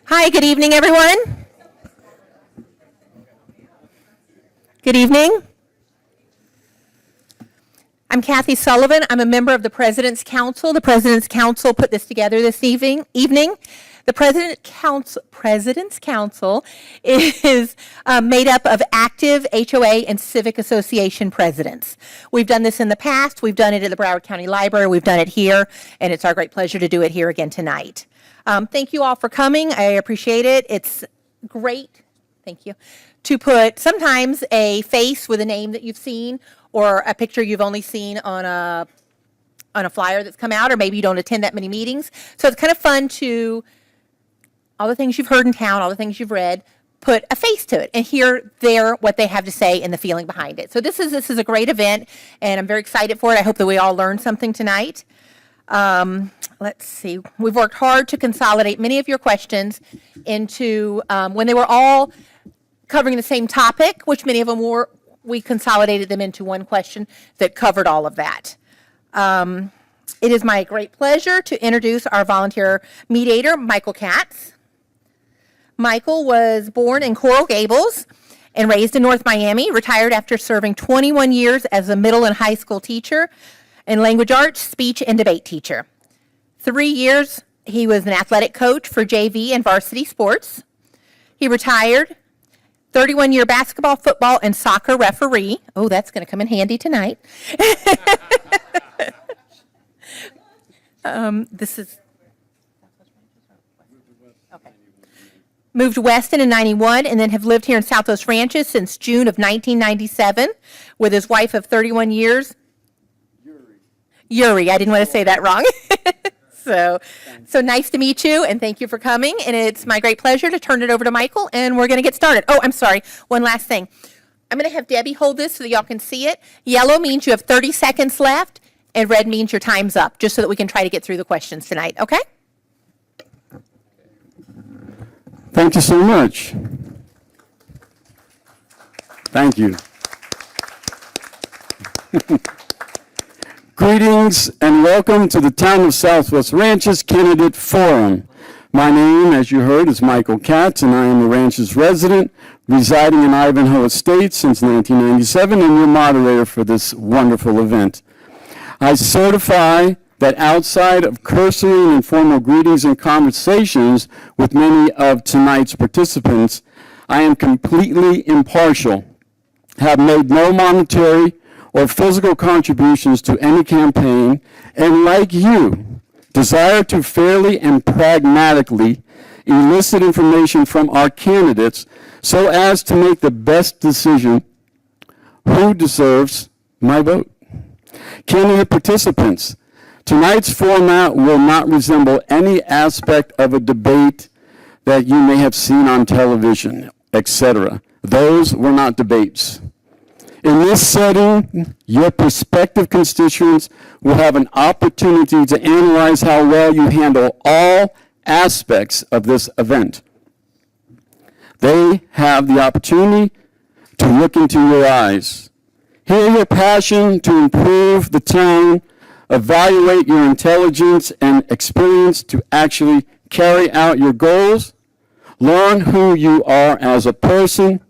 Hi, good evening, everyone. Good evening. I'm Kathy Sullivan. I'm a member of the President's Council. The President's Council put this together this evening. The President's Council is made up of active HOA and civic association presidents. We've done this in the past. We've done it at the Broward County Library. We've done it here, and it's our great pleasure to do it here again tonight. Thank you all for coming. I appreciate it. It's great, thank you, to put sometimes a face with a name that you've seen or a picture you've only seen on a flyer that's come out, or maybe you don't attend that many meetings. So it's kind of fun to, all the things you've heard in town, all the things you've read, put a face to it and hear what they have to say and the feeling behind it. So this is a great event, and I'm very excited for it. I hope that we all learn something tonight. Let's see. We've worked hard to consolidate many of your questions into, when they were all covering the same topic, which many of them were, we consolidated them into one question that covered all of that. It is my great pleasure to introduce our volunteer mediator, Michael Katz. Michael was born in Coral Gables and raised in North Miami, retired after serving 21 years as a middle and high school teacher and language arts, speech, and debate teacher. 3 years, he was an athletic coach for JV and varsity sports. He retired, 31-year basketball, football, and soccer referee. Oh, that's going to come in handy tonight. This is... Okay. Moved west in 91 and then have lived here in Southwest Ranches since June of 1997 with his wife of 31 years. Yuri, I didn't want to say that wrong. So nice to meet you, and thank you for coming. And it's my great pleasure to turn it over to Michael, and we're going to get started. Oh, I'm sorry. One last thing. I'm going to have Debbie hold this so that y'all can see it. Yellow means you have 30 seconds left, and red means your time's up, just so that we can try to get through the questions tonight, okay? Thank you so much. Thank you. Greetings and welcome to the Town of Southwest Ranches Candidate Forum. My name, as you heard, is Michael Katz, and I am a Ranches resident residing in Ivanhoe Estates since 1997 and your moderator for this wonderful event. I certify that outside of cursory and informal greetings and conversations with many of tonight's participants, I am completely impartial, have made no monetary or physical contributions to any campaign, and like you, desire to fairly and pragmatically elicit information from our candidates so as to make the best decision who deserves my vote. Candidate participants, tonight's format will not resemble any aspect of a debate that you may have seen on television, etc. Those were not debates. In this setting, your prospective constituents will have an opportunity to analyze how well you handle all aspects of this event. They have the opportunity to look into your eyes, hear your passion to improve the town, evaluate your intelligence and experience to actually carry out your goals, learn who you are as a person,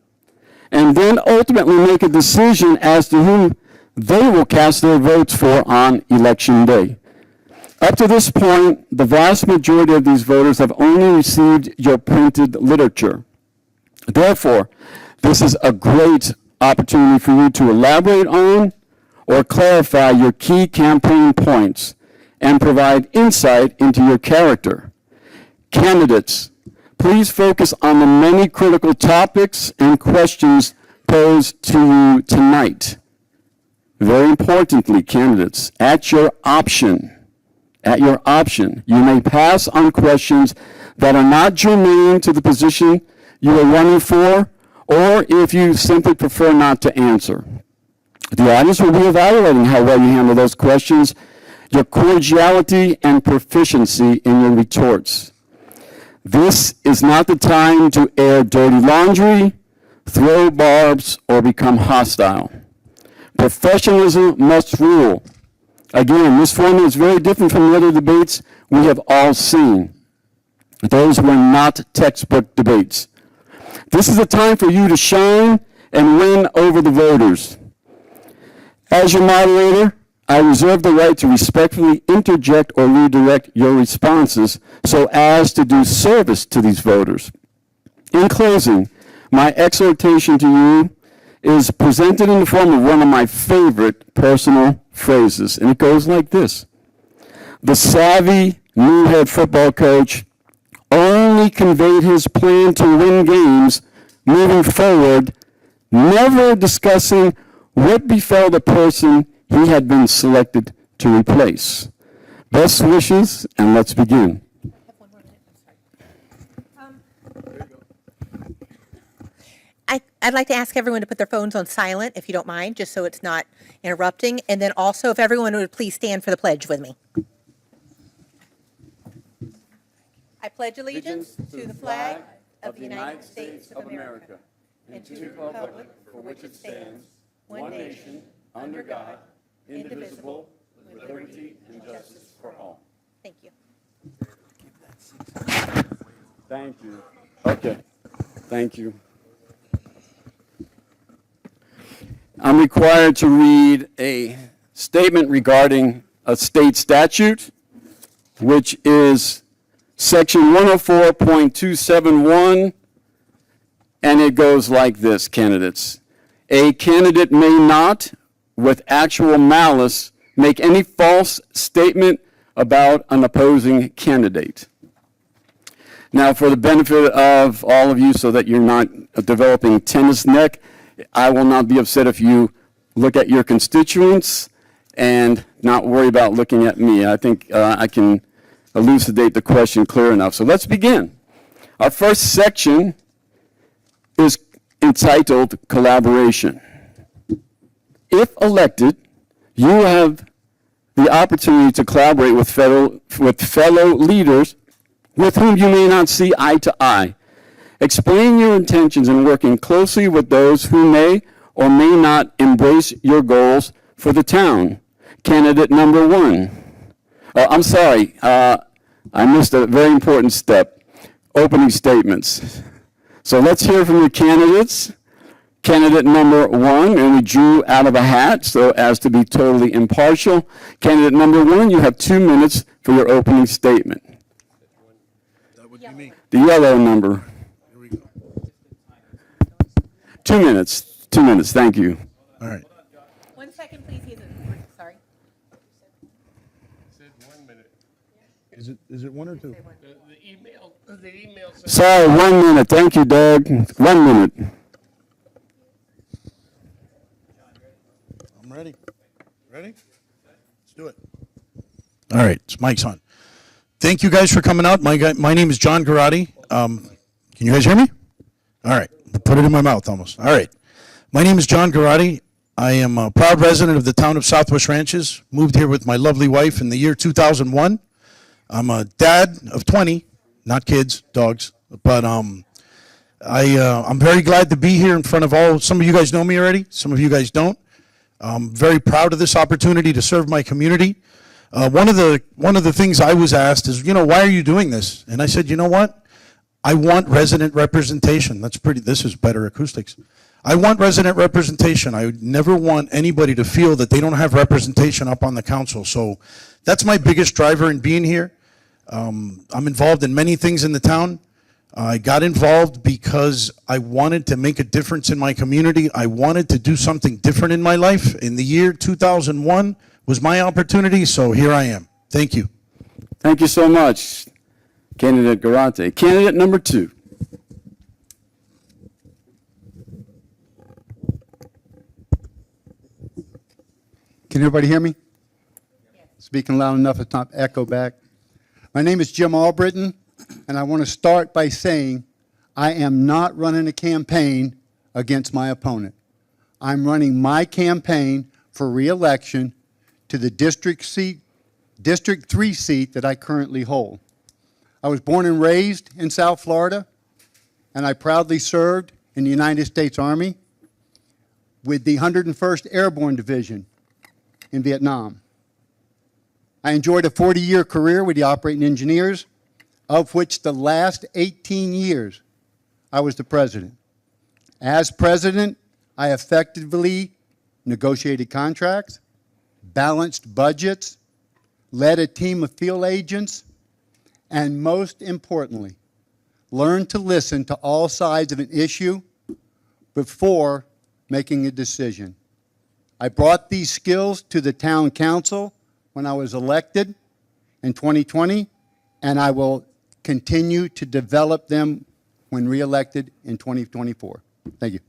and then ultimately make a decision as to who they will cast their votes for on Election Day. Up to this point, the vast majority of these voters have only received your printed literature. Therefore, this is a great opportunity for you to elaborate on or clarify your key campaign points and provide insight into your character. Candidates, please focus on the many critical topics and questions posed to you tonight. Very importantly, candidates, at your option, you may pass on questions that are not germane to the position you are running for, or if you simply prefer not to answer. The audience will be evaluating how well you handle those questions, your cordiality and proficiency in your retorts. This is not the time to air dirty laundry, throw barbs, or become hostile. Professionalism must rule. Again, this format is very different from the other debates we have all seen. Those were not textbook debates. This is a time for you to shine and win over the voters. As your moderator, I reserve the right to respectfully interject or redirect your responses so as to do service to these voters. In closing, my exhortation to you is presented in the form of one of my favorite personal phrases, and it goes like this. The savvy new head football coach only conveyed his plan to win games moving forward, never discussing what befell the person he had been selected to replace. Best wishes, and let's begin. I'd like to ask everyone to put their phones on silent, if you don't mind, just so it's not interrupting. And then also, if everyone would please stand for the pledge with me. I pledge allegiance to the flag of the United States of America and to the republic for which it stands, one nation, under God, indivisible, with liberty and justice for all. Thank you. Thank you. Okay. Thank you. I'm required to read a statement regarding a state statute, which is Section 104.271, and it goes like this, candidates. A candidate may not, with actual malice, make any false statement about an opposing candidate. Now, for the benefit of all of you, so that you're not developing tennis neck, I will not be upset if you look at your constituents and not worry about looking at me. I think I can elucidate the question clear enough. So let's begin. Our first section is entitled Collaboration. If elected, you have the opportunity to collaborate with fellow leaders with whom you may not see eye to eye. Explain your intentions in working closely with those who may or may not embrace your goals for the town. Candidate number one. I'm sorry, I missed a very important step. Opening statements. So let's hear from the candidates. Candidate number one, and we drew out of a hat so as to be totally impartial. Candidate number one, you have 2 minutes for your opening statement. That would be me. The yellow number. 2 minutes. 2 minutes. Thank you. All right. 1 second, please. Sorry. Said 1 minute. Is it one or two? The email says. Sorry, 1 minute. Thank you, Doug. 1 minute. I'm ready. Ready? Let's do it. All right. It's Mike's on. Thank you guys for coming out. My name is John Garotti. Can you guys hear me? All right. Put it in my mouth almost. All right. My name is John Garotti. I am a proud resident of the town of Southwest Ranches. Moved here with my lovely wife in the year 2001. I'm a dad of 20, not kids, dogs. But I'm very glad to be here in front of all. Some of you guys know me already. Some of you guys don't. I'm very proud of this opportunity to serve my community. One of the things I was asked is, why are you doing this? And I said, you know what? I want resident representation. This is better acoustics. I want resident representation. I would never want anybody to feel that they don't have representation up on the council. So that's my biggest driver in being here. I'm involved in many things in the town. I got involved because I wanted to make a difference in my community. I wanted to do something different in my life. In the year 2001 was my opportunity, so here I am. Thank you. Thank you so much, Candidate Garotti. Candidate number two. Can everybody hear me? Speaking loud enough, it's not echo back. My name is Jim Albritton, and I want to start by saying I am not running a campaign against my opponent. I'm running my campaign for re-election to the District 3 seat that I currently hold. I was born and raised in South Florida, and I proudly served in the United States Army with the 101st Airborne Division in Vietnam. I enjoyed a 40-year career with the operating engineers, of which the last 18 years I was the president. As president, I effectively negotiated contracts, balanced budgets, led a team of field agents, and most importantly, learned to listen to all sides of an issue before making a decision. I brought these skills to the town council when I was elected in 2020, and I will continue to develop them when reelected in 2024. Thank you.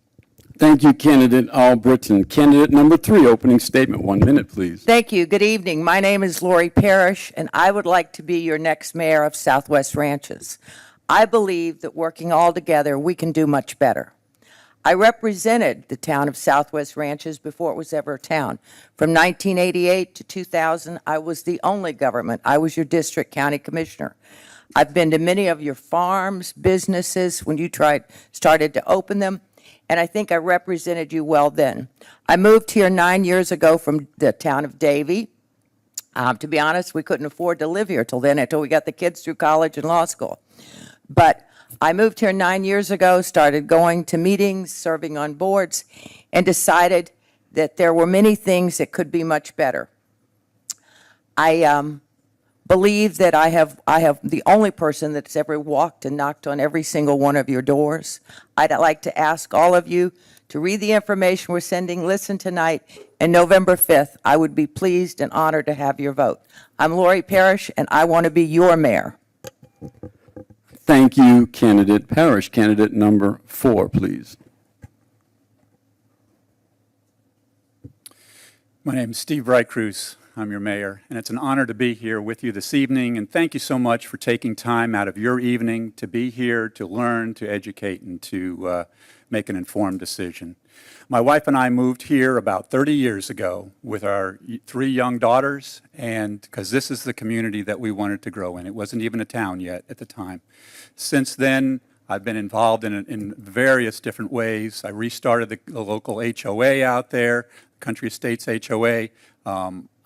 Thank you, candidate Albritton. Candidate number 3, opening statement. 1 minute, please. Thank you. Good evening. My name is Lori Parrish, and I would like to be your next mayor of Southwest Ranches. I believe that working all together, we can do much better. I represented the town of Southwest Ranches before it was ever a town. From 1988 to 2000, I was the only government. I was your district county commissioner. I've been to many of your farms, businesses, when you started to open them, and I think I represented you well then. I moved here 9 years ago from the town of Davie. To be honest, we couldn't afford to live here till then, until we got the kids through college and law school. But I moved here 9 years ago, started going to meetings, serving on boards, and decided that there were many things that could be much better. I believe that I have the only person that's ever walked and knocked on every single one of your doors. I'd like to ask all of you to read the information we're sending, listen tonight, and November 5th, I would be pleased and honored to have your vote. I'm Lori Parrish, and I want to be your mayor. Thank you, candidate Parrish. Candidate number 4, please. My name is Steve Brightcruz. I'm your mayor, and it's an honor to be here with you this evening, and thank you so much for taking time out of your evening to be here, to learn, to educate, and to make an informed decision. My wife and I moved here about 30 years ago with our 3 young daughters, and because this is the community that we wanted to grow in. It wasn't even a town yet at the time. Since then, I've been involved in various different ways. I restarted the local HOA out there, Country Estates HOA.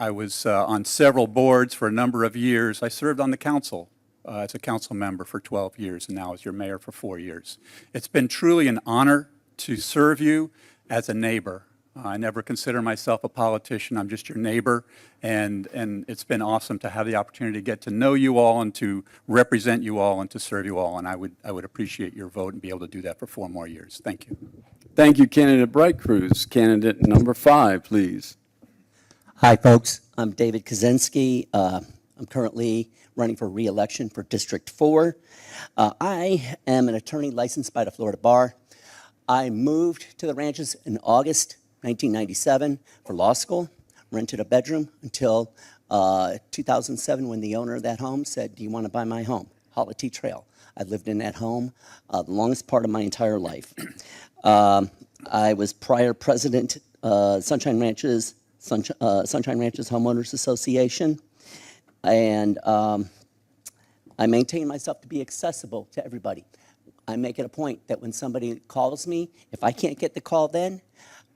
I was on several boards for a number of years. I served on the council as a council member for 12 years, and now as your mayor for 4 years. It's been truly an honor to serve you as a neighbor. I never consider myself a politician. I'm just your neighbor, and it's been awesome to have the opportunity to get to know you all and to represent you all and to serve you all, and I would appreciate your vote and be able to do that for 4 more years. Thank you. Thank you, candidate Brightcruz. Candidate number 5, please. Hi, folks. I'm David Kaczynski. I'm currently running for re-election for District 4. I am an attorney licensed by the Florida Bar. I moved to the ranches in August 1997 for law school, rented a bedroom until 2007 when the owner of that home said, "Do you want to buy my home?" Holity Trail. I've lived in that home the longest part of my entire life. I was prior president, Sunshine Ranches Homeowners Association, and I maintain myself to be accessible to everybody. I make it a point that when somebody calls me, if I can't get the call then,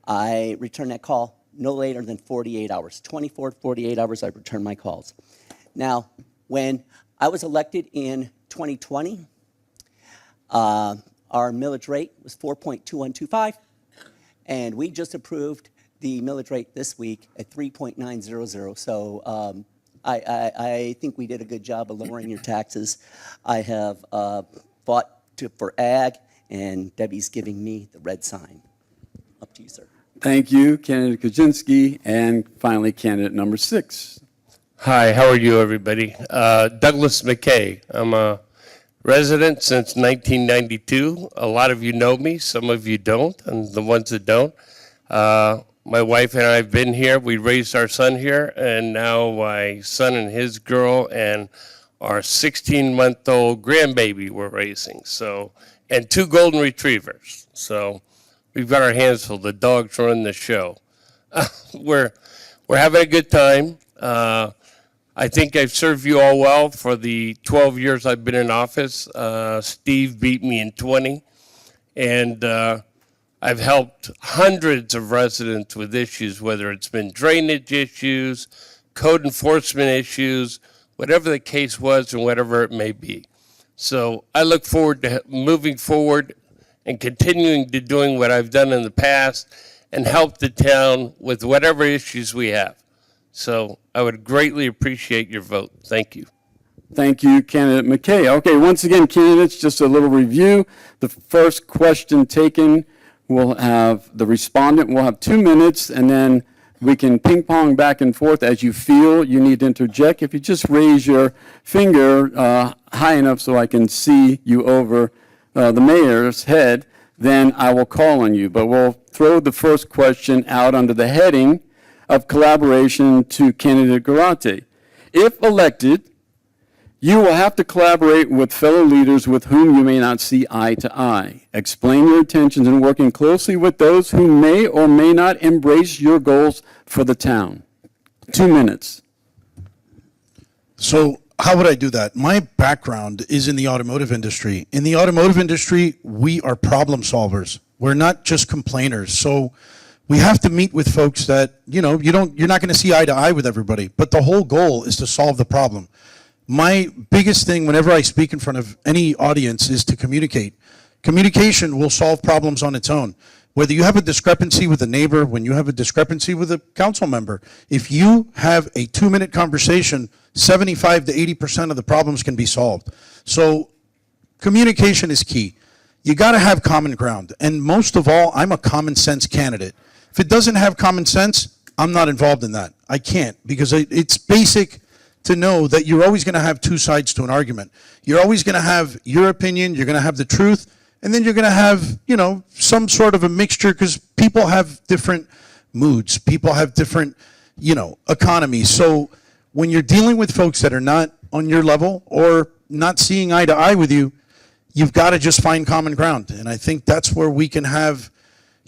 I return that call no later than 48 hours. 24 to 48 hours, I return my calls. Now, when I was elected in 2020, our millage rate was 4.2125, and we just approved the millage rate this week at 3.900. So I think we did a good job of lowering your taxes. I have fought for ag, and Debbie's giving me the red sign. Up to you, sir. Thank you, candidate Kaczynski. And finally, candidate number 6. Hi, how are you, everybody? Douglas McKay. I'm a resident since 1992. A lot of you know me, some of you don't, and the ones that don't. My wife and I have been here. We raised our son here, and now my son and his girl and our 16-month-old grandbaby we're raising. So, and 2 golden retrievers. So we've got our hands full. The dogs run the show. We're having a good time. I think I've served you all well for the 12 years I've been in office. Steve beat me in 20, and I've helped hundreds of residents with issues, whether it's been drainage issues, code enforcement issues, whatever the case was and whatever it may be. So I look forward to moving forward and continuing to doing what I've done in the past and help the town with whatever issues we have. So I would greatly appreciate your vote. Thank you. Thank you, candidate McKay. Okay, once again, candidates, just a little review. The first question taken will have, the respondent will have 2 minutes, and then we can ping pong back and forth as you feel you need to interject. If you just raise your finger high enough so I can see you over the mayor's head, then I will call on you. But we'll throw the first question out under the heading of collaboration to candidate Garate. If elected, you will have to collaborate with fellow leaders with whom you may not see eye to eye. Explain your intentions in working closely with those who may or may not embrace your goals for the town. 2 minutes. So how would I do that? My background is in the automotive industry. In the automotive industry, we are problem solvers. We're not just complainers. So we have to meet with folks that, you're not going to see eye to eye with everybody, but the whole goal is to solve the problem. My biggest thing whenever I speak in front of any audience is to communicate. Communication will solve problems on its own. Whether you have a discrepancy with a neighbor, when you have a discrepancy with a council member, if you have a 2-minute conversation, 75 to 80% of the problems can be solved. So communication is key. You got to have common ground. And most of all, I'm a common sense candidate. If it doesn't have common sense, I'm not involved in that. I can't, because it's basic to know that you're always going to have two sides to an argument. You're always going to have your opinion, you're going to have the truth, and then you're going to have, some sort of a mixture, because people have different moods. People have different, economies. So when you're dealing with folks that are not on your level or not seeing eye to eye with you, you've got to just find common ground. And I think that's where we can have,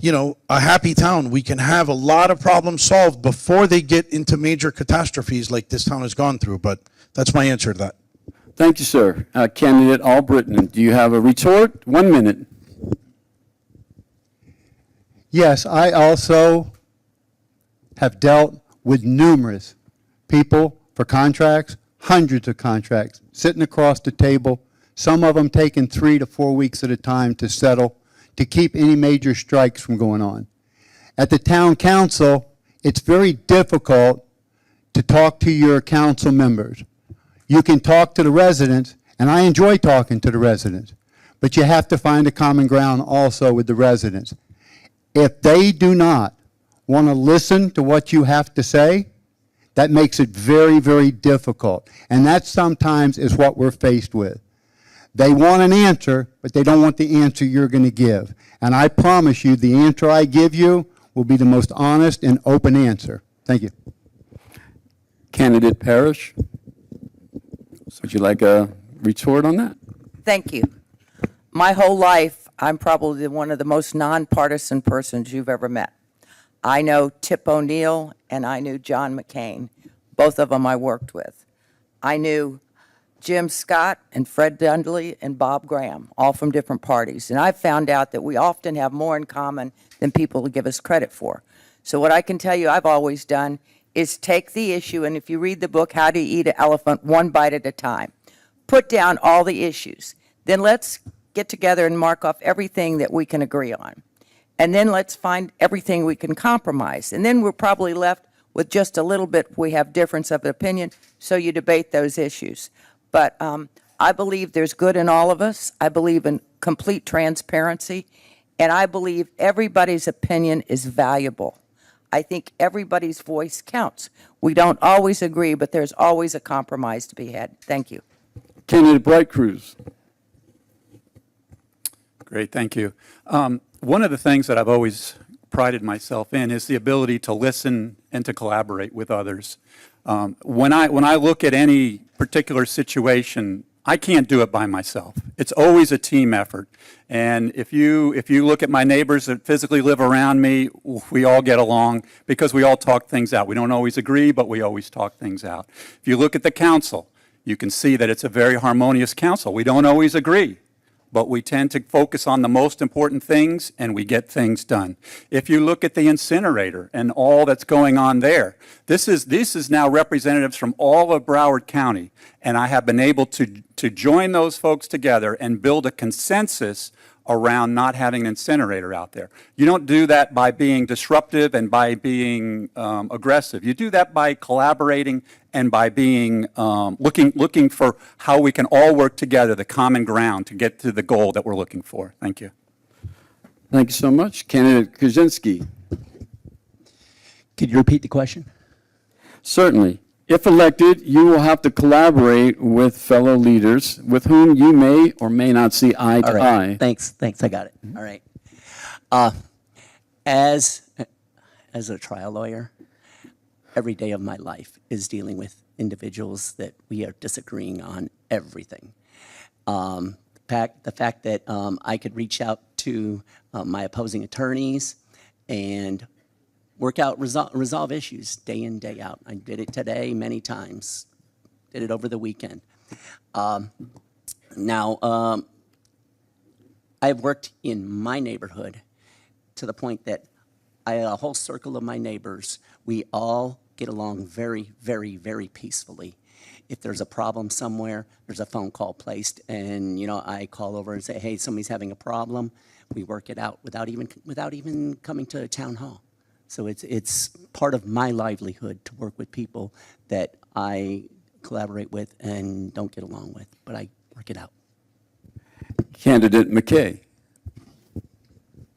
a happy town. We can have a lot of problems solved before they get into major catastrophes like this town has gone through. But that's my answer to that. Thank you, sir. Candidate Albritton, do you have a retort? 1 minute. Yes, I also have dealt with numerous people for contracts, hundreds of contracts, sitting across the table, some of them taking 3 to 4 weeks at a time to settle, to keep any major strikes from going on. At the town council, it's very difficult to talk to your council members. You can talk to the residents, and I enjoy talking to the residents, but you have to find a common ground also with the residents. If they do not want to listen to what you have to say, that makes it very, very difficult. And that sometimes is what we're faced with. They want an answer, but they don't want the answer you're going to give. And I promise you, the answer I give you will be the most honest and open answer. Thank you. Candidate Parrish, would you like a retort on that? Thank you. My whole life, I'm probably one of the most nonpartisan persons you've ever met. I know Tip O'Neill and I knew John McCain. Both of them I worked with. I knew Jim Scott and Fred Dundley and Bob Graham, all from different parties. And I've found out that we often have more in common than people give us credit for. So what I can tell you I've always done is take the issue, and if you read the book, How to Eat an Elephant, One Bite at a Time, put down all the issues. Then let's get together and mark off everything that we can agree on. And then let's find everything we can compromise. And then we're probably left with just a little bit we have difference of opinion, so you debate those issues. But I believe there's good in all of us. I believe in complete transparency. And I believe everybody's opinion is valuable. I think everybody's voice counts. We don't always agree, but there's always a compromise to be had. Thank you. Candidate Bright Cruz. Great, thank you. One of the things that I've always prided myself in is the ability to listen and to collaborate with others. When I look at any particular situation, I can't do it by myself. It's always a team effort. And if you look at my neighbors that physically live around me, we all get along because we all talk things out. We don't always agree, but we always talk things out. If you look at the council, you can see that it's a very harmonious council. We don't always agree, but we tend to focus on the most important things and we get things done. If you look at the incinerator and all that's going on there, this is now representatives from all of Broward County, and I have been able to join those folks together and build a consensus around not having an incinerator out there. You don't do that by being disruptive and by being aggressive. You do that by collaborating and by being looking for how we can all work together, the common ground, to get to the goal that we're looking for. Thank you. Thank you so much. Candidate Kuzinski. Could you repeat the question? Certainly. If elected, you will have to collaborate with fellow leaders with whom you may or may not see eye All to right. eye. Thanks, I got it. All right. As a trial lawyer, every day of my life is dealing with individuals that we are disagreeing on everything. The fact that I could reach out to my opposing attorneys and work out, resolve issues day in, day out. I did it today many times, did it over the weekend. Now, I've worked in my neighborhood to the point that a whole circle of my neighbors, we all get along very, very, very peacefully. If there's a problem somewhere, there's a phone call placed, and I call over and say, hey, somebody's having a problem. We work it out without even coming to a town hall. So it's part of my livelihood to work with people that I collaborate with and don't get along with, but I work it out. Candidate McKay.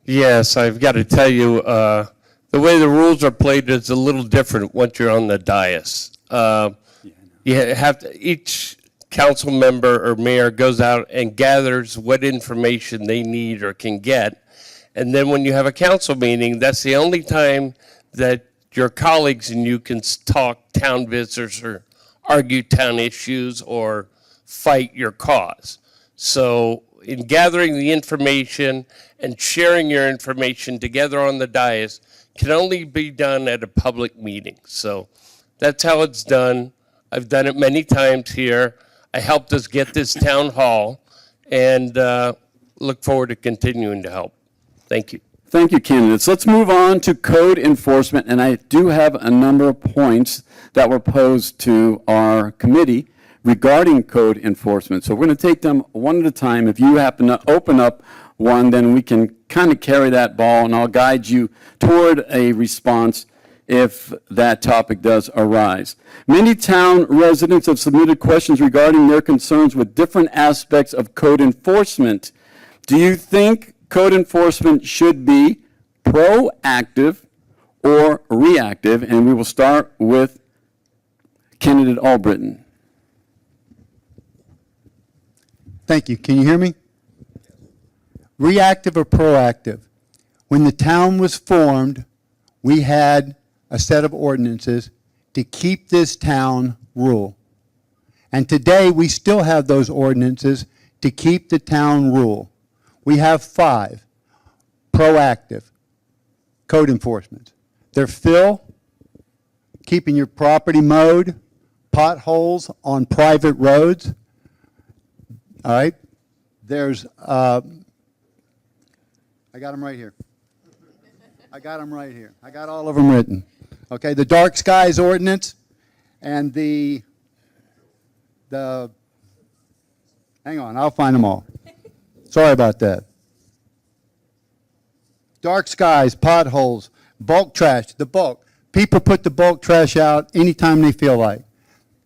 Yes, I've got to tell you, the way the rules are played is a little different once you're on the dais. You have to, each council member or mayor goes out and gathers what information they need or can get. And then when you have a council meeting, that's the only time that your colleagues and you can talk town visitors or argue town issues or fight your cause. So in gathering the information and sharing your information together on the dais can only be done at a public meeting. So that's how it's done. I've done it many times here. I helped us get this town hall and look forward to continuing to help. Thank you. Thank you, candidates. Let's move on to code enforcement, and I do have a number of points that were posed to our committee regarding code enforcement. So we're going to take them one at a time. If you happen to open up one, then we can kind of carry that ball, and I'll guide you toward a response if that topic does arise. Many town residents have submitted questions regarding their concerns with different aspects of code enforcement. Do you think code enforcement should be proactive or reactive? And we will start with candidate Albritton. Thank you. Can you hear me? Reactive or proactive? When the town was formed, we had a set of ordinances to keep this town rule. And today we still have those ordinances to keep the town rule. We have 5 proactive code enforcement. They're fill, keeping your property mowed, potholes on private roads. All right? There's, I got them right here. I got them right here. I got all of them written. Okay, the dark skies ordinance and the hang on, I'll find them all. Sorry about that. Dark skies, potholes, bulk trash, the bulk. People put the bulk trash out anytime they feel like.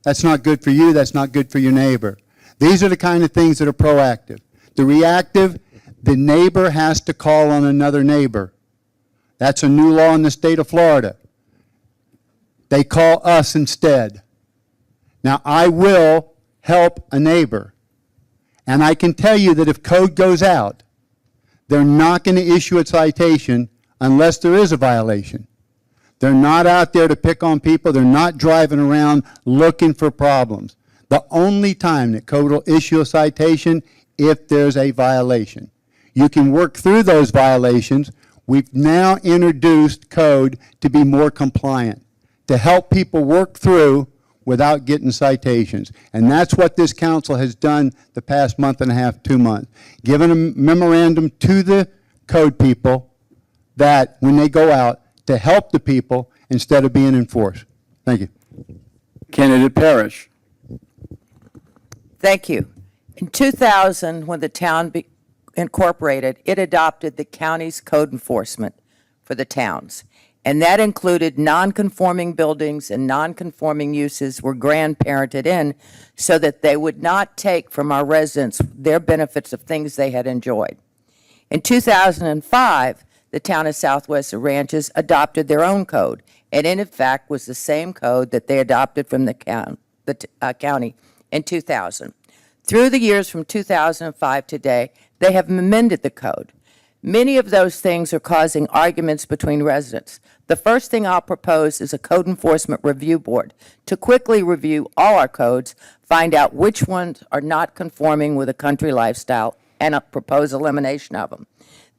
That's not good for you. That's not good for your neighbor. These are the kind of things that are proactive. The reactive, the neighbor has to call on another neighbor. That's a new law in the state of Florida. They call us instead. Now, I will help a neighbor. And I can tell you that if code goes out, they're not going to issue a citation unless there is a violation. They're not out there to pick on people. They're not driving around looking for problems. The only time that code will issue a citation if there's a violation. You can work through those violations. We've now introduced code to be more compliant, to help people work through without getting citations. And that's what this council has done the past month and a half, 2 months. Given a memorandum to the code people that when they go out to help the people instead of being enforced. Thank you. Candidate Parrish. Thank you. In 2000, when the town incorporated, it adopted the county's code enforcement for the towns. And that included non-conforming buildings and non-conforming uses were grandparented in so that they would not take from our residents their benefits of things they had enjoyed. In 2005, the town of Southwest Ranches adopted their own code, and in fact was the same code that they adopted from the county in 2000. Through the years from 2005 to today, they have amended the code. Many of those things are causing arguments between residents. The first thing I'll propose is a code enforcement review board to quickly review all our codes, find out which ones are not conforming with a country lifestyle, and propose elimination of them.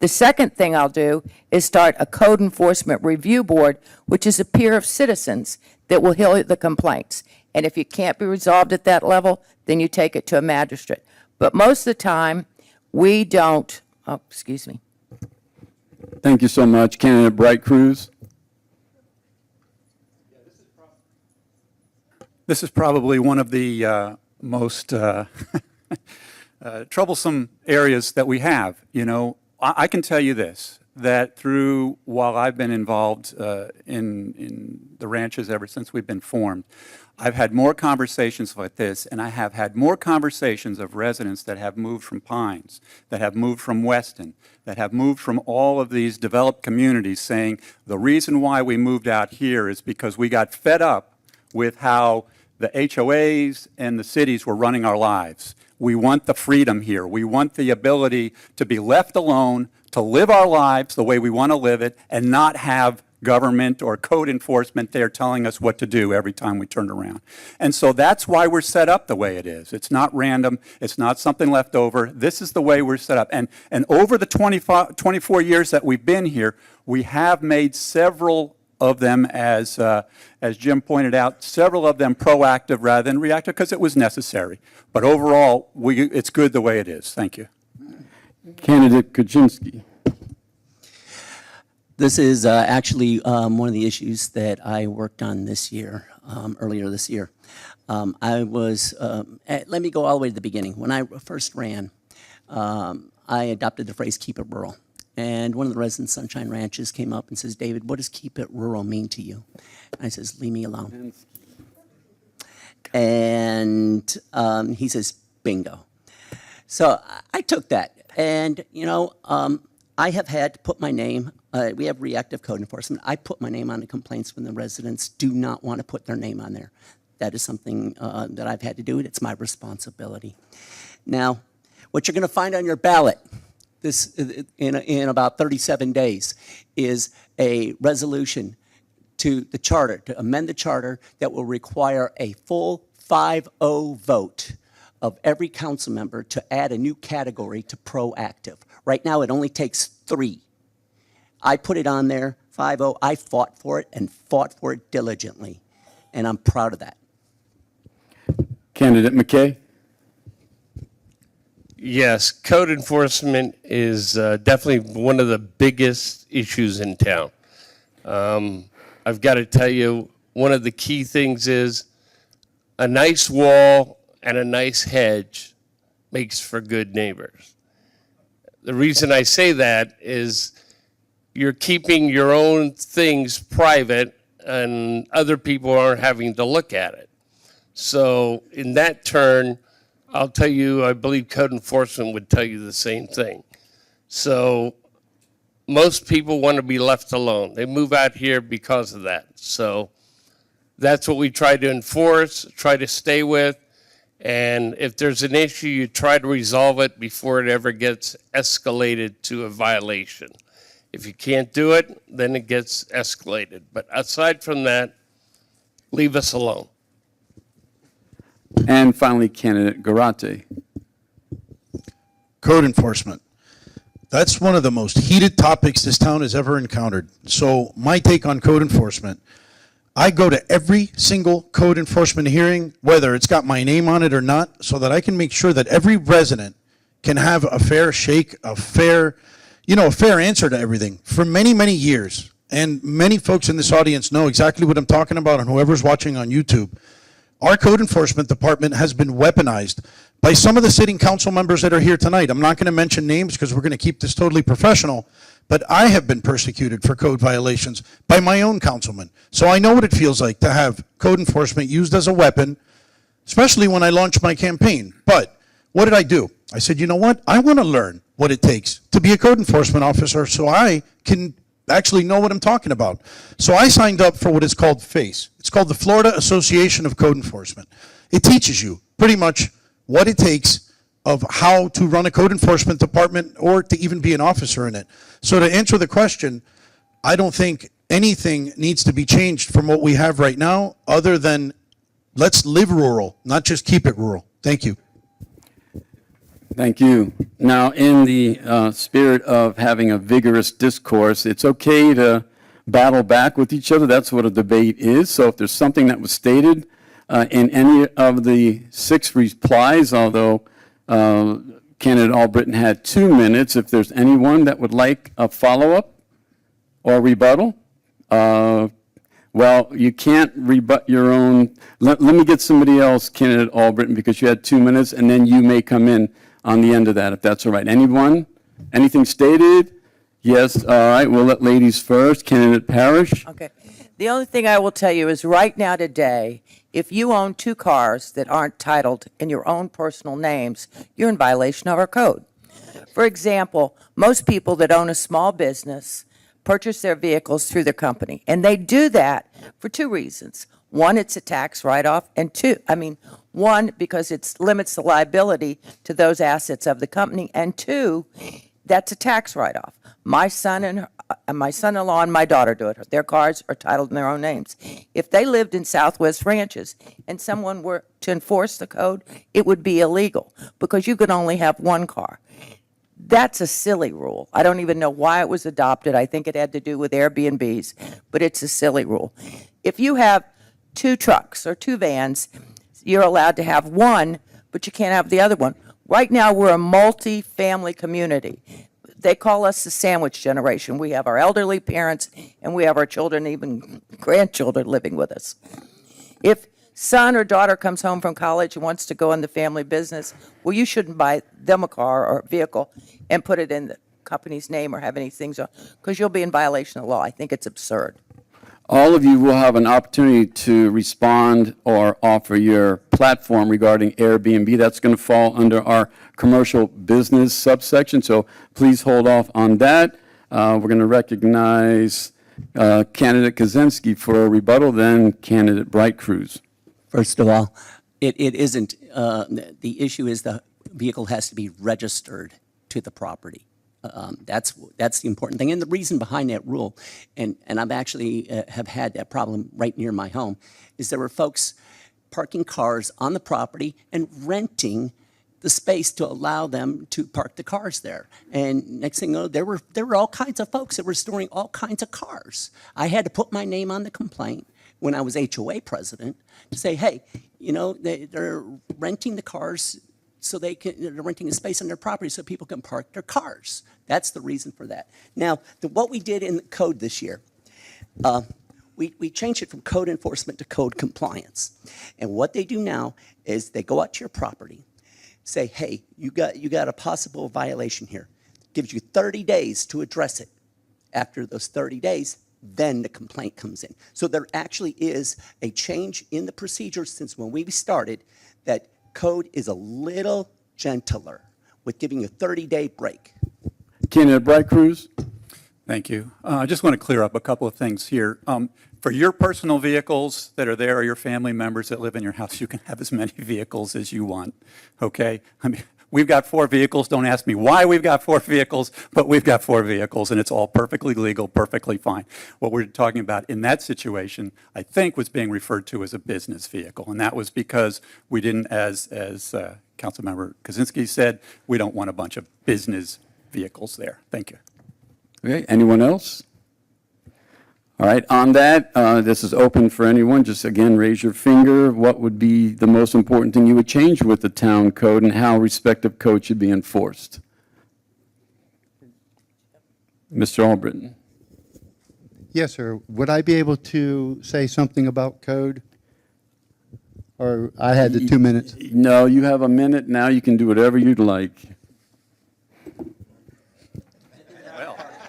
The second thing I'll do is start a code enforcement review board, which is a peer of citizens that will hear the complaints. And if it can't be resolved at that level, then you take it to a magistrate. But most of the time, we don't, Thank you so much. Candidate Bright Cruz. This is probably one of the most troublesome areas that we have. You know, I can tell you this, that while I've been involved in the ranches ever since we've been formed, I've had more conversations like this, and I have had more conversations of residents that have moved from Pines, that have moved from Weston, that have moved from all of these developed communities saying, the reason why we moved out here is because we got fed up with how the HOAs and the cities were running our lives. We want the freedom here. We want the ability to be left alone, to live our lives the way we want to live it, and not have government or code enforcement there telling us what to do every time we turn around. And so that's why we're set up the way it is. It's not random. It's not something left over. This is the way we're set up. And over the 24 years that we've been here, we have made several of them, as Jim pointed out, several of them proactive rather than reactive because it was necessary. But overall, it's good the way it is. Thank you. Candidate Kaczynski. This is actually one of the issues that I worked on this year, earlier this year. Let me go all the way to the beginning. When I first ran, I adopted the phrase keep it rural. And one of the residents of Sunshine Ranches came up and says, David, what does keep it rural mean to you? And I says, leave me alone. And he says, bingo. So I took that. And, you know, I have had to put my name, we have reactive code enforcement. I put my name on the complaints when the residents do not want to put their name on there. That is something that I've had to do. It's my responsibility. Now, what you're going to find on your ballot in about 37 days is a resolution to the charter, to amend the charter that will require a full 5-0 vote of every council member to add a new category to proactive. Right now, it only takes 3. I put it on there, 5-0. I fought for it and fought for it diligently, and I'm proud of that. Candidate McKay. Yes, code enforcement is definitely one of the biggest issues in town. I've got to tell you, one of the key things is a nice wall and a nice hedge makes for good neighbors. The reason I say that is you're keeping your own things private and other people aren't having to look at it. So in that turn, I'll tell you, I believe code enforcement would tell you the same thing. So most people want to be left alone. They move out here because of that. So that's what we try to enforce, try to stay with. And if there's an issue, you try to resolve it before it ever gets escalated to a violation. If you can't do it, then it gets escalated. But aside from that, leave us alone. And finally, candidate Garate. Code enforcement. That's one of the most heated topics this town has ever encountered. So my take on code enforcement, I go to every single code enforcement hearing, whether it's got my name on it or not, so that I can make sure that every resident can have a fair shake, a fair answer to everything for many, many years. And many folks in this audience know exactly what I'm talking about, and whoever's watching on YouTube. Our code enforcement department has been weaponized by some of the sitting council members that are here tonight. I'm not going to mention names because we're going to keep this totally professional, but I have been persecuted for code violations by my own councilman. So I know what it feels like to have code enforcement used as a weapon, especially when I launched my campaign. But what did I do? I said, you know what? I want to learn what it takes to be a code enforcement officer so I can actually know what I'm talking about. So I signed up for what is called FACE. It's called the Florida Association of Code Enforcement. It teaches you pretty much what it takes of how to run a code enforcement department or to even be an officer in it. So to answer the question, I don't think anything needs to be changed from what we have right now other than let's live rural, not just keep it rural. Thank you. Thank you. Now, in the spirit of having a vigorous discourse, it's okay to battle back with each other. That's what a debate is. So if there's something that was stated in any of the 6 replies, although candidate Albritton had 2 minutes, if there's anyone that would like a follow-up or rebuttal, well, you can't rebut your own. Let me get somebody else, candidate Albritton, because you had 2 minutes, and then you may come in on the end of that, if that's all right. Anyone? Anything stated? Yes, all right, we'll let ladies first. Candidate Parrish? Okay. The only thing I will tell you is right now today, if you own 2 cars that aren't titled in your own personal names, you're in violation of our code. For example, most people that own a small business purchase their vehicles through their company, and they do that for 2 reasons. One, it's a tax write-off, and one, because it limits the liability to those assets of the company, and 2, that's a tax write-off. My son-in-law and my daughter do it. Their cars are titled in their own names. If they lived in Southwest Ranches and someone were to enforce the code, it would be illegal because you could only have 1 car. That's a silly rule. I don't even know why it was adopted. I think it had to do with Airbnbs, but it's a silly rule. If you have 2 trucks or 2 vans, you're allowed to have 1, but you can't have the other one. Right now, we're a multi-family community. They call us the sandwich generation. We have our elderly parents, and we have our children, even grandchildren, living with us. If son or daughter comes home from college and wants to go in the family business, well, you shouldn't buy them a car or a vehicle and put it in the company's name or have any things on, because you'll be in violation of the law. I think it's absurd. All of you will have an opportunity to respond or offer your platform regarding Airbnb. That's going to fall under our commercial business subsection, so please hold off on that. We're going to recognize candidate Kaczynski for a rebuttal, then candidate Bright Cruz. First of all, it isn't, the issue is the vehicle has to be registered to the property. That's the important thing. And the reason behind that rule, and I've actually have had that problem right near my home, is there were folks parking cars on the property and renting the space to allow them to park the cars there. And next thing you know, there were all kinds of folks that were storing all kinds of cars. I had to put my name on the complaint when I was HOA president to say, hey, they're renting the cars so they're renting a space on their property so people can park their cars. That's the reason for that. Now, what we did in the code this year, we changed it from code enforcement to code compliance. And what they do now is they go out to your property, say, hey, you got a possible violation here. Gives you 30 days to address it. After those 30 days, then the complaint comes in. So there actually is a change in the procedure since when we started that code is a little gentler with giving you a 30-day break. Candidate Bright Cruz? Thank you. I just want to clear up a couple of things here. For your personal vehicles that are there or your family members that live in your house, you can have as many vehicles as you want, okay? We've got 4 vehicles. Don't ask me why we've got 4 vehicles, but we've got 4 vehicles, and it's all perfectly legal, perfectly fine. What we're talking about in that situation, I think, was being referred to as a business vehicle, and that was because we didn't, as Councilmember Kaczynski said, we don't want a bunch of business vehicles there. Thank you. Okay, anyone else? All right, on that, this is open for anyone. Just again, raise your finger. What would be the most important thing you would change with the town code and how respective code should be enforced? Mr. Albritton. Yes, sir. Would I be able to say something about code? Or I had the 2 minutes? No, you have a minute now. You can do whatever you'd like.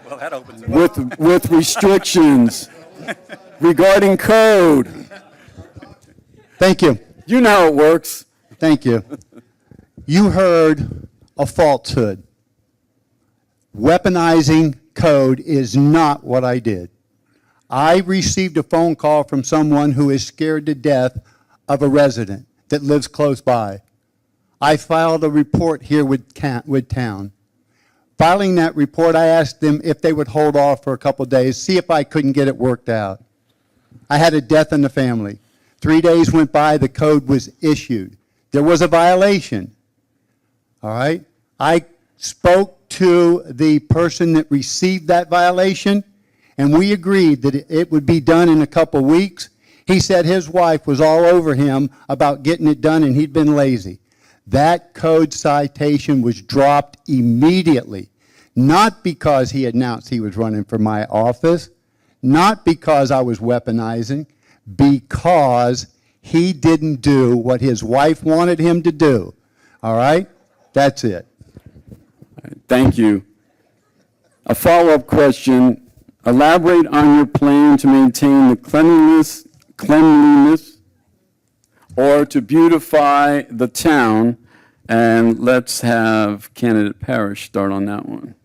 Well, that opens it up. With restrictions regarding code. Thank you. You know how it works. Thank you. You heard a falsehood. Weaponizing code is not what I did. I received a phone call from someone who is scared to death of a resident that lives close by. I filed a report here with town. Filing that report, I asked them if they would hold off for a couple of days, see if I couldn't get it worked out. I had a death in the family. 3 days went by, the code was issued. There was a violation. All right? I spoke to the person that received that violation, and we agreed that it would be done in a couple weeks. He said his wife was all over him about getting it done, and he'd been lazy. That code citation was dropped immediately, not because he announced he was running for my office, not because I was weaponizing, because he didn't do what his wife wanted him to do. All right? That's it. Thank you. A follow-up question. Elaborate on your plan to maintain the cleanliness or to beautify the town, and let's have candidate Parrish start on that one.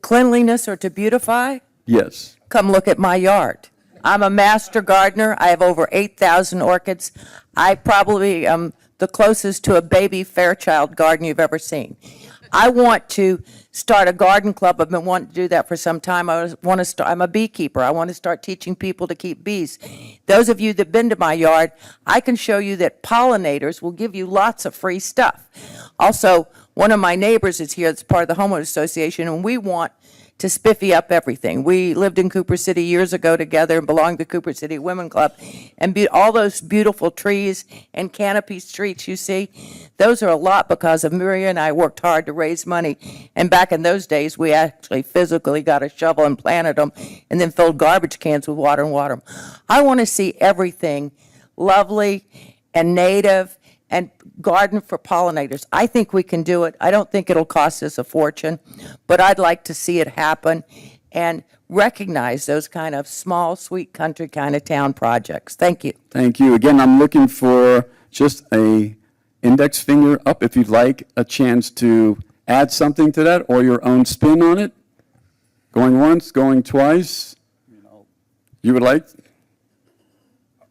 Cleanliness or to beautify? Yes. Come look at my yard. I'm a master gardener. I have over 8,000 orchids. I probably am the closest to a baby Fairchild garden you've ever seen. I want to start a garden club. I've been wanting to do that for some time. I'm a beekeeper. I want to start teaching people to keep bees. Those of you that have been to my yard, I can show you that pollinators will give you lots of free stuff. Also, one of my neighbors is here that's part of the homeowners association, and we want to spiffy up everything. We lived in Cooper City years ago together and belonged to Cooper City Women Club. And all those beautiful trees and canopy streets you see, those are a lot because of Maria and I worked hard to raise money. And back in those days, we actually physically got a shovel and planted them and then filled garbage cans with water and water them. I want to see everything lovely and native and garden for pollinators. I think we can do it. I don't think it'll cost us a fortune, but I'd like to see it happen and recognize those kind of small, sweet country kind of town projects. Thank you. Thank you. Again, I'm looking for just a index finger up if you'd like a chance to add something to that or your own spin on it. Going once, going twice. You would like?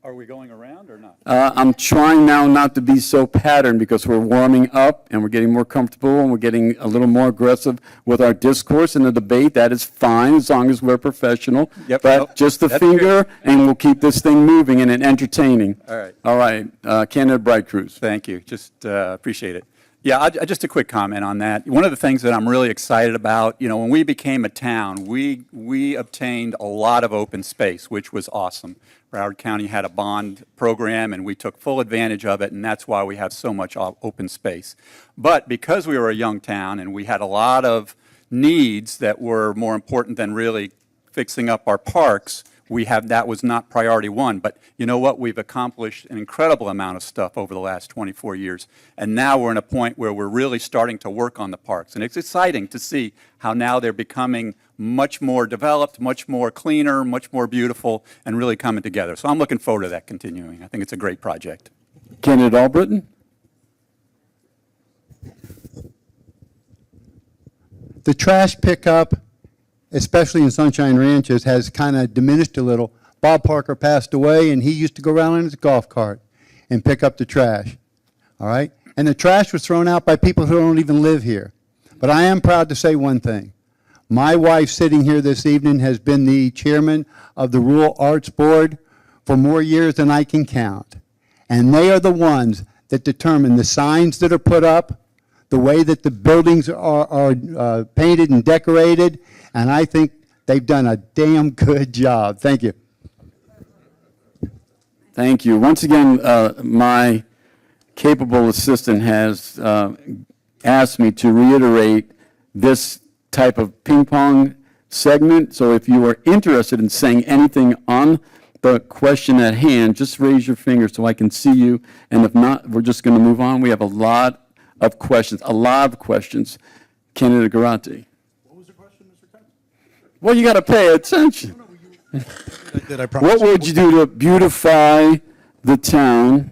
Are we going around or not? I'm trying now not to be so patterned because we're warming up and we're getting more comfortable and we're getting a little more aggressive with our discourse and the debate. That is fine as long as we're professional. Yep, But nope, just the that's finger and we'll keep this thing moving and entertaining. All right. All right. Candidate Bright Cruz. Thank you. Just appreciate it. Yeah, just a quick comment on that. One of the things that I'm really excited about, when we became a town, we obtained a lot of open space, which was awesome. Broward County had a bond program, and we took full advantage of it, and that's why we have so much open space. But because we were a young town and we had a lot of needs that were more important than really fixing up our parks, that was not priority one. But you know what? We've accomplished an incredible amount of stuff over the last 24 years. And now we're in a point where we're really starting to work on the parks. And it's exciting to see how now they're becoming much more developed, much more cleaner, much more beautiful, and really coming together. So I'm looking forward to that continuing. I think it's a great project. Candidate Albritton. The trash pickup, especially in Sunshine Ranches, has kind of diminished a little. Bob Parker passed away, and he used to go around in his golf cart and pick up the trash, all right? And the trash was thrown out by people who don't even live here. But I am proud to say one thing. My wife sitting here this evening has been the chairman of the Rural Arts Board for more years than I can count. And they are the ones that determine the signs that are put up, the way that the buildings are painted and decorated, and I think They've done a damn good job. Thank you. Thank you. Once again, my capable assistant has asked me to reiterate this type of ping pong segment. So if you are interested in saying anything on the question at hand, just raise your finger so I can see you. And if not, we're just going to move on. We have a lot of questions, Candidate Garate. What was the question, Mr. Katz? Well, you got to pay attention. Did I promise? What would you do to beautify the town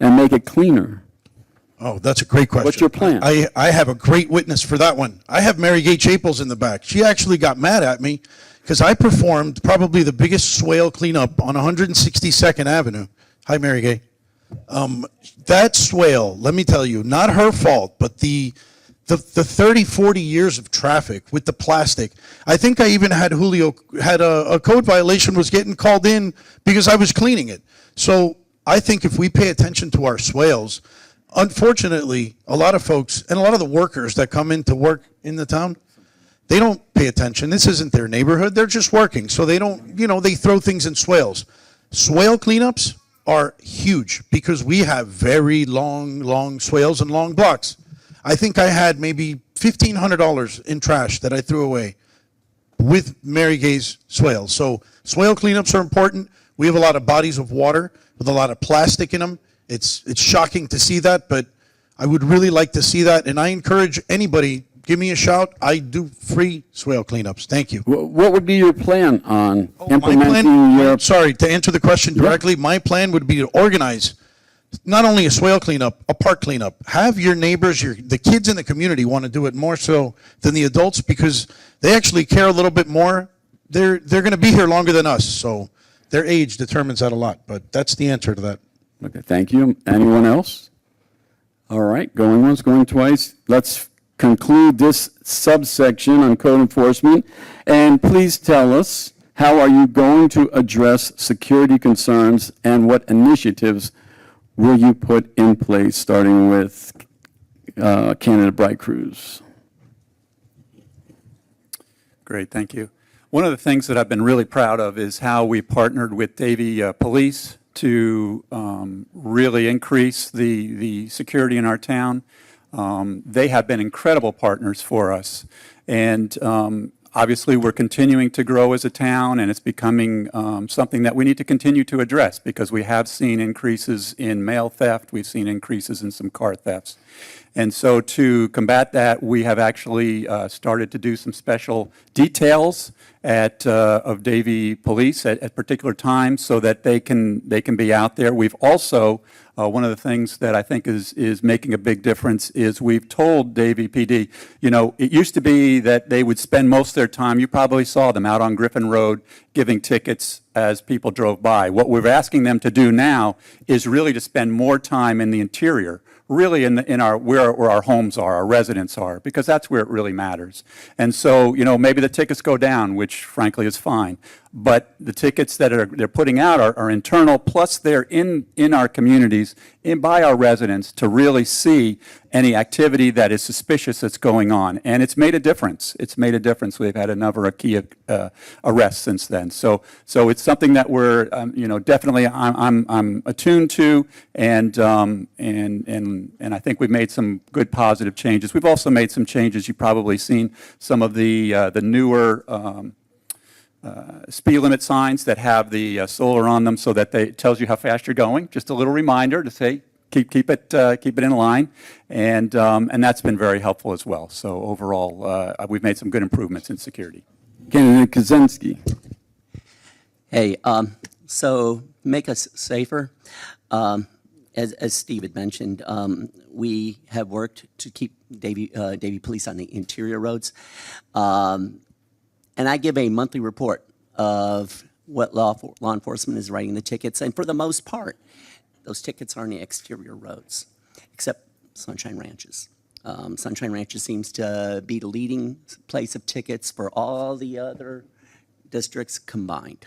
and make it cleaner? Oh, that's a great question. What's your plan? I have a great witness for that one. I have Mary Gay Chapels in the back. She actually got mad at me because I performed probably the biggest swale cleanup on 162nd Avenue. Hi, Mary Gay. That swale, let me tell you, not her fault, but the 30, 40 years of traffic with the plastic. I think I even had Julio, had a code violation, was getting called in because I was cleaning it. So I think if we pay attention to our swales, unfortunately, a lot of folks and a lot of the workers that come in to work in the town, they don't pay attention. This isn't their neighborhood. They're just working. So they don't, they throw things in swales. Swale cleanups are huge because we have very long swales and long blocks. I think I had maybe $1,500 in trash that I threw away with Mary Gay's swales. So swale cleanups are important. We have a lot of bodies of water with a lot of plastic in them. It's shocking to see that, but I would really like to see that. And I encourage anybody, give me a shout. I do free swale cleanups. Thank you. What would be your plan on My implementing plan, your... sorry, to answer the question directly, my plan would be to organize not only a swale cleanup, a park cleanup. Have your neighbors, the kids in the community want to do it more so than the adults because they actually care a little bit more. They're going to be here longer than us, so their age determines that a lot. But that's the answer to that. Okay, thank you. Anyone else? All right, going once, going twice. Let's conclude this subsection on code enforcement. And please tell us, how are you going to address security concerns and what initiatives will you put in place, starting with Candidate Bright Cruz? Great, thank you. One of the things that I've been really proud of is how we partnered with Davie Police to really increase the security in our town. They have been incredible partners for us. And obviously, we're continuing to grow as a town, and it's becoming something that we need to continue to address because we have seen increases in mail theft. We've seen increases in some car thefts. And so to combat that, we have actually started to do some special details of Davie Police at particular times so that they can be out there. We've also, one of the things that I think is making a big difference is we've told Davie PD, it used to be that they would spend most of their time, you probably saw them out on Griffin Road giving tickets as people drove by. What we're asking them to do now is really to spend more time in the interior, really in our where our homes are, our residents are, because that's where it really matters. And so, maybe the tickets go down, which frankly is fine, but the tickets that they're putting out are internal, plus they're in our communities, by our residents to really see any activity that is suspicious that's going on. And it's made a difference. It's made a difference. We've had a number of key arrests since then. So it's something that we're, definitely I'm attuned to, and I think we've made some good positive changes. We've also made some changes. You've probably seen some of the newer speed limit signs that have the solar on them, so that it tells you how fast you're going. Just a little reminder to say keep it in line, and that's been very helpful as well. So overall, we've made some good improvements in security. Candidate Kaczynski. Hey, so make us safer. As Steve had mentioned, we have worked to keep Davie Police on the interior roads. And I give a monthly report of what law enforcement is writing the tickets. And for the most part, those tickets are on the exterior roads, except Sunshine Ranches. Sunshine Ranches seems to be the leading place of tickets for all the other districts combined.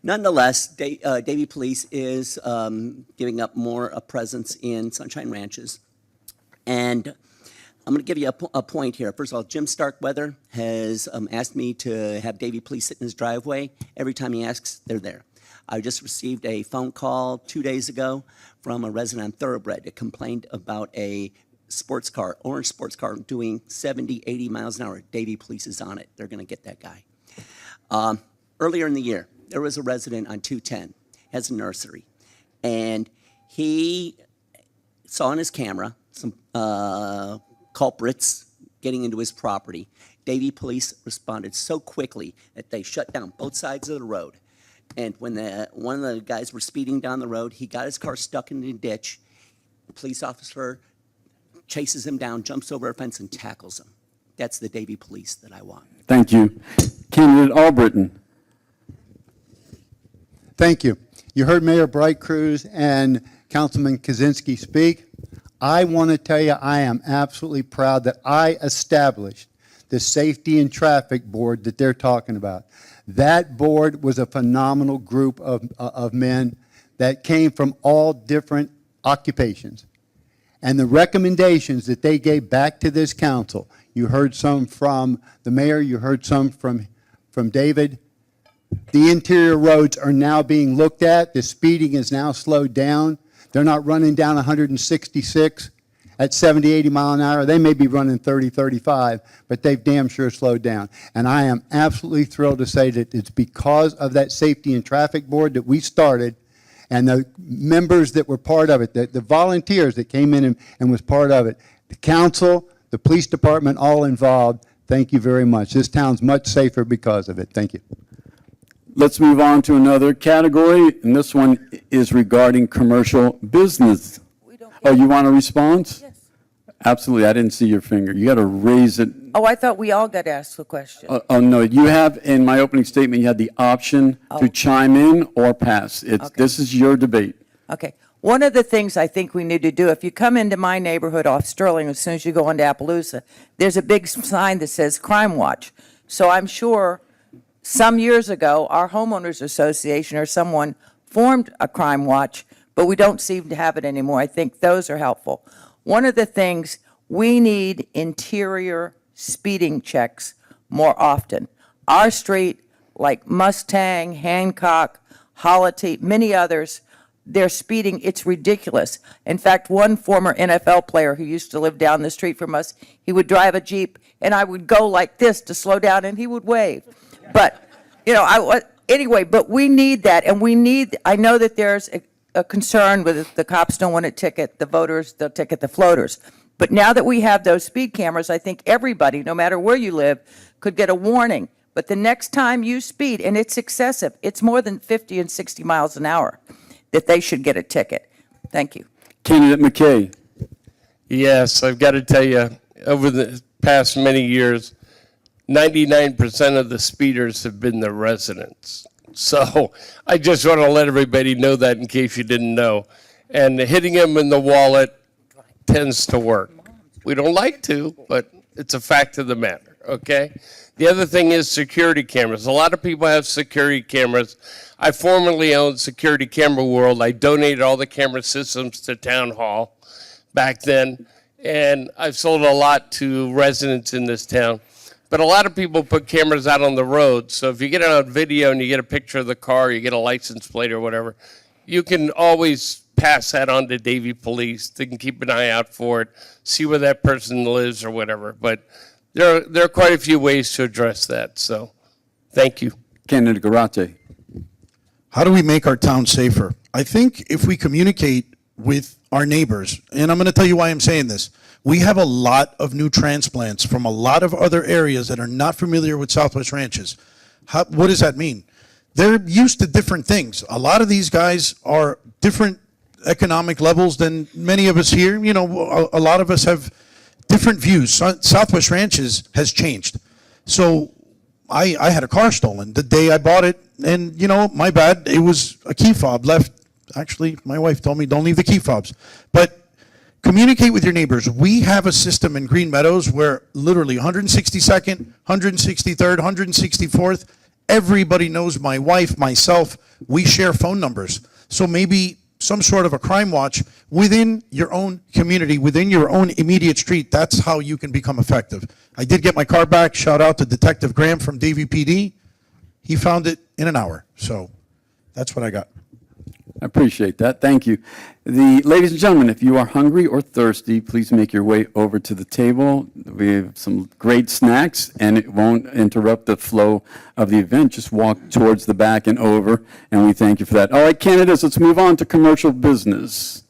Nonetheless, Davie Police is giving up more a presence in Sunshine Ranches. And I'm going to give you a point here. First of all, Jim Starkweather has asked me to have Davie Police sit in his driveway. Every time he asks, they're there. I just received a phone call 2 days ago from a resident on Thoroughbred that complained about a sports car, orange sports car, doing 70, 80 miles an hour. Davie Police is on it. They're going to get that guy. Earlier in the year, there was a resident on 210, has a nursery, and he saw on his camera some culprits getting into his property. Davie Police responded so quickly that they shut down both sides of the road. And when one of the guys were speeding down the road, he got his car stuck in the ditch. The police officer chases him down, jumps over a fence, and tackles him. That's the Davie Police that I want. Thank you. Candidate Albritton. Thank you. You heard Mayor Bright Cruz and Councilman Kaczynski speak. I want to tell you I am absolutely proud that I established the Safety and Traffic Board that they're talking about. That board was a phenomenal group of men that came from all different occupations. And the recommendations that they gave back to this council, you heard some from the mayor, you heard some from David. The interior roads are now being looked at. The speeding is now slowed down. They're not running down 166 at 70, 80 mile an hour. They may be running 30, 35, but they've damn sure slowed down. And I am absolutely thrilled to say that it's because of that Safety and Traffic Board that we started and the members that were part of it, the volunteers that came in and was part of it, the council, the police department, all involved. Thank you very much. This town's much safer because of it. Thank you. Let's move on to another category, and this one is regarding commercial business. Oh, you want a response? Yes. Absolutely. I didn't see your finger. You got to raise it. Oh, I thought we all got asked a question. Oh, no, you have, in my opening statement, you had the option to chime in or pass. This is your debate. Okay. One of the things I think we need to do, if you come into my neighborhood off Sterling, as soon as you go into Appaloosa, there's a big sign that says Crime Watch. So I'm sure some years ago, our homeowners association or someone formed a Crime Watch, but we don't seem to have it anymore. I think those are helpful. One of the things, we need interior speeding checks more often. Our street, like Mustang, Hancock, Holity, many others, they're speeding, it's ridiculous. In fact, one former NFL player who used to live down the street from us, he would drive a Jeep, and I would go like this to slow down, and he would wave. But, anyway, but we need that, and I know that there's a concern with the cops don't want to ticket the voters, they'll ticket the floaters. But now that we have those speed cameras, I think everybody, no matter where you live, could get a warning. But the next time you speed, and it's excessive, it's more than 50 and 60 miles an hour, that they should get a ticket. Thank you. Candidate McKay. Yes, I've got to tell you, over the past many years, 99% of the speeders have been the residents. So I just want to let everybody know that in case you didn't know. And hitting them in the wallet tends to work. We don't like to, but it's a fact of the matter, okay? The other thing is security cameras. A lot of people have security cameras. I formerly owned Security Camera World. I donated all the camera systems to Town Hall back then, and I've sold a lot to residents in this town. But a lot of people put cameras out on the road, so if you get it on video and you get a picture of the car, you get a license plate or whatever, you can always pass that on to Davie Police. They can keep an eye out for it, see where that person lives or whatever. But there are quite a few ways to address that, so thank you. Candidate Garate. How do we make our town safer? I think if we communicate with our neighbors, and I'm going to tell you why I'm saying this. We have a lot of new transplants from a lot of other areas that are not familiar with Southwest Ranches. What does that mean? They're used to different things. A lot of these guys are different economic levels than many of us here. You know, a lot of us have different views. Southwest Ranches has changed. So I had a car stolen the day I bought it, and, you know, my bad. It was a key fob left. Actually, my wife told me don't leave the key fobs. But communicate with your neighbors. We have a system in Green Meadows where literally 162nd, 163rd, 164th, everybody knows my wife, myself, we share phone numbers. So maybe some sort of a crime watch within your own community, within your own immediate street. That's how you can become effective. I did get my car back. Shout out to Detective Graham from DVPD. He found it in an hour. So that's what I got. I appreciate that. Thank you. Ladies and gentlemen, if you are hungry or thirsty, please make your way over to the table. We have some great snacks, and it won't interrupt the flow of the event. Just walk towards the back and over, and we thank you for that. All right, candidates, let's move on to commercial business.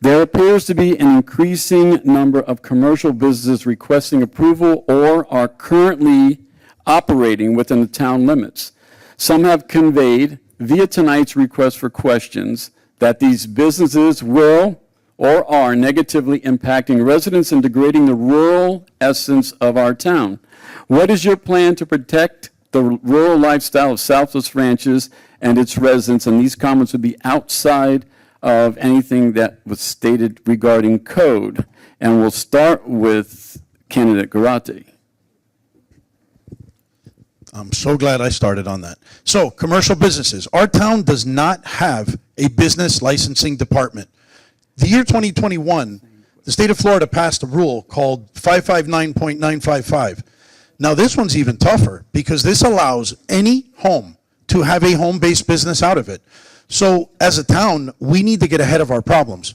There appears to be an increasing number of commercial businesses requesting approval or are currently operating within the town limits. Some have conveyed via tonight's request for questions that these businesses will or are negatively impacting residents and degrading the rural essence of our town. What is your plan to protect the rural lifestyle of Southwest Ranches and its residents? And these comments would be outside of anything that was stated regarding code. And we'll start with candidate Garate. I'm so glad I started on that. So, commercial businesses. Our town does not have a business licensing department. The year 2021, the state of Florida passed a rule called 559.955. Now, this one's even tougher because this allows any home to have a home-based business out of it. So, as a town, we need to get ahead of our problems.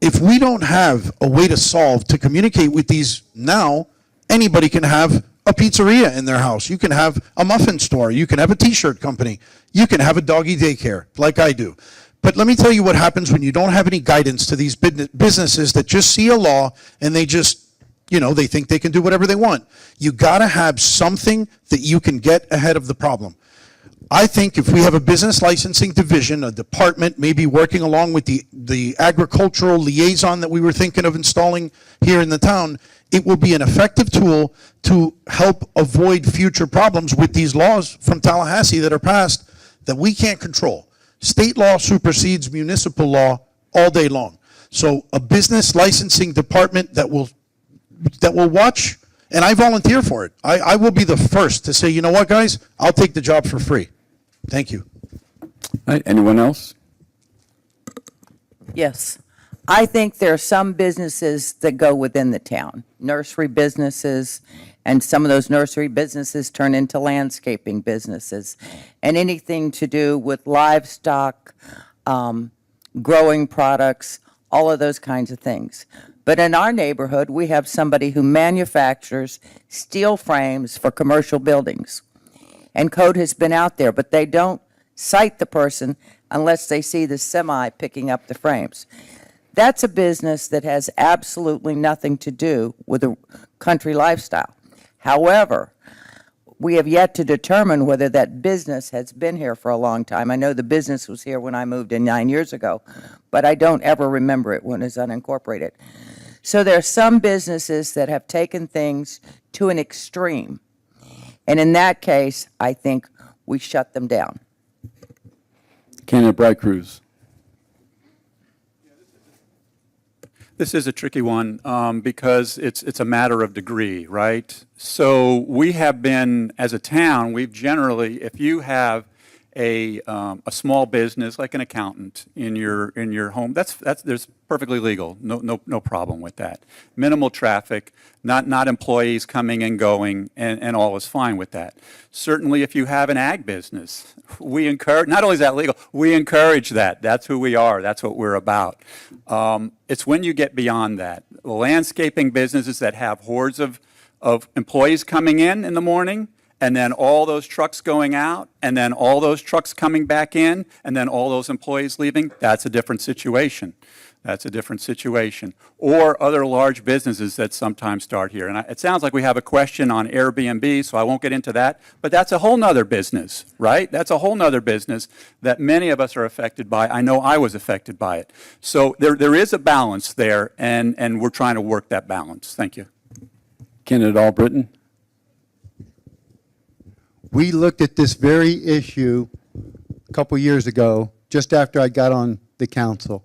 If we don't have a way to communicate with these now, anybody can have a pizzeria in their house. You can have a muffin store. You can have a t-shirt company. You can have a doggy daycare like I do. But let me tell you what happens when you don't have any guidance to these businesses that just see a law and they just, they think they can do whatever they want. You got to have something that you can get ahead of the problem. I think if we have a business licensing division, a department, maybe working along with the agricultural liaison that we were thinking of installing here in the town, it will be an effective tool to help avoid future problems with these laws from Tallahassee that are passed that we can't control. State law supersedes municipal law all day long. So a business licensing department that will watch, and I volunteer for it. I will be the first to say, you know what, guys, I'll take the job for free. Thank you. All right, anyone else? Yes. I think there are some businesses that go within the town, nursery businesses, and some of those nursery businesses turn into landscaping businesses, and anything to do with livestock, growing products, all of those kinds of things. But in our neighborhood, we have somebody who manufactures steel frames for commercial buildings. And code has been out there, but they don't cite the person unless they see the semi picking up the frames. That's a business that has absolutely nothing to do with a country lifestyle. However, we have yet to determine whether that business has been here for a long time. I know the business was here when I moved in 9 years ago, but I don't ever remember it when it was unincorporated. So there are some businesses that have taken things to an extreme. And in that case, I think we shut them down. Candidate Bright Cruz. This is a tricky one because it's a matter of degree, right? So we have been, as a town, we've generally, if you have a small business like an accountant in your home, there's perfectly legal, no problem with that. Minimal traffic, not employees coming and going, and all is fine with that. Certainly, if you have an ag business, we encourage. Not only is that legal, we encourage that. That's who we are. That's what we're about. It's when you get beyond that. Landscaping businesses that have hordes of employees coming in the morning, and then all those trucks going out, and then all those trucks coming back in, and then all those employees leaving, that's a different situation. That's a different situation. Or other large businesses that sometimes start here. And it sounds like we have a question on Airbnb, so I won't get into that. But that's a whole nother business, right? That's a whole nother business that many of us are affected by. I know I was affected by it. So there is a balance there, and we're trying to work that balance. Thank you. Candidate Albritton. We looked at this very issue a couple years ago, just after I got on the council.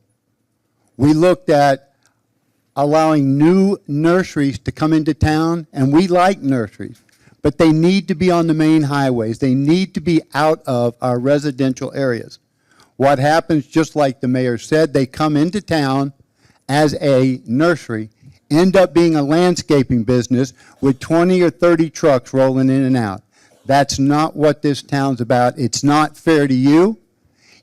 We looked at allowing new nurseries to come into town, and we like nurseries, but they need to be on the main highways. They need to be out of our residential areas. What happens, just like the mayor said, they come into town as a nursery, end up being a landscaping business with 20 or 30 trucks rolling in and out. That's not what this town's about. It's not fair to you.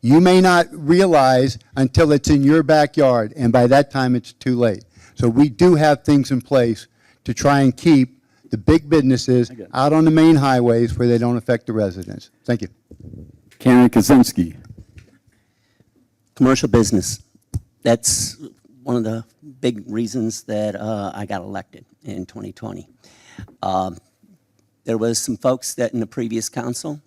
You may not realize until it's in your backyard, and by that time, it's too late. So we do have things in place to try and keep the big businesses out on the main highways where they don't affect the residents. Thank you. Candidate Kaczynski. Commercial business. That's one of the big reasons that I got elected in 2020. There was some folks that in the previous council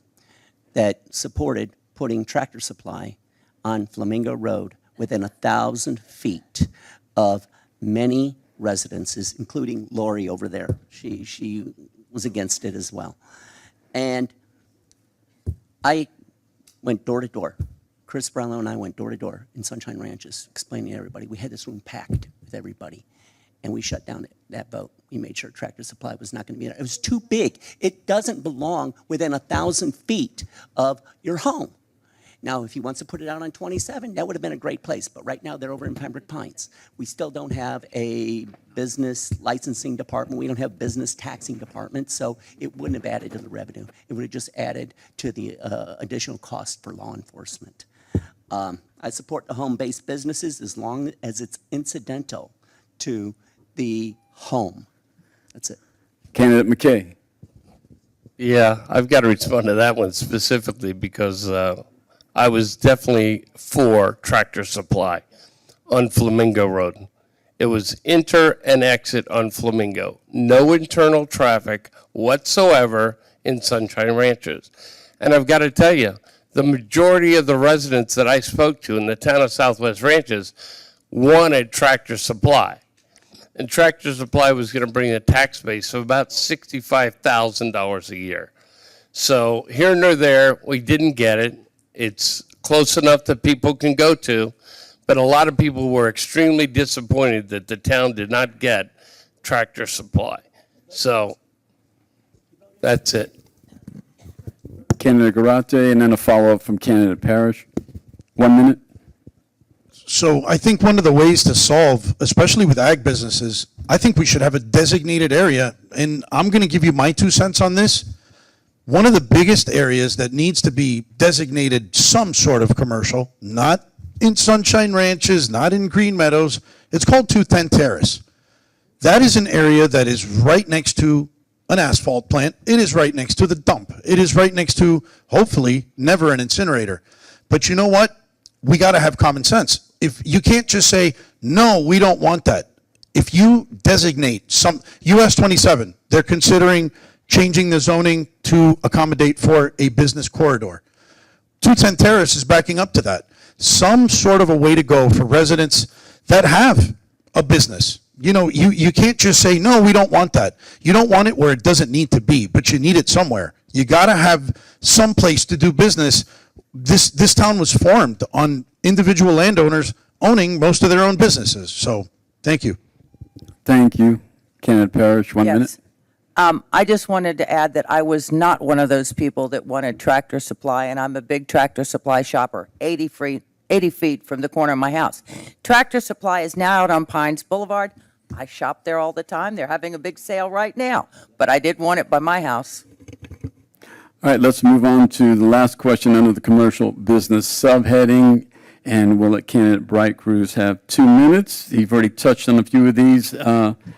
that supported putting Tractor Supply on Flamingo Road within 1,000 feet of many residences, including Lori over there. She was against it as well. And I went door to door. Chris Brownlow and I went door to door in Sunshine Ranches, explaining to everybody. We had this room packed with everybody, and we shut down that vote. We made sure Tractor Supply was not going to be there. It was too big. It doesn't belong within 1,000 feet of your home. Now, if he wants to put it out on 27, that would have been a great place. But right now, they're over in Pembroke Pines. We still don't have a business licensing department. We don't have business taxing department. So it wouldn't have added to the revenue. It would have just added to the additional cost for law enforcement. I support the home-based businesses as long as it's incidental to the home. That's it. Candidate McKay. Yeah, I've got to respond to that one specifically because I was definitely for Tractor Supply on Flamingo Road. It was enter and exit on Flamingo. No internal traffic whatsoever in Sunshine Ranches. And I've got to tell you, the majority of the residents that I spoke to in the town of Southwest Ranches wanted Tractor Supply. And Tractor Supply was going to bring a tax base of about $65,000 a year. So here nor there, we didn't get it. It's close enough that people can go to, but a lot of people were extremely disappointed that the town did not get Tractor Supply. So that's it. Candidate Garate, and then a follow-up from Candidate Parrish. 1 minute. So I think one of the ways to solve, especially with ag businesses, I think we should have a designated area, and I'm going to give you my 2 cents on this. One of the biggest areas that needs to be designated some sort of commercial, not in Sunshine Ranches, not in Green Meadows, it's called 210 Terrace. That is an area that is right next to an asphalt plant. It is right next to the dump. It is right next to, hopefully, never an incinerator. But you know what? We got to have common sense. If you can't just say, no, we don't want that. If you designate some, US 27, they're considering changing the zoning to accommodate for a business corridor. 210 Terrace is backing up to that. Some sort of a way to go for residents that have a business. You know, you can't just say, no, we don't want that. You don't want it where it doesn't need to be, but you need it somewhere. You got to have some place to do business. This town was formed on individual landowners owning most of their own businesses. So, thank you. Thank you. Candidate Parrish, 1 minute. Yes. I just wanted to add that I was not one of those people that wanted Tractor Supply, and I'm a big Tractor Supply shopper, 80 feet from the corner of my house. Tractor Supply is now out on Pines Boulevard. I shop there all the time. They're having a big sale right now, but I did want it by my house. All right, let's move on to the last question under the commercial business subheading, and we'll let candidate Bright Cruz have 2 minutes. You've already touched on a few of these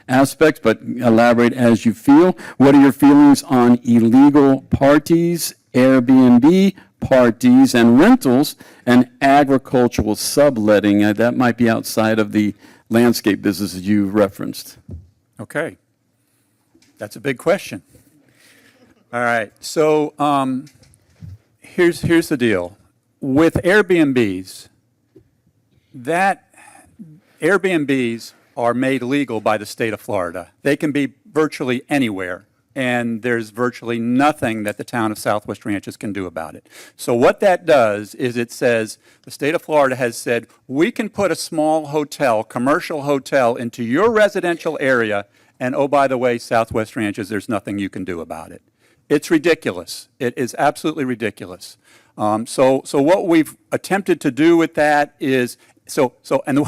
aspects, but elaborate as you feel. What are your feelings on illegal parties, Airbnb parties, and rentals, and agricultural subletting? That might be outside of the landscape businesses you referenced. Okay. That's a big question. All right. So here's the deal. With Airbnbs, Airbnbs are made legal by the state of Florida. They can be virtually anywhere, and there's virtually nothing that the town of Southwest Ranches can do about it. So what that does is it says, the state of Florida has said, we can put a small hotel, commercial hotel, into your residential area, and oh, by the way, Southwest Ranches, there's nothing you can do about it. It's ridiculous. It is absolutely ridiculous. So what we've attempted to do with that is, and let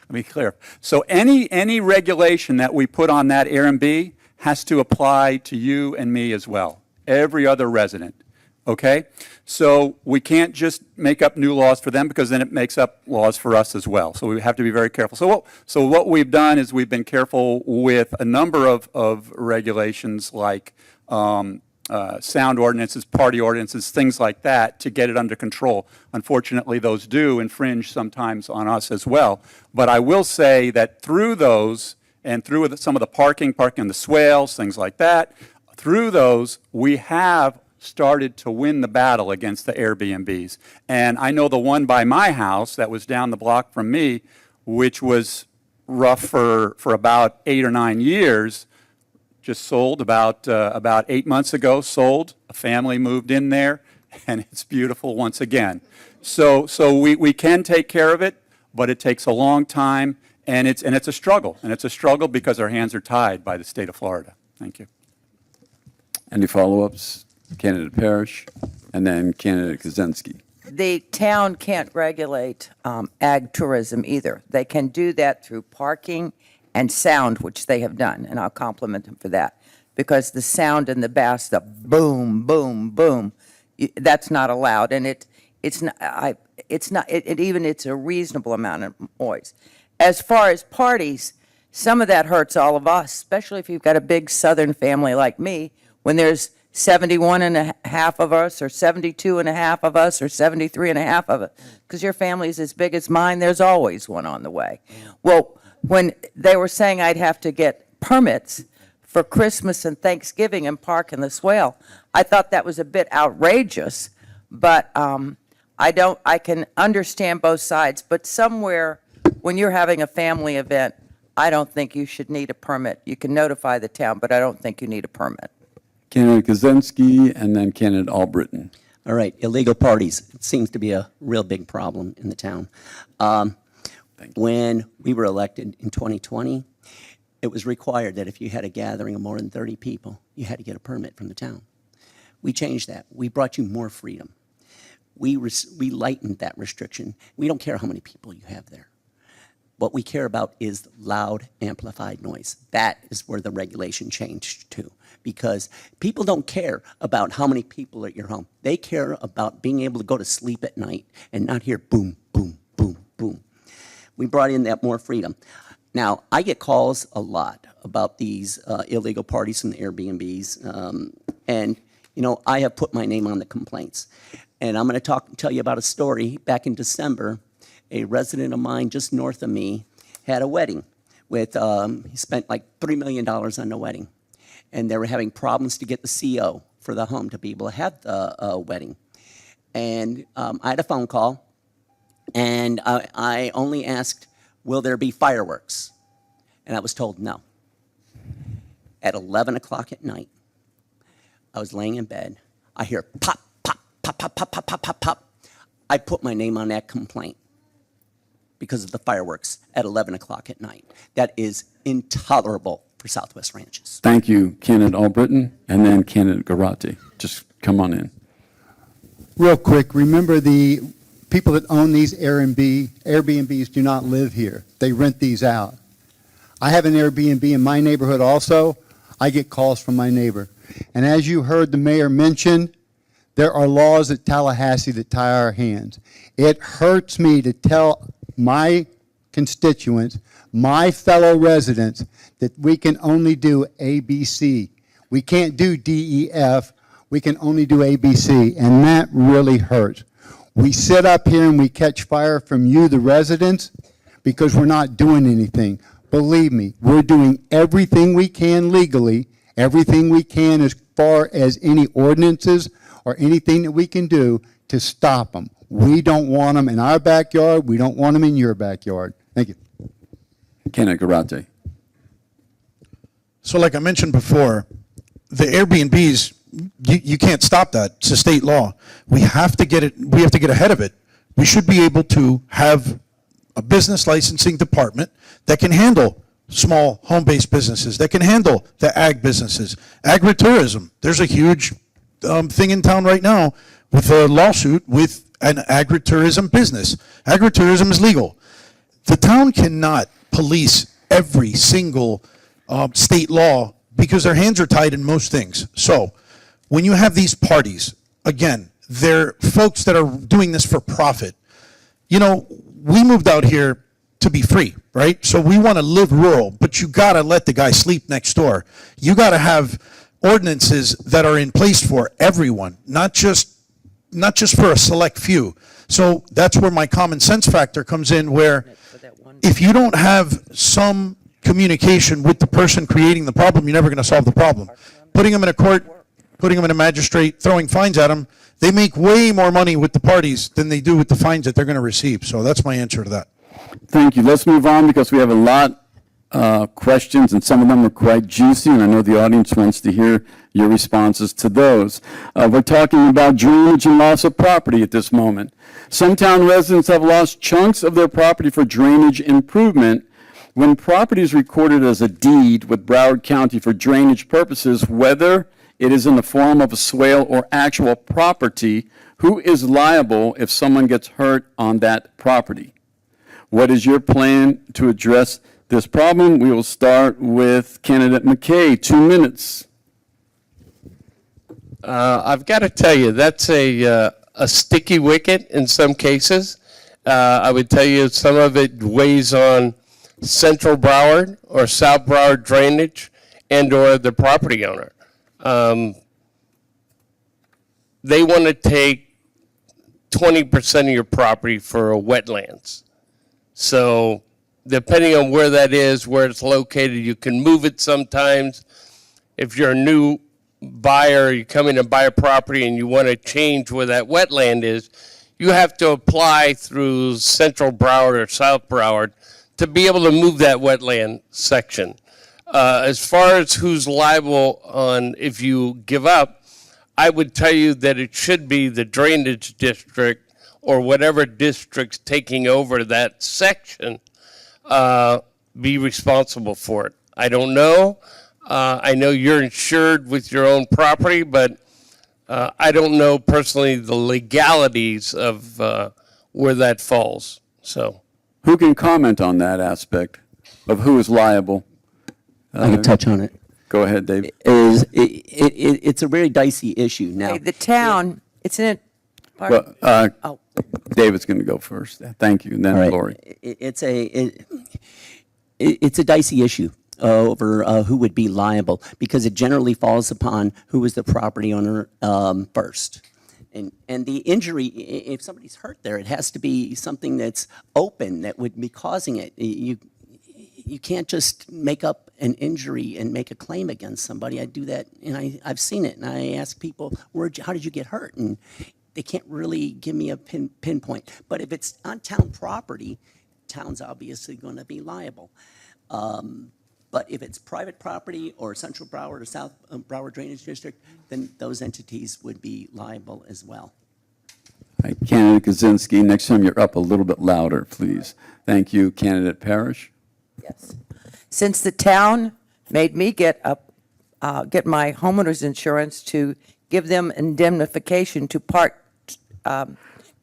me be clear. So any regulation that we put on that Airbnb has to apply to you and me as well, every other resident, okay? So we can't just make up new laws for them, because then it makes up laws for us as well. So we have to be very careful. So what we've done is we've been careful with a number of regulations, like sound ordinances, party ordinances, things like that, to get it under control. Unfortunately, those do infringe sometimes on us as well. But I will say that through those, and through some of the parking on the swales, things like that, through those, we have started to win the battle against the Airbnbs. And I know the one by my house that was down the block from me, which was rough for about 8 or 9 years, just sold about 8 months ago, sold. A family moved in there, and it's beautiful once again. So we can take care of it, but it takes a long time, and it's a struggle. And it's a struggle because our hands are tied by the state of Florida. Thank you. Any follow-ups? Candidate Parrish, and then candidate Kaczynski. The town can't regulate ag tourism either. They can do that through parking and sound, which they have done, and I'll compliment them for that, because the sound in the bass, the boom, boom, boom, that's not allowed, and it's a reasonable amount of noise. As far as parties, some of that hurts all of us, especially if you've got a big southern family like me, when there's 71 and a half of us, or 72 and a half of us, or 73 and a half of us, because your family's as big as mine, there's always one on the way. Well, when they were saying I'd have to get permits for Christmas and Thanksgiving and park in the swale, I thought that was a bit outrageous, but I can understand both sides, but somewhere when you're having a family event, I don't think you should need a permit. You can notify the town, but I don't think you need a permit. Candidate Kaczynski, and then candidate Albritton. All right, illegal parties. It seems to be a real big problem in the town. When we were elected in 2020, it was required that if you had a gathering of more than 30 people, you had to get a permit from the town. We changed that. We brought you more freedom. We lightened that restriction. We don't care how many people you have there. What we care about is loud, amplified noise. That is where the regulation changed to, because people don't care about how many people are at your home. They care about being able to go to sleep at night and not hear boom, boom, boom, boom. We brought in that more freedom. Now, I get calls a lot about these illegal parties and the Airbnbs, and you know, I have put my name on the complaints. And I'm going to tell you about a story. Back in December, a resident of mine just north of me had a wedding with, he spent like $3 million on the wedding. And they were having problems to get the CO for the home to be able to have the wedding. And I had a phone call, and I only asked, will there be fireworks? And I was told no. At 11 o'clock at night, I was laying in bed. I hear pop, pop, pop, pop, pop, pop, pop, pop, pop. I put my name on that complaint because of the fireworks at 11 o'clock at night. That is intolerable for Southwest Ranches. Thank you, candidate Albritton, and then candidate Garate. Just come on in. Real quick, remember the people that own these Airbnbs do not live here. They rent these out. I have an Airbnb in my neighborhood also. I get calls from my neighbor. And as you heard the mayor mention, there are laws at Tallahassee that tie our hands. It hurts me to tell my constituents, my fellow residents, that we can only do ABC. We can't do DEF. We can only do ABC, and that really hurts. We sit up here and we catch fire from you, the residents, because we're not doing anything. Believe me, we're doing everything we can legally, everything we can as far as any ordinances or anything that we can do to stop them. We don't want them in our backyard. We don't want them in your backyard. Thank you. Candidate Garate. So like I mentioned before, the Airbnbs, you can't stop that. It's a state law. We have to get ahead of it. We should be able to have a business licensing department that can handle small home-based businesses, that can handle the ag businesses. Agritourism, there's a huge thing in town right now with a lawsuit with an agritourism business. Agritourism is legal. The town cannot police every single state law because their hands are tied in most things. So when you have these parties, again, they're folks that are doing this for profit. You know, we moved out here to be free, right? So we want to live rural, but you got to let the guy sleep next door. You got to have ordinances that are in place for everyone, not just for a select few. So that's where my common sense factor comes in, where if you don't have some communication with the person creating the problem, you're never going to solve the problem. Putting them in a court, putting them in a magistrate, throwing fines at them, they make way more money with the parties than they do with the fines that they're going to receive. So that's my answer to that. Thank you. Let's move on because we have a lot questions, and some of them are quite juicy, and I know the audience wants to hear your responses to those. We're talking about drainage and loss of property at this moment. Some town residents have lost chunks of their property for drainage improvement. When property is recorded as a deed with Broward County for drainage purposes, whether it is in the form of a swale or actual property, who is liable if someone gets hurt on that property? What is your plan to address this problem? We will start with candidate McKay, 2 minutes. I've got to tell you, that's a sticky wicket in some cases. I would tell you some of it weighs on Central Broward or South Broward drainage and or the property owner. They want to take 20% of your property for wetlands. So depending on where that is, where it's located, you can move it sometimes. If you're a new buyer, you come in and buy a property and you want to change where that wetland is, you have to apply through Central Broward or South Broward to be able to move that wetland section. As far as who's liable on if you give up, I would tell you that it should be the drainage district or whatever district's taking over that section be responsible for it. I don't know. I know you're insured with your own property, but I don't know personally the legalities of where that falls. So, Who can comment on that aspect of who is liable? I can touch on it. Go ahead, Dave. It's a very dicey issue now. Hey, the town, it's in a, Well, oh, David's going to go first. Thank you, and then All right. Lori. It's a dicey issue over who would be liable, because it generally falls upon who is the property owner first. And the injury, if somebody's hurt there, it has to be something that's open that would be causing it. You can't just make up an injury and make a claim against somebody. I do that, and I've seen it, and I ask people, how did you get hurt? And they can't really give me a pinpoint. But if it's on town property, town's obviously going to be liable. But if it's private property or Central Broward or South Broward Drainage District, then those entities would be liable as well. All right, Candidate Kaczynski, next time you're up a little bit louder, please. Thank you. Candidate Parrish. yes. Since the town made me get my homeowner's insurance to give them indemnification to park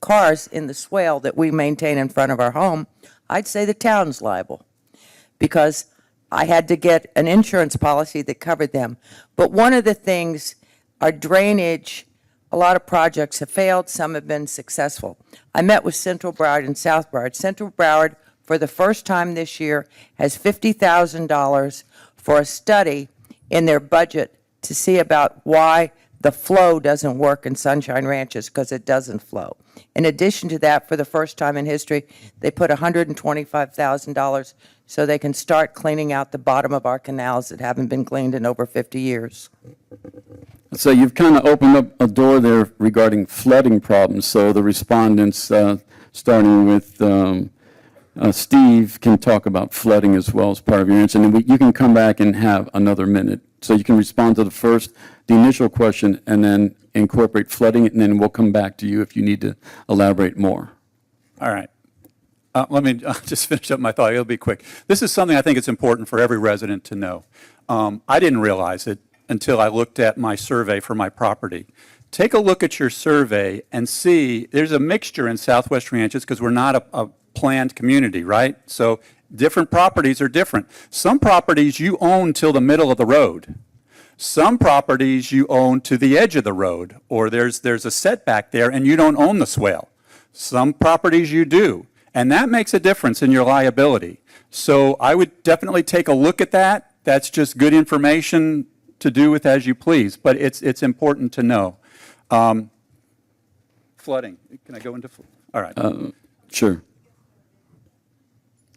cars in the swale that we maintain in front of our home, I'd say the town's liable, because I had to get an insurance policy that covered them. But one of the things, our drainage, a lot of projects have failed, some have been successful. I met with Central Broward and South Broward. Central Broward, for the first time this year, has $50,000 for a study in their budget to see about why the flow doesn't work in Sunshine Ranches, because it doesn't flow. In addition to that, for the first time in history, they put $125,000 so they can start cleaning out the bottom of our canals that haven't been cleaned in over 50 years. So you've kind of opened up a door there regarding flooding problems. So the respondents, starting with Steve, can talk about flooding as well as part of your answer. And then you can come back and have another minute. So you can respond to the initial question, and then incorporate flooding, and then we'll come back to you if you need to elaborate more. All right. Let me just finish up my thought. It'll be quick. This is something I think it's important for every resident to know. I didn't realize it until I looked at my survey for my property. take a look at your survey and see, there's a mixture in Southwest Ranches because we're not a planned community, right? So different properties are different. Some properties you own till the middle of the road. Some properties you own to the edge of the road, or there's a setback there and you don't own the swale. Some properties you do, and that makes a difference in your liability. So I would definitely take a look at that. That's just good information to do with as you please, but it's important to know. Flooding, can I go into, all right. Sure.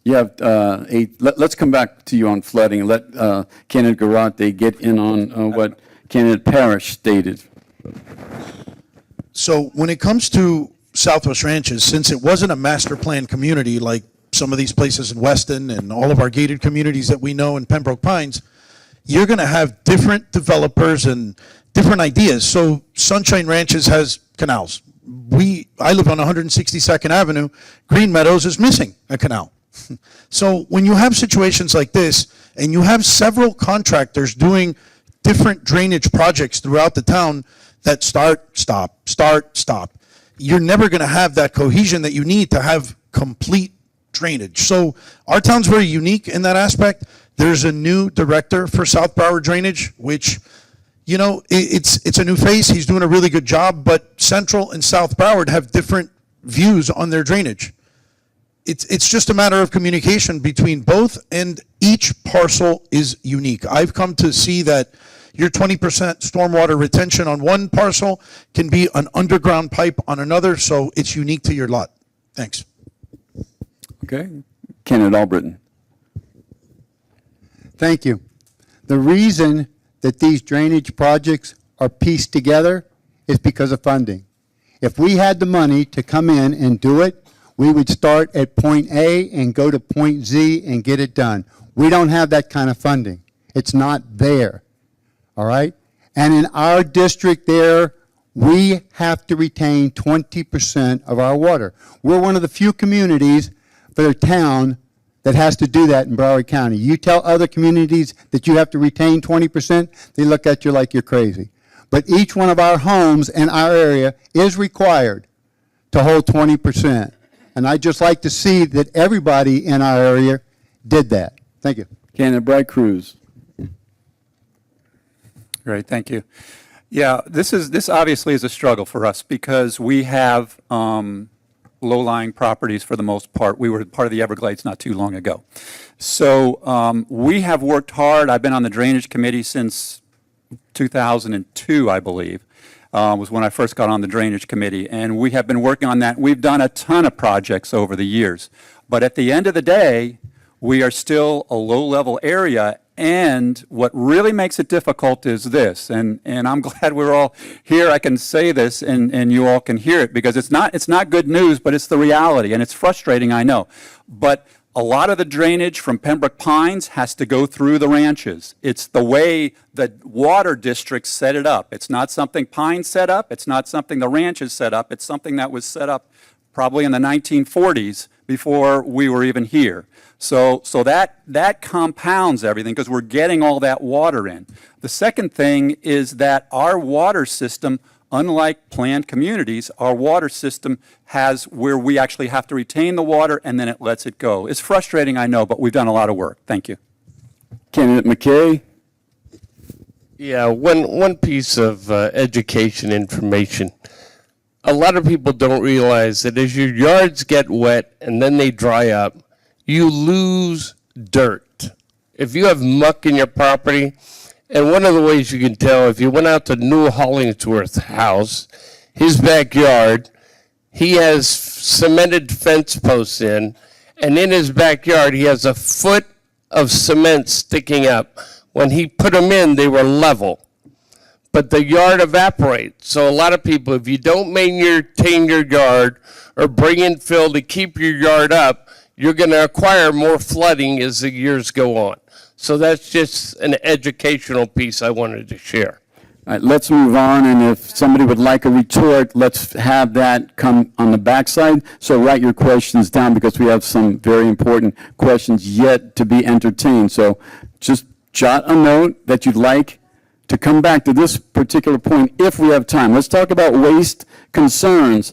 You have let's come back to you on flooding. Let candidate Garate get in on what candidate Parrish stated. So when it comes to Southwest Ranches, since it wasn't a master plan community like some of these places in Weston and all of our gated communities that we know in Pembroke Pines, you're going to have different developers and different ideas. So Sunshine Ranches has canals. I live on 162nd Avenue. Green Meadows is missing a canal. So when you have situations like this, and you have several contractors doing different drainage projects throughout the town that start, stop, you're never going to have that cohesion that you need to have complete drainage. So our town's very unique in that aspect. There's a new director for South Broward Drainage, which, you know, it's a new face. He's doing a really good job, but Central and South Broward have different views on their drainage. It's just a matter of communication between both, and each parcel is unique. I've come to see that your 20% stormwater retention on one parcel can be an underground pipe on another, so it's unique to your lot. Thanks. Okay. Candidate Albritton. Thank you. The reason that these drainage projects are pieced together is because of funding. If we had the money to come in and do it, we would start at point A and go to point Z and get it done. We don't have that kind of funding. It's not there, all right? And in our district there, we have to retain 20% of our water. We're one of the few communities for the town that has to do that in Broward County. You tell other communities that you have to retain 20%, they look at you like you're crazy. But each one of our homes in our area is required to hold 20%. And I'd just like to see that everybody in our area did that. Thank you. Candidate Bright Cruz. Great, thank you. Yeah, this obviously is a struggle for us because we have low-lying properties for the most part. We were part of the Everglades not too long ago. So we have worked hard. I've been on the Drainage Committee since 2002, I believe, was when I first got on the Drainage Committee. And we have been working on that. We've done a ton of projects over the years. But at the end of the day, we are still a low-level area. And what really makes it difficult is this, and I'm glad we're all here. I can say this, and you all can hear it, because it's not good news, but it's the reality, and it's frustrating, I know. But a lot of the drainage from Pembroke Pines has to go through the ranches. It's the way the water districts set it up. It's not something Pines set up. It's not something the ranches set up. It's something that was set up probably in the 1940s before we were even here. So that compounds everything because we're getting all that water in. The second thing is that our water system, unlike planned communities, our water system has where we actually have to retain the water and then it lets it go. It's frustrating, I know, but we've done a lot of work. Thank you. Candidate McKay. Yeah, one piece of education information. A lot of people don't realize that as your yards get wet and then they dry up, you lose dirt. If you have muck in your property, and one of the ways you can tell, if you went out to New Hollingsworth's house, his backyard, he has cemented fence posts in, and in his backyard, he has a foot of cement sticking up. When he put them in, they were level. But the yard evaporates. So a lot of people, if you don't maintain your yard or bring in fill to keep your yard up, you're going to acquire more flooding as the years go on. So that's just an educational piece I wanted to share. All right, let's move on, and if somebody would like a retort, let's have that come on the backside. So write your questions down because we have some very important questions yet to be entertained. So just jot a note that you'd like to come back to this particular point if we have time. Let's talk about waste concerns.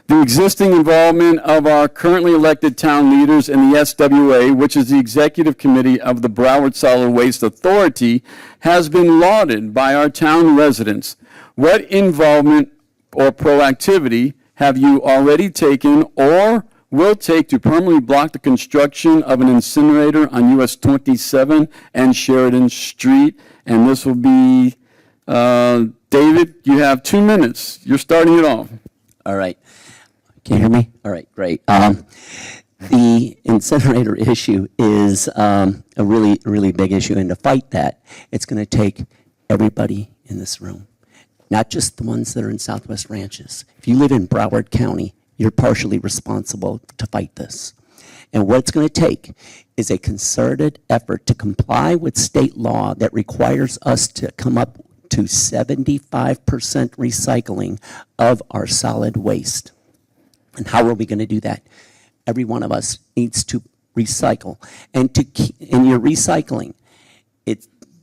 The existing involvement of our currently elected town leaders in the SWA, which is the executive committee of the Broward Solid Waste Authority, has been lauded by our town residents. What involvement or proactivity have you already taken or will take to permanently block the construction of an incinerator on US 27 and Sheridan Street? And this will be, David, you have 2 minutes. You're starting it off. All right. Can you hear me? All right, great. The incinerator issue is a really, really big issue, and to fight that, it's going to take everybody in this room, not just the ones that are in Southwest Ranches. If you live in Broward County, you're partially responsible to fight this. And what it's going to take is a concerted effort to comply with state law that requires us to come up to 75% recycling of our solid waste. And how are we going to do that? Every one of us needs to recycle. And in your recycling,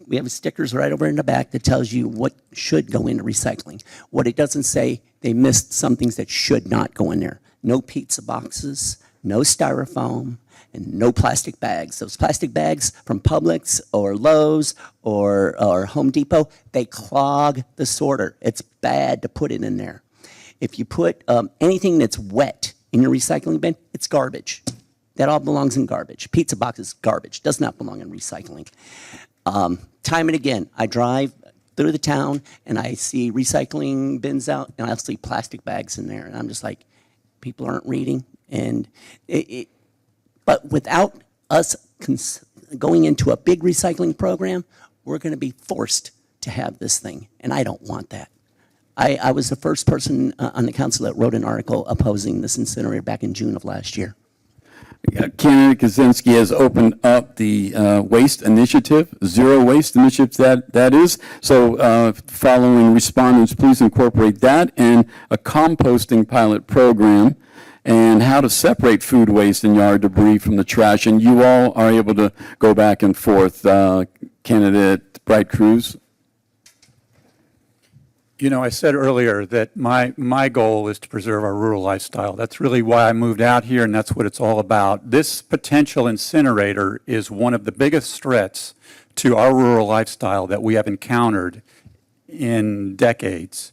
we have stickers right over in the back that tells you what should go into recycling. What it doesn't say, they missed some things that should not go in there. No pizza boxes, no styrofoam, and no plastic bags. Those plastic bags from Publix or Lowe's or Home Depot, they clog the sorter. It's bad to put it in there. If you put anything that's wet in your recycling bin, it's garbage. That all belongs in garbage. Pizza boxes, garbage. Does not belong in recycling. Time and again, I drive through the town and I see recycling bins out and I'll see plastic bags in there. And I'm just like, people aren't reading. And but without us going into a big recycling program, we're going to be forced to have this thing. And I don't want that. I was the first person on the council that wrote an article opposing this incinerator back in June of last year. Candidate Kaczynski has opened up the waste initiative, zero waste initiative that is. So following respondents, please incorporate that and a composting pilot program and how to separate food waste and yard debris from the trash. And you all are able to go back and forth. Candidate Bright Cruz. You know, I said earlier that my goal is to preserve our rural lifestyle. That's really why I moved out here, and that's what it's all about. This potential incinerator is one of the biggest threats to our rural lifestyle that we have encountered in decades.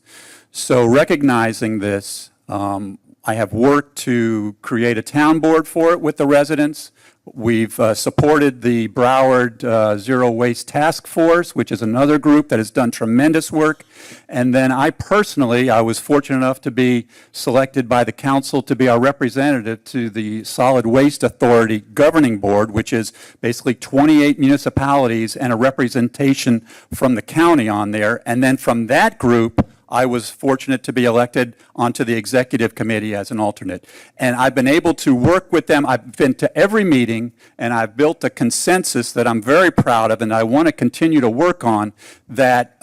So recognizing this, I have worked to create a town board for it with the residents. We've supported the Broward Zero Waste Task Force, which is another group that has done tremendous work. And then I was fortunate enough to be selected by the council to be our representative to the Solid Waste Authority Governing Board, which is basically 28 municipalities and a representation from the county on there. And then from that group, I was fortunate to be elected onto the executive committee as an alternate. And I've been able to work with them. I've been to every meeting, and I've built a consensus that I'm very proud of and I want to continue to work on that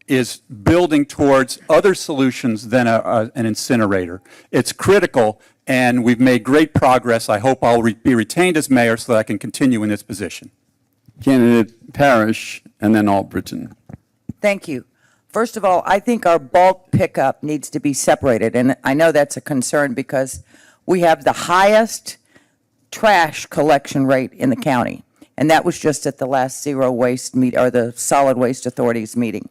is building towards other solutions than an incinerator. It's critical, and we've made great progress. I hope I'll be retained as mayor so that I can continue in this position. Candidate Parrish, and then Albritton. Thank you. First of all, I think our bulk pickup needs to be separated, and I know that's a concern because we have the highest trash collection rate in the county, and that was just at the last zero waste meet or the Solid Waste Authority's meeting.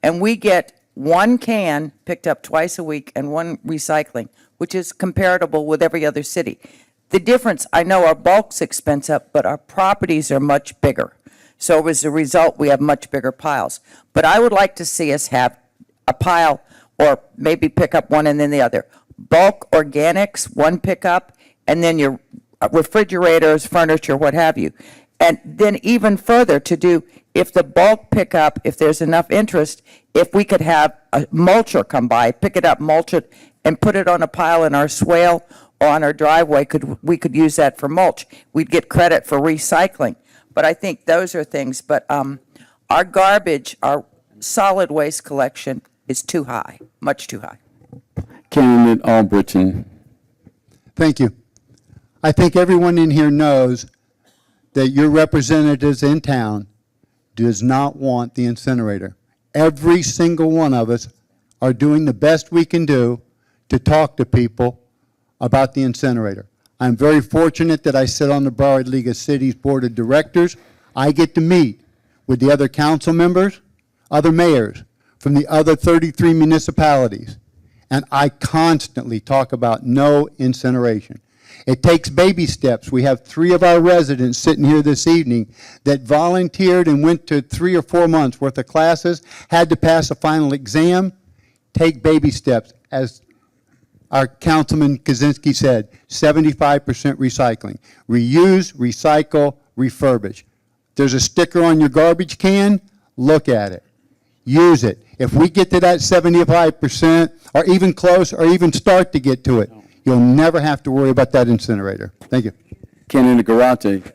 And we get one can picked up twice a week and one recycling, which is comparable with every other city. The difference, I know our bulk's expensive, but our properties are much bigger. So as a result, we have much bigger piles. But I would like to see us have a pile or maybe pick up one and then the other. Bulk organics, one pickup, and then your refrigerators, furniture, what have you. And then even further to do, if the bulk pickup, if there's enough interest, if we could have a mulcher come by, pick it up, mulch it, and put it on a pile in our swale or on our driveway, we could use that for mulch. We'd get credit for recycling. But I think those are things. But our garbage, our solid waste collection is too high, much too high. Candidate Albritton. Thank you. I think everyone in here knows that your representatives in town does not want the incinerator. Every single one of us are doing the best we can do to talk to people about the incinerator. I'm very fortunate that I sit on the Broward League of Cities Board of Directors. I get to meet with the other council members, other mayors from the other 33 municipalities, and I constantly talk about no incineration. It takes baby steps. We have 3 of our residents sitting here this evening that volunteered and went to 3 or 4 months worth of classes, had to pass a final exam. Take baby steps. As our Councilman Kaczynski said, 75% recycling. Reuse, recycle, refurbish. There's a sticker on your garbage can, look at it. Use it. If we get to that 75%, or even close, or even start to get to it, you'll never have to worry about that incinerator. Thank you. Candidate Garate.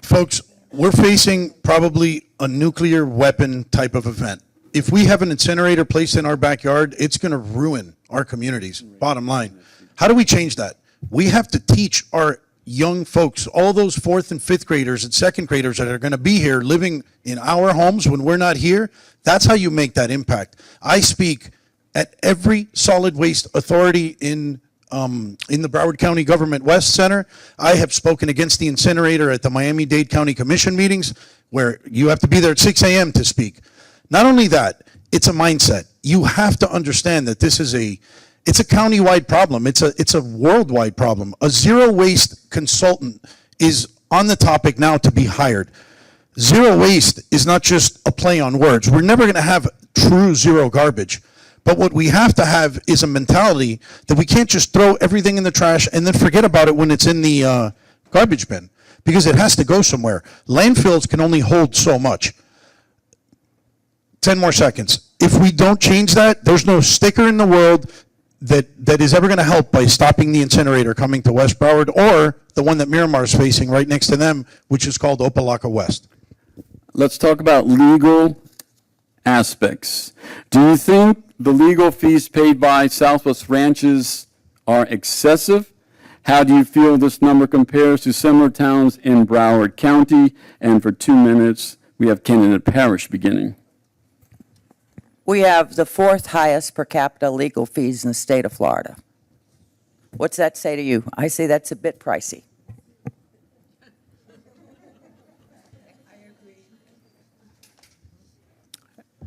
Folks, we're facing probably a nuclear weapon type of event. If we have an incinerator placed in our backyard, it's going to ruin our communities, bottom line. How do we change that? We have to teach our young folks, all those 4th and 5th graders and 2nd graders that are going to be here living in our homes when we're not here. That's how you make that impact. I speak at every solid waste authority in the Broward County Government West Center. I have spoken against the incinerator at the Miami-Dade County Commission meetings where you have to be there at 6 a.m. to speak. Not only that, it's a mindset. You have to understand that this is it's a county-wide problem. It's a worldwide problem. A zero waste consultant is on the topic now to be hired. Zero waste is not just a play on words. We're never going to have true zero garbage. But what we have to have is a mentality that we can't just throw everything in the trash and then forget about it when it's in the garbage bin, because it has to go somewhere. Landfills can only hold so much. 10 more seconds. If we don't change that, there's no sticker in the world that is ever going to help by stopping the incinerator coming to West Broward, or the one that Miramar is facing right next to them, which is called Opelika West. Let's talk about legal aspects. Do you think the legal fees paid by Southwest Ranches are excessive? How do you feel this number compares to similar towns in Broward County? And for 2 minutes, we have candidate Parrish beginning. We have the 4th highest per capita legal fees in the state of Florida. What's that say to you? I say that's a bit pricey.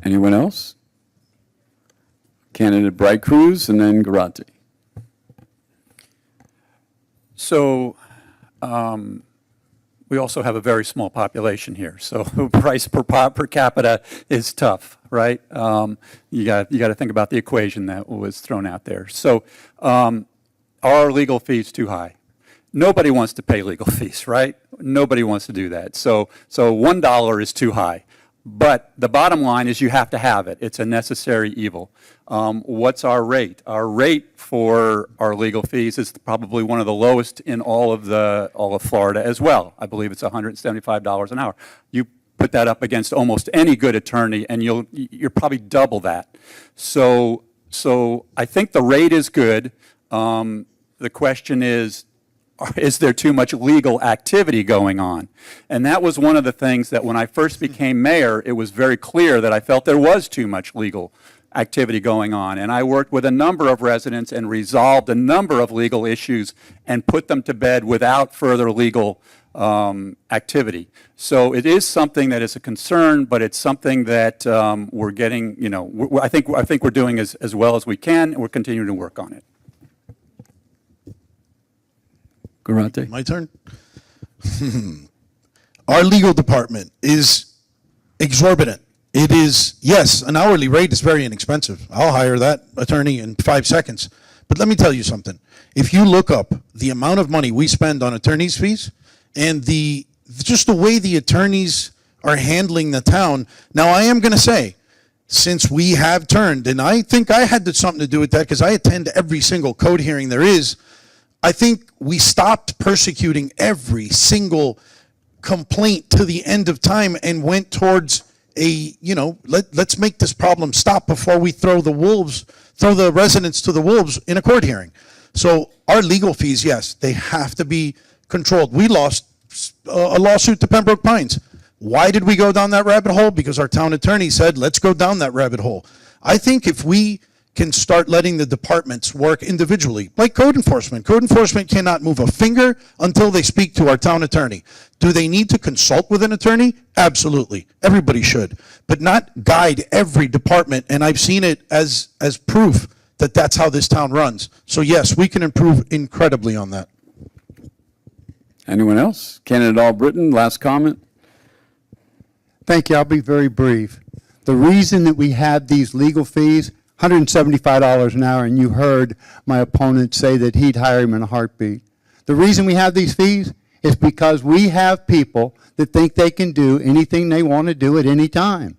Anyone else? Candidate Bright Cruz and then Garate. So we also have a very small population here, so price per capita is tough, right? You got to think about the equation that was thrown out there. So are legal fees too high? Nobody wants to pay legal fees, right? Nobody wants to do that. So $1 is too high. But the bottom line is you have to have it. It's a necessary evil. What's our rate? Our rate for our legal fees is probably one of the lowest in all of Florida as well. I believe it's $175 an hour. You put that up against almost any good attorney, and you're probably double that. So I think the rate is good. The question is there too much legal activity going on? And that was one of the things that when I first became mayor, it was very clear that I felt there was too much legal activity going on. And I worked with a number of residents and resolved a number of legal issues and put them to bed without further legal activity. So it is something that is a concern, but it's something that we're getting, I think we're doing as well as we can, and we're continuing to work on it. Garate. My turn? Our legal department is exorbitant. It is, yes, an hourly rate is very inexpensive. I'll hire that attorney in 5 seconds. But let me tell you something. If you look up the amount of money we spend on attorney's fees and just the way the attorneys are handling the town, now I am going to say, since we have turned, and I think I had something to do with that because I attend every single code hearing there is, I think we stopped persecuting every single complaint to the end of time and went towards let's make this problem stop before we throw the residents to the wolves in a court hearing. So our legal fees, yes, they have to be controlled. We lost a lawsuit to Pembroke Pines. Why did we go down that rabbit hole? Because our town attorney said, let's go down that rabbit hole. I think if we can start letting the departments work individually, like code enforcement. Code enforcement cannot move a finger until they speak to our town attorney. Do they need to consult with an attorney? Absolutely. Everybody should. But not guide every department, and I've seen it as proof that that's how this town runs. So yes, we can improve incredibly on that. Anyone else? Candidate Albritton, last comment? Thank you. I'll be very brief. The reason that we have these legal fees, $175 an hour, and you heard my opponent say that he'd hire him in a heartbeat. The reason we have these fees is because we have people that think they can do anything they want to do at any time.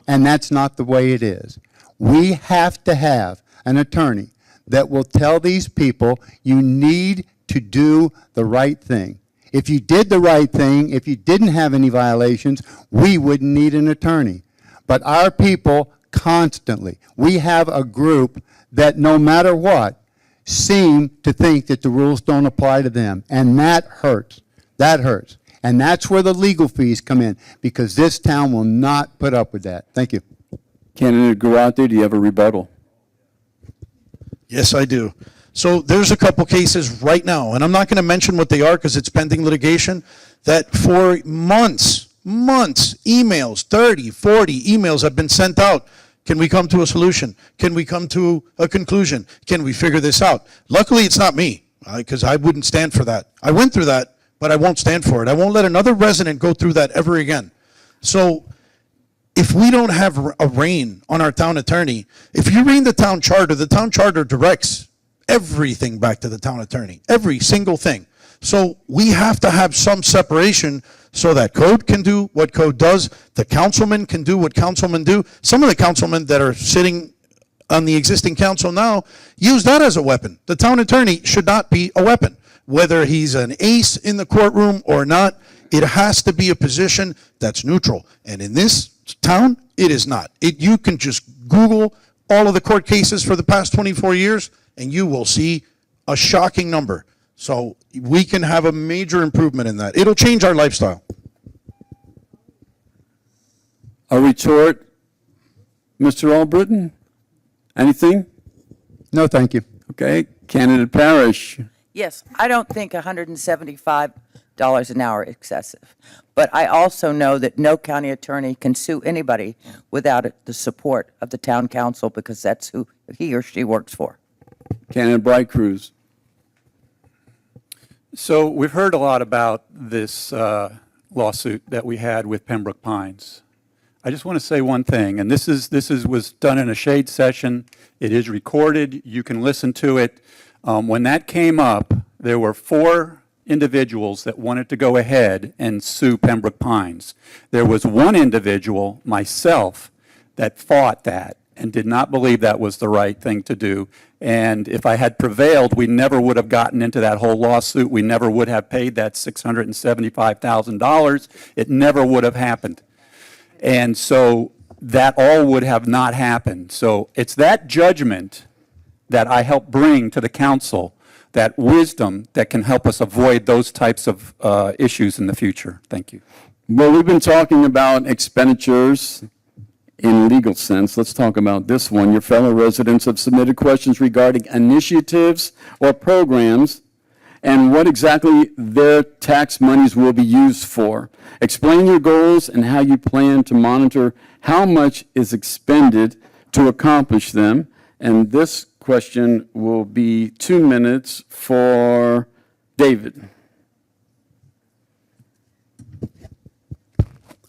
And that's not the way it is. We have to have an attorney that will tell these people, you need to do the right thing. If you did the right thing, if you didn't have any violations, we wouldn't need an attorney. But our people constantly, we have a group that no matter what, seem to think that the rules don't apply to them. And that hurts. That hurts. And that's where the legal fees come in, because this town will not put up with that. Thank you. Candidate Garate, do you have a rebuttal? Yes, I do. So there's a couple cases right now, and I'm not going to mention what they are because it's pending litigation, that for months, emails, 30, 40 emails have been sent out. Can we come to a solution? Can we come to a conclusion? Can we figure this out? Luckily, it's not me, because I wouldn't stand for that. I went through that, but I won't stand for it. I won't let another resident go through that ever again. So if we don't have a rein on our town attorney, if you read the town charter directs everything back to the town attorney, every single thing. So we have to have some separation so that code can do what code does, the councilmen can do what councilmen do. Some of the councilmen that are sitting on the existing council now use that as a weapon. The town attorney should not be a weapon. Whether he's an ace in the courtroom or not, it has to be a position that's neutral. And in this town, it is not. You can just Google all of the court cases for the past 24 years, and you will see a shocking number. So we can have a major improvement in that. It'll change our lifestyle. A retort, Mr. Albritton? Anything? No, thank you. Okay. Candidate Parrish? Yes, I don't think $175 an hour is excessive. But I also know that no county attorney can sue anybody without the support of the town council, because that's who he or she works for. Candidate Bright Cruz? So we've heard a lot about this lawsuit that we had with Pembroke Pines. I just want to say one thing, and this was done in a shade session. It is recorded. You can listen to it. When that came up, there were 4 individuals that wanted to go ahead and sue Pembroke Pines. There was one individual, myself, that fought that and did not believe that was the right thing to do. And if I had prevailed, we never would have gotten into that whole lawsuit. We never would have paid that $675,000. It never would have happened. And so that all would have not happened. So it's that judgment that I help bring to the council, that wisdom that can help us avoid those types of issues in the future. Thank you. Well, we've been talking about expenditures in legal sense. Let's talk about this one. Your fellow residents have submitted questions regarding initiatives or programs and what exactly their tax monies will be used for. Explain your goals and how you plan to monitor how much is expended to accomplish them. And this question will be 2 minutes for David.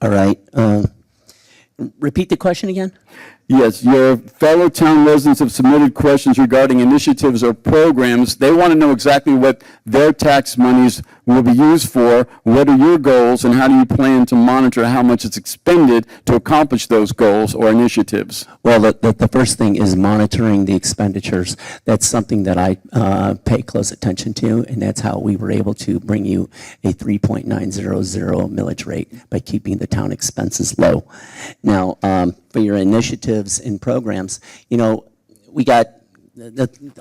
All right. Repeat the question again? Yes, your fellow town residents have submitted questions regarding initiatives or programs. They want to know exactly what their tax monies will be used for. What are your goals, and how do you plan to monitor how much is expended to accomplish those goals or initiatives? Well, the first thing is monitoring the expenditures. That's something that I pay close attention to, and that's how we were able to bring you a 3.900 millage rate by keeping the town expenses low. Now, for your initiatives and programs, we got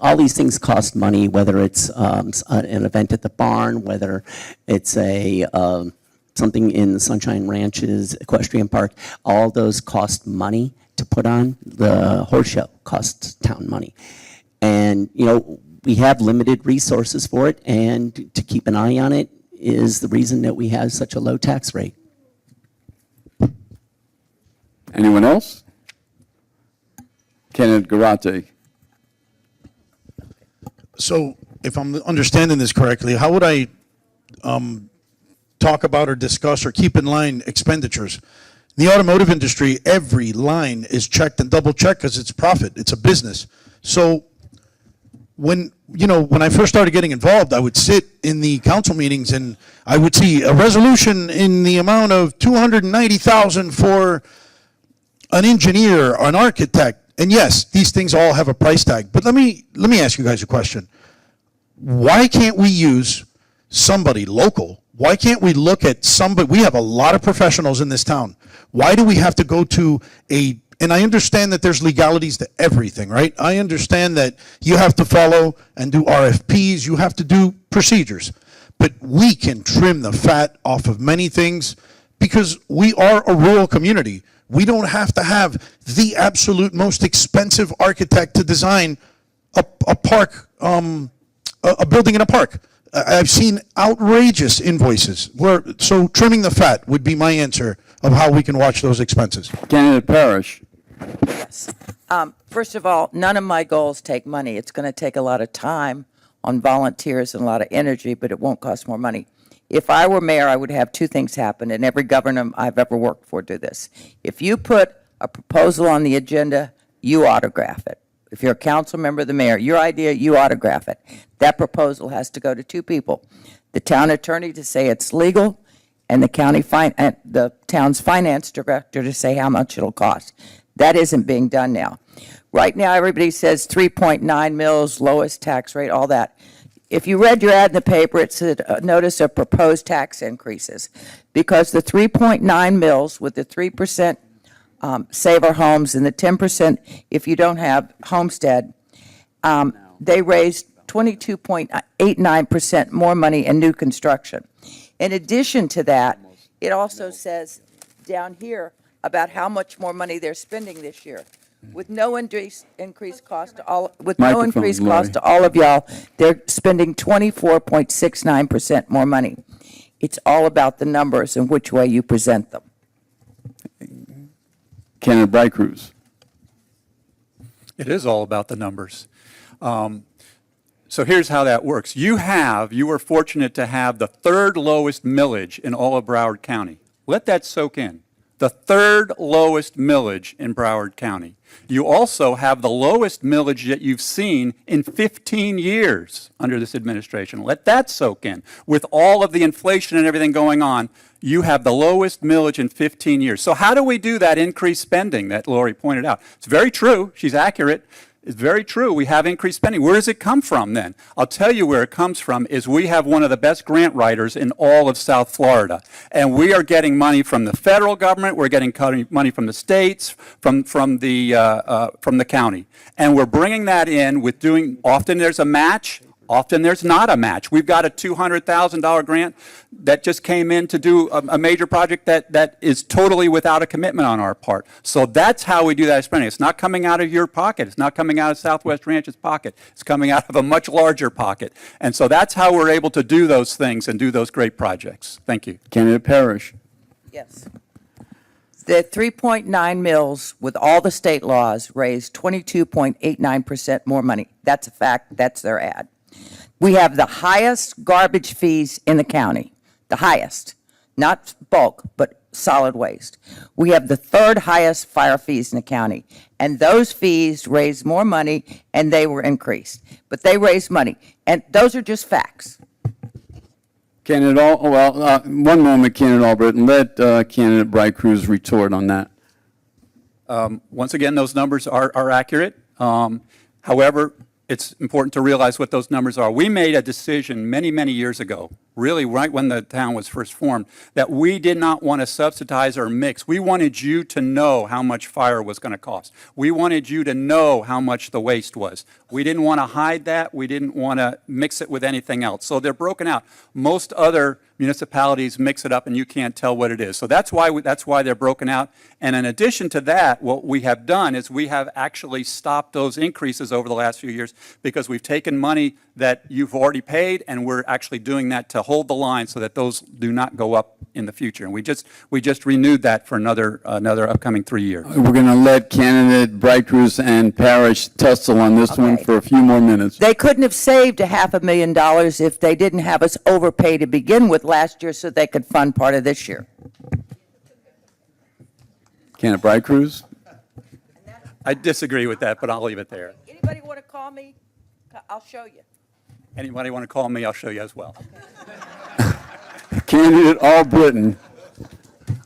all these things cost money, whether it's an event at the barn, whether it's something in the Sunshine Ranches Equestrian Park. All those cost money to put on. The horse show costs town money. And, we have limited resources for it, and to keep an eye on it is the reason that we have such a low tax rate. Anyone else? Candidate Garate. So if I'm understanding this correctly, how would I talk about or discuss or keep in line expenditures? In the automotive industry, every line is checked and double checked because it's profit. It's a business. So when I first started getting involved, I would sit in the council meetings and I would see a resolution in the amount of $290,000 for an engineer or an architect. And yes, these things all have a price tag. But let me ask you guys a question. Why can't we use somebody local? Why can't we look at somebody? We have a lot of professionals in this town. Why do we have to go to and I understand that there's legalities to everything, right? I understand that you have to follow and do RFPs, you have to do procedures. But we can trim the fat off of many things because we are a rural community. We don't have to have the absolute most expensive architect to design a park, a building in a park. I've seen outrageous invoices. So trimming the fat would be my answer of how we can watch those expenses. Candidate Parrish. Yes. First of all, none of my goals take money. It's going to take a lot of time on volunteers and a lot of energy, but it won't cost more money. If I were mayor, I would have two things happen, and every governor I've ever worked for do this. If you put a proposal on the agenda, you autograph it. If you're a council member, the mayor, your idea, you autograph it. That proposal has to go to two people: the town attorney to say it's legal, and the town's finance director to say how much it'll cost. That isn't being done now. Right now, everybody says 3.9 mils, lowest tax rate, all that. If you read your ad in the paper, it said notice of proposed tax increases, because the 3.9 mils with the 3% Save Our Homes and the 10% if you don't have homestead, they raised 22.89% more money in new construction. In addition to that, it also says down here about how much more money they're spending this year. With no increased cost to all, to all of y'all, they're spending 24.69% more money. It's all about the numbers and which way you present them. Candidate Bright Cruz. It is all about the numbers. So here's how that works. You were fortunate to have the third lowest millage in all of Broward County. Let that soak in. The third lowest millage in Broward County. You also have the lowest millage that you've seen in 15 years under this administration. Let that soak in. With all of the inflation and everything going on, you have the lowest millage in 15 years. So how do we do that increased spending that Lori pointed out? It's very true. She's accurate. It's very true. We have increased spending. Where does it come from then? I'll tell you where it comes from is we have one of the best grant writers in all of South Florida. And we are getting money from the federal government. We're getting money from the states, from the county. And we're bringing that in with often there's a match. Often there's not a match. We've got a $200,000 grant that just came in to do a major project that is totally without a commitment on our part. So that's how we do that spending. It's not coming out of your pocket. It's not coming out of Southwest Ranch's pocket. It's coming out of a much larger pocket. And so that's how we're able to do those things and do those great projects. Thank you. Candidate Parrish. Yes. The 3.9 mils with all the state laws raised 22.89% more money. That's a fact. That's their ad. We have the highest garbage fees in the county, the highest, not bulk, but solid waste. We have the third highest fire fees in the county, and those fees raised more money, and they were increased. But they raised money, and those are just facts. Candidate one moment, Candidate Albritton. Let Candidate Bright Cruz retort on that. Once again, those numbers are accurate. However, it's important to realize what those numbers are. We made a decision many, many years ago really right when the town was first formed, that we did not want to subsidize or mix. We wanted you to know how much fire was going to cost. We wanted you to know how much the waste was. We didn't want to hide that. We didn't want to mix it with anything else. So they're broken out. Most other municipalities mix it up and you can't tell what it is. So that's why they're broken out. And in addition to that, what we have done is we have actually stopped those increases over the last few years because we've taken money that you've already paid and we're actually doing that to hold the line so that those do not go up in the future. And we just renewed that for another upcoming 3 years. We're going to let candidate Bright Cruz and Parrish tussle on this one Okay. for a few more minutes. They couldn't have saved $500,000 if they didn't have us overpay to begin with last year so they could fund part of this year. Candidate Bright Cruz? I disagree with that, but I'll leave it there. Anybody want to call me? I'll show you. Anybody want to call me, I'll show you as well. Candidate Albritton?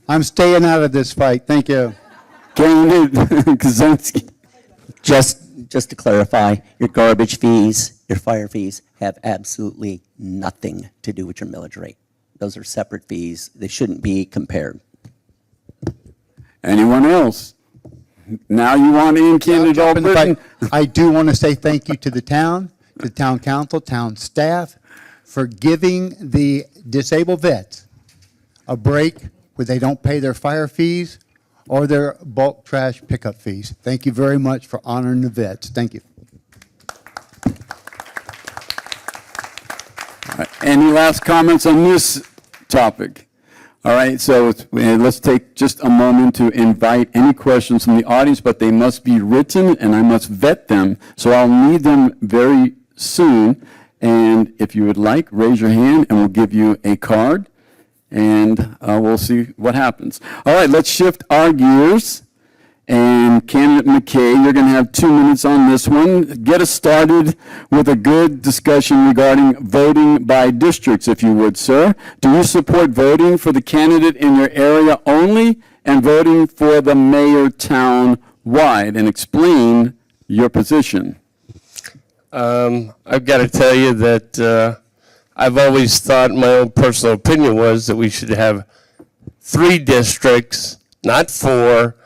I'm staying out of this fight. Thank you. Candidate Kaczynski? Just to clarify, your garbage fees, your fire fees have absolutely nothing to do with your millage rate. Those are separate fees. They shouldn't be compared. Anyone else? Now you want in candidate Jump in the Albritton? fight. I do want to say thank you to the town, to the town council, town staff, for giving the disabled vets a break where they don't pay their fire fees or their bulk trash pickup fees. Thank you very much for honoring the vets. Thank you. Any last comments on this topic? All right, so let's take just a moment to invite any questions from the audience, but they must be written and I must vet them. So I'll need them very soon. And if you would like, raise your hand and we'll give you a card and we'll see what happens. All right, let's shift our gears. And candidate McKay, you're going to have 2 minutes on this one. Get us started with a good discussion regarding voting by districts, if you would, sir. Do you support voting for the candidate in your area only and voting for the mayor town-wide? And explain your position. I've got to tell you that I've always thought, my own personal opinion was that we should have 3 districts, not 4,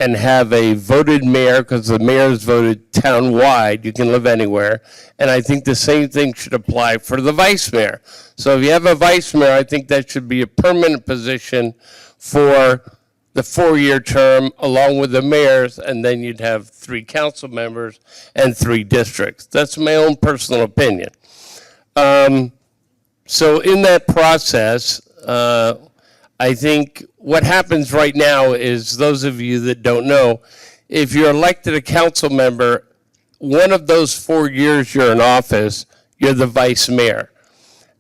and have a voted mayor, because the mayor is voted town-wide. You can live anywhere. And I think the same thing should apply for the vice mayor. So if you have a vice mayor, I think that should be a permanent position for the 4-year term along with the mayors, and then you'd have 3 council members and 3 districts. That's my own personal opinion. So in that process, I think what happens right now is, those of you that don't know, if you're elected a council member, one of those 4 years you're in office, you're the vice mayor.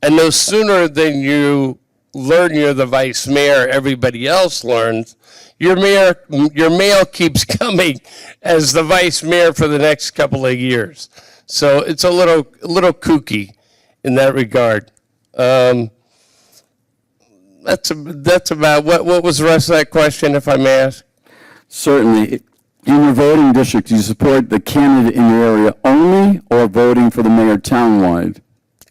And no sooner than you learn you're the vice mayor, everybody else learns, your mail keeps coming as the vice mayor for the next couple of years. So it's a little kooky in that regard. That's about, what was the rest of that question, if I may ask? Certainly. In your voting district, do you support the candidate in your area only or voting for the mayor town-wide?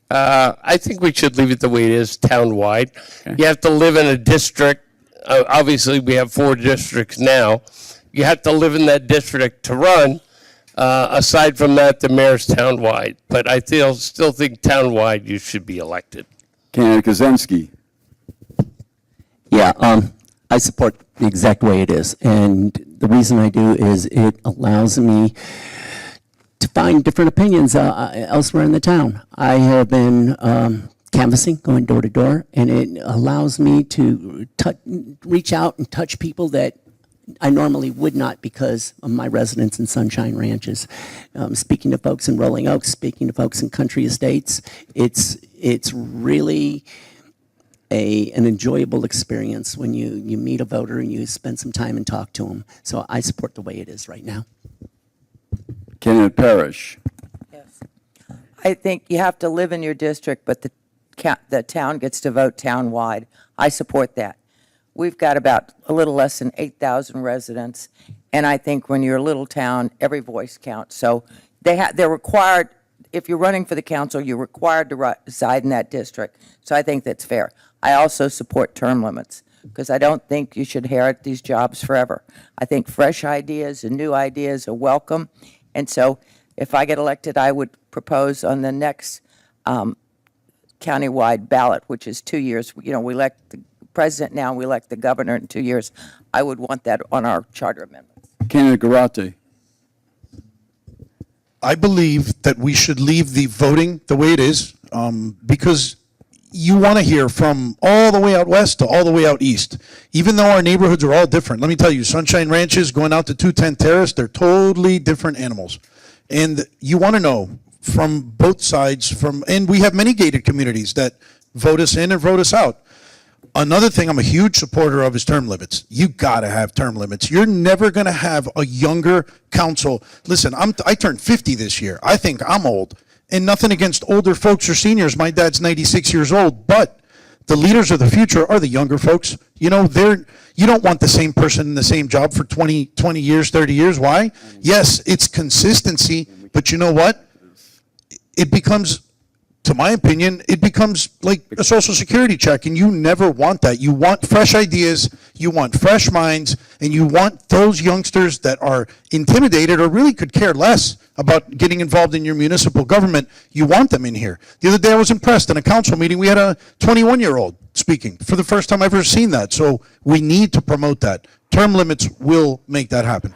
I think we should leave it the way it is, town-wide. Okay. You have to live in a district. Obviously, we have 4 districts now. You have to live in that district to run. Aside from that, the mayor's town-wide. But I still think town-wide you should be elected. Candidate Kaczynski. Yeah, I support the exact way it is. And the reason I do is it allows me to find different opinions elsewhere in the town. I have been canvassing, going door to door, and it allows me to reach out and touch people that I normally would not because of my residence in Sunshine Ranches. Speaking to folks in Rolling Oaks, speaking to folks in Country Estates, it's really an enjoyable experience when you meet a voter and you spend some time and talk to them. So I support the way it is right now. Candidate Parrish. Yes. I think you have to live in your district, but the town gets to vote town-wide. I support that. We've got about a little less than 8,000 residents, and I think when you're a little town, every voice counts. So they're required, if you're running for the council, you're required to reside in that district. So I think that's fair. I also support term limits because I don't think you should inherit these jobs forever. I think fresh ideas and new ideas are welcome. And so if I get elected, I would propose on the next countywide ballot, which is 2 years. You know, we elect the president now, we elect the governor in 2 years. I would want that on our charter amendments. Candidate Garate. I believe that we should leave the voting the way it is, because you want to hear from all the way out west to all the way out east. Even though our neighborhoods are all different, let me tell you, Sunshine Ranches going out to 210 Terrace, they're totally different animals. And you want to know from both sides, and we have many gated communities that vote us in or vote us out. Another thing I'm a huge supporter of is term limits. You got to have term limits. You're never going to have a younger council. Listen, I turned 50 this year. I think I'm old. And nothing against older folks or seniors. My dad's 96 years old. But the leaders of the future are the younger folks. You know, you don't want the same person in the same job for 20 years, 30 years. Why? Yes, it's consistency. But you know what? It becomes, to my opinion, it becomes like a social security check, and you never want that. You want fresh ideas, you want fresh minds, and you want those youngsters that are intimidated or really could care less about getting involved in your municipal government. You want them in here. The other day I was impressed in a council meeting, we had a 21-year-old speaking for the first time I've ever seen that. So we need to promote that. Term limits will make that happen.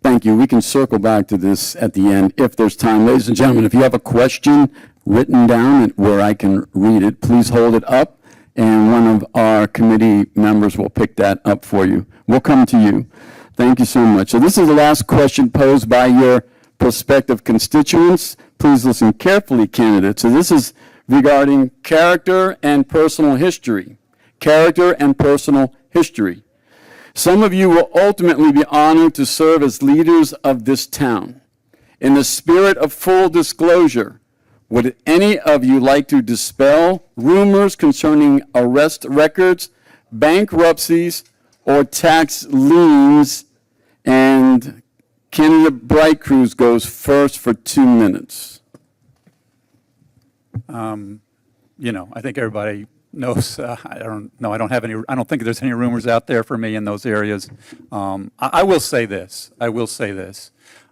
Thank you. We can circle back to this at the end if there's time. Ladies and gentlemen, if you have a question written down where I can read it, please hold it up, and one of our committee members will pick that up for you. We'll come to you. Thank you so much. So this is the last question posed by your prospective constituents. Please listen carefully, candidates. So this is regarding character and personal history. Character and personal history. Some of you will ultimately be honored to serve as leaders of this town. In the spirit of full disclosure, would any of you like to dispel rumors concerning arrest records, bankruptcies, or tax liens? And candidate Bright Cruz goes first for 2 minutes. You know, I think everybody knows, I don't think there's any rumors out there for me in those areas. I will say this.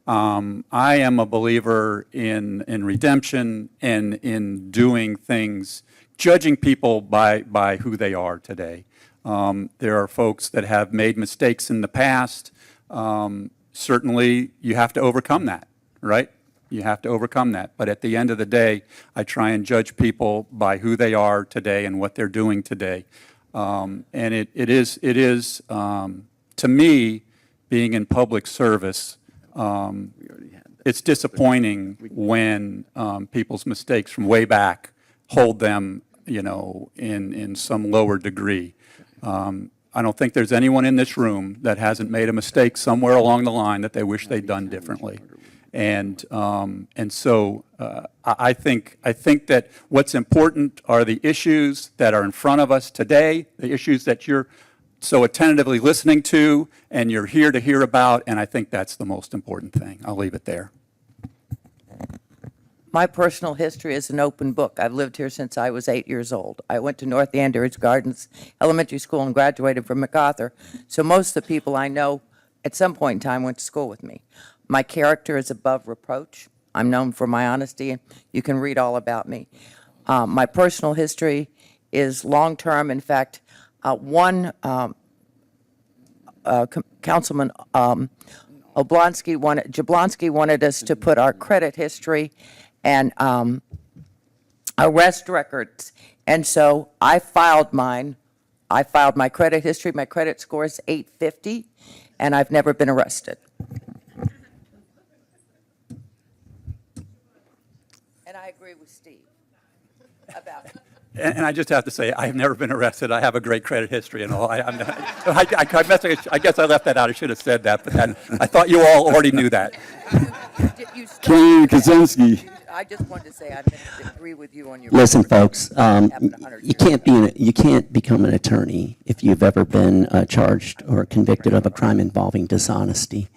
I am a believer in redemption and in doing things, judging people by who they are today. There are folks that have made mistakes in the past. Certainly, you have to overcome that, right? You have to overcome that. But at the end of the day, I try and judge people by who they are today and what they're doing today. And it is to me, being in public service, it's disappointing when people's mistakes from way back hold them, you know, in some lower degree. I don't think there's anyone in this room that hasn't made a mistake somewhere along the line that they wish they'd done differently. And so I think that what's important are the issues that are in front of us today, the issues that you're so attentively listening to and you're here to hear about, and I think that's the most important thing. I'll leave it there. My personal history is an open book. I've lived here since I was 8 years old. I went to North Andrews Gardens Elementary School and graduated from MacArthur. So most of the people I know at some point in time went to school with me. My character is above reproach. I'm known for my honesty, and you can read all about me. My personal history is long-term. In fact, Councilman Jablonski wanted us to put our credit history and arrest records. And so I filed mine. I filed my credit history. My credit score is 850, and I've never been arrested. And I agree with Steve about it. And I just have to say, I've never been arrested. I have a great credit history and all. I guess I left that out. I should have said that, but then I thought you all already knew that. Candidate Kaczynski. I just wanted to say I agree with you on your. Listen, folks, you can't become an attorney if you've ever been charged or convicted of a crime involving dishonesty.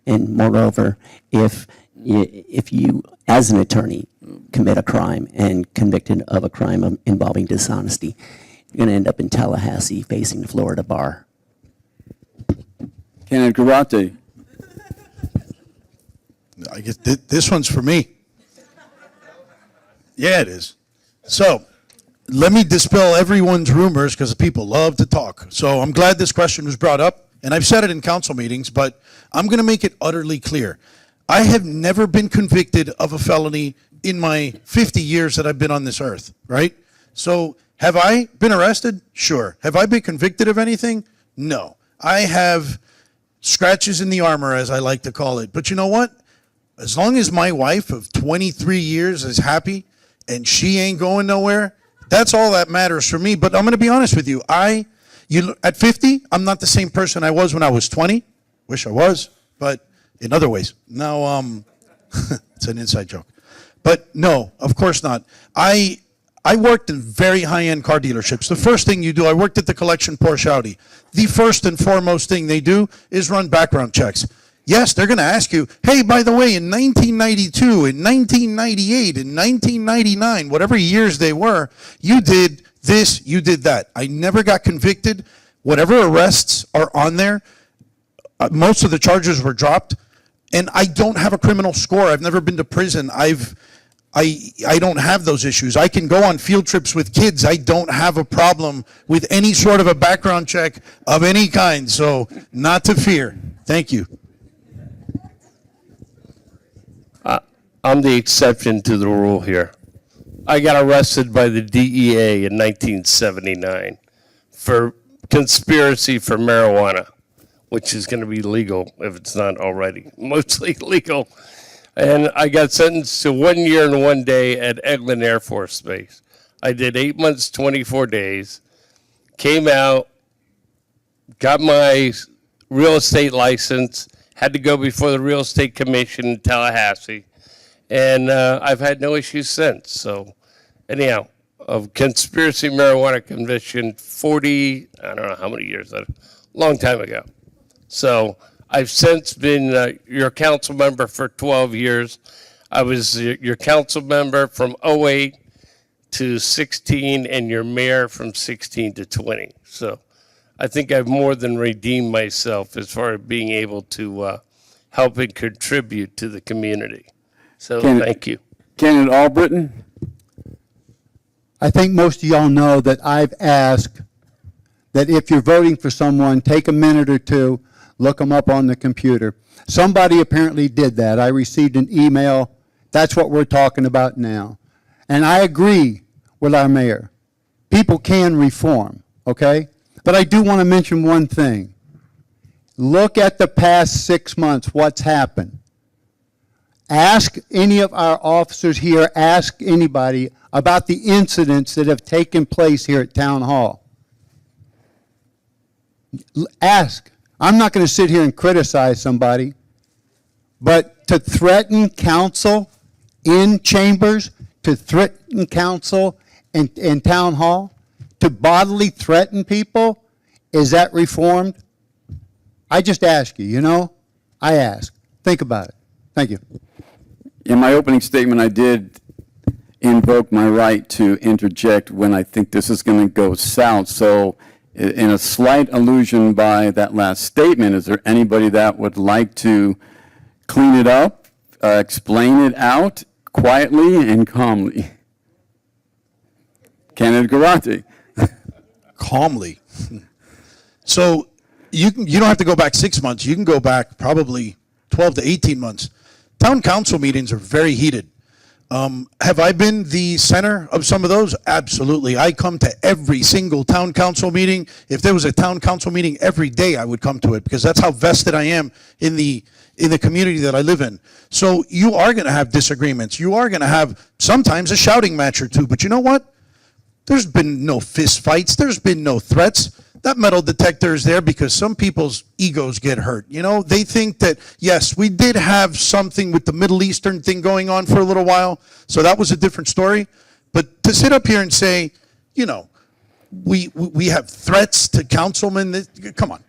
And moreover, if you as an attorney, commit a crime and convicted of a crime involving dishonesty, you're going to end up in Tallahassee facing the Florida bar. Candidate Garate. I guess this one's for me. Yeah, it is. So let me dispel everyone's rumors because people love to talk. So I'm glad this question was brought up, and I've said it in council meetings, but I'm going to make it utterly clear. I have never been convicted of a felony in my 50 years that I've been on this earth, right? So have I been arrested? Sure. Have I been convicted of anything? No. I have scratches in the armor, as I like to call it. But you know what? As long as my wife of 23 years is happy and she ain't going nowhere, that's all that matters for me. But I'm going to be honest with you. At 50, I'm not the same person I was when I was 20. Wish I was, but in other ways. Now, it's an inside joke. But no, of course not. I worked in very high-end car dealerships. The first thing you do, I worked at the collection Porsche Audi. The first and foremost thing they do is run background checks. Yes, they're going to ask you, hey, by the way, in 1992, in 1998, in 1999, whatever years they were, you did this, you did that. I never got convicted. Whatever arrests are on there, most of the charges were dropped, and I don't have a criminal score. I've never been to prison. I don't have those issues. I can go on field trips with kids. I don't have a problem with any sort of a background check of any kind, so not to fear. Thank you. I'm the exception to the rule here. I got arrested by the DEA in 1979 for conspiracy for marijuana, which is going to be legal if it's not already, mostly legal. And I got sentenced to 1 year and 1 day at Eglin Air Force Base. I did 8 months, 24 days, came out, got my real estate license, had to go before the Real Estate Commission in Tallahassee, and I've had no issues since. So anyhow, of conspiracy marijuana conviction, 40, I don't know how many years, a long time ago. So I've since been your council member for 12 years. I was your council member from 08 to 16 and your mayor from 16 to 20. So I think I've more than redeemed myself as far as being able to help and contribute to the community. So thank you. Candidate Albritton. I think most of y'all know that I've asked that if you're voting for someone, take a minute or two, look them up on the computer. Somebody apparently did that. I received an email. That's what we're talking about now. And I agree with our mayor. People can reform, okay? But I do want to mention one thing. Look at the past 6 months, what's happened. Ask any of our officers here, ask anybody about the incidents that have taken place here at Town Hall. Ask. I'm not going to sit here and criticize somebody, but to threaten council in chambers, to threaten council in Town Hall, to bodily threaten people, is that reformed? I just ask you, you know? I ask. Think about it. Thank you. In my opening statement, I did invoke my right to interject when I think this is going to go south. So in a slight allusion by that last statement, is there anybody that would like to clean it up, explain it out quietly and calmly? Candidate Garate. Calmly. So you don't have to go back 6 months. You can go back probably 12 to 18 months. Town council meetings are very heated. Have I been the center of some of those? Absolutely. I come to every single town council meeting. If there was a town council meeting every day, I would come to it because that's how vested I am in the community that I live in. So you are going to have disagreements. You are going to have sometimes a shouting match or two. But you know what? There's been no fist fights. There's been no threats. That metal detector is there because some people's egos get hurt. You know, they think that, yes, we did have something with the Middle Eastern thing going on for a little while, so that was a different story. But to sit up here and say, you know, we have threats to councilmen, come on,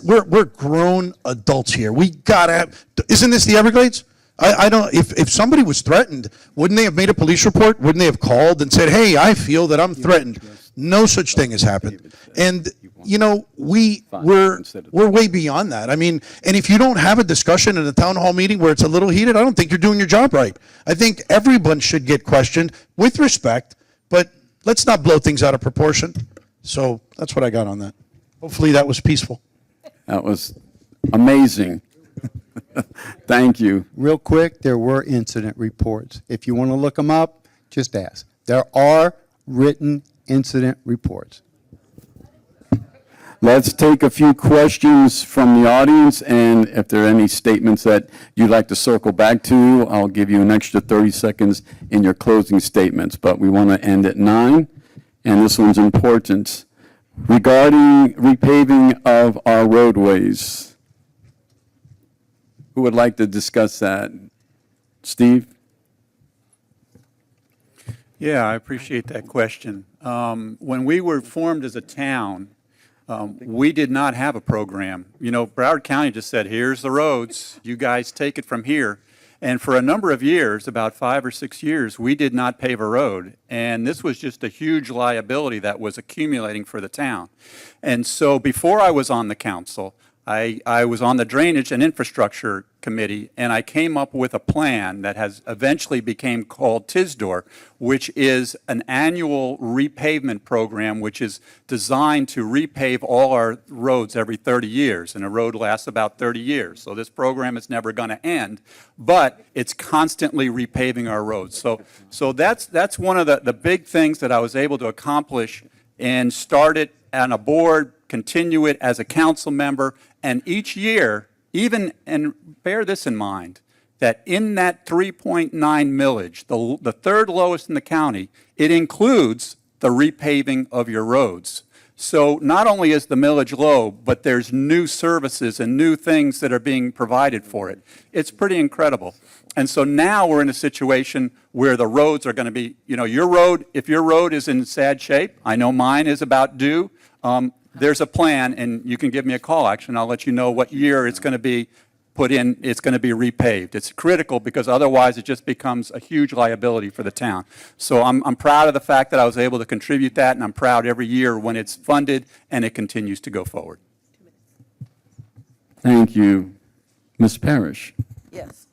we're grown adults here. We gotta have, isn't this the Everglades? I don't, if somebody was threatened, wouldn't they have made a police report? Wouldn't they have called and said, hey, I feel that I'm threatened? No such thing has happened. And, you know, we're way beyond that. I mean, and if you don't have a discussion in a town hall meeting where it's a little heated, I don't think you're doing your job right. I think everyone should get questioned with respect, but let's not blow things out of proportion. So that's what I got on that. Hopefully that was peaceful. That was amazing. Thank you. Real quick, there were incident reports. If you want to look them up, just ask. There are written incident reports. Let's take a few questions from the audience, and if there are any statements that you'd like to circle back to, I'll give you an extra 30 seconds in your closing statements, but we want to end at 9, and this one's important. Regarding repaving of our roadways, who would like to discuss that? Steve? Yeah, I appreciate that question. When we were formed as a town, we did not have a program. You know, Broward County just said, here's the roads, you guys take it from here. And for a number of years, about 5 or 6 years, we did not pave a road. And this was just a huge liability that was accumulating for the town. And so before I was on the council, I was on the Drainage and Infrastructure Committee, and I came up with a plan that has eventually became called TISDOR, which is an annual repavement program which is designed to repave all our roads every 30 years, and a road lasts about 30 years. So this program is never going to end, but it's constantly repaving our roads. So that's one of the big things that I was able to accomplish and start it on a board, continue it as a council member, and each year, and bear this in mind, that in that 3.9 millage, the third lowest in the county, it includes the repaving of your roads. So not only is the millage low, but there's new services and new things that are being provided for it. It's pretty incredible. And so now we're in a situation where the roads are going to be, you know, your road, if your road is in sad shape, I know mine is about due, there's a plan, and you can give me a call, actually, and I'll let you know what year it's going to be put in, it's going to be repaved. It's critical because otherwise it just becomes a huge liability for the town. So I'm proud of the fact that I was able to contribute that, and I'm proud every year when it's funded and it continues to go forward. Thank you. Ms. Parrish? Yes.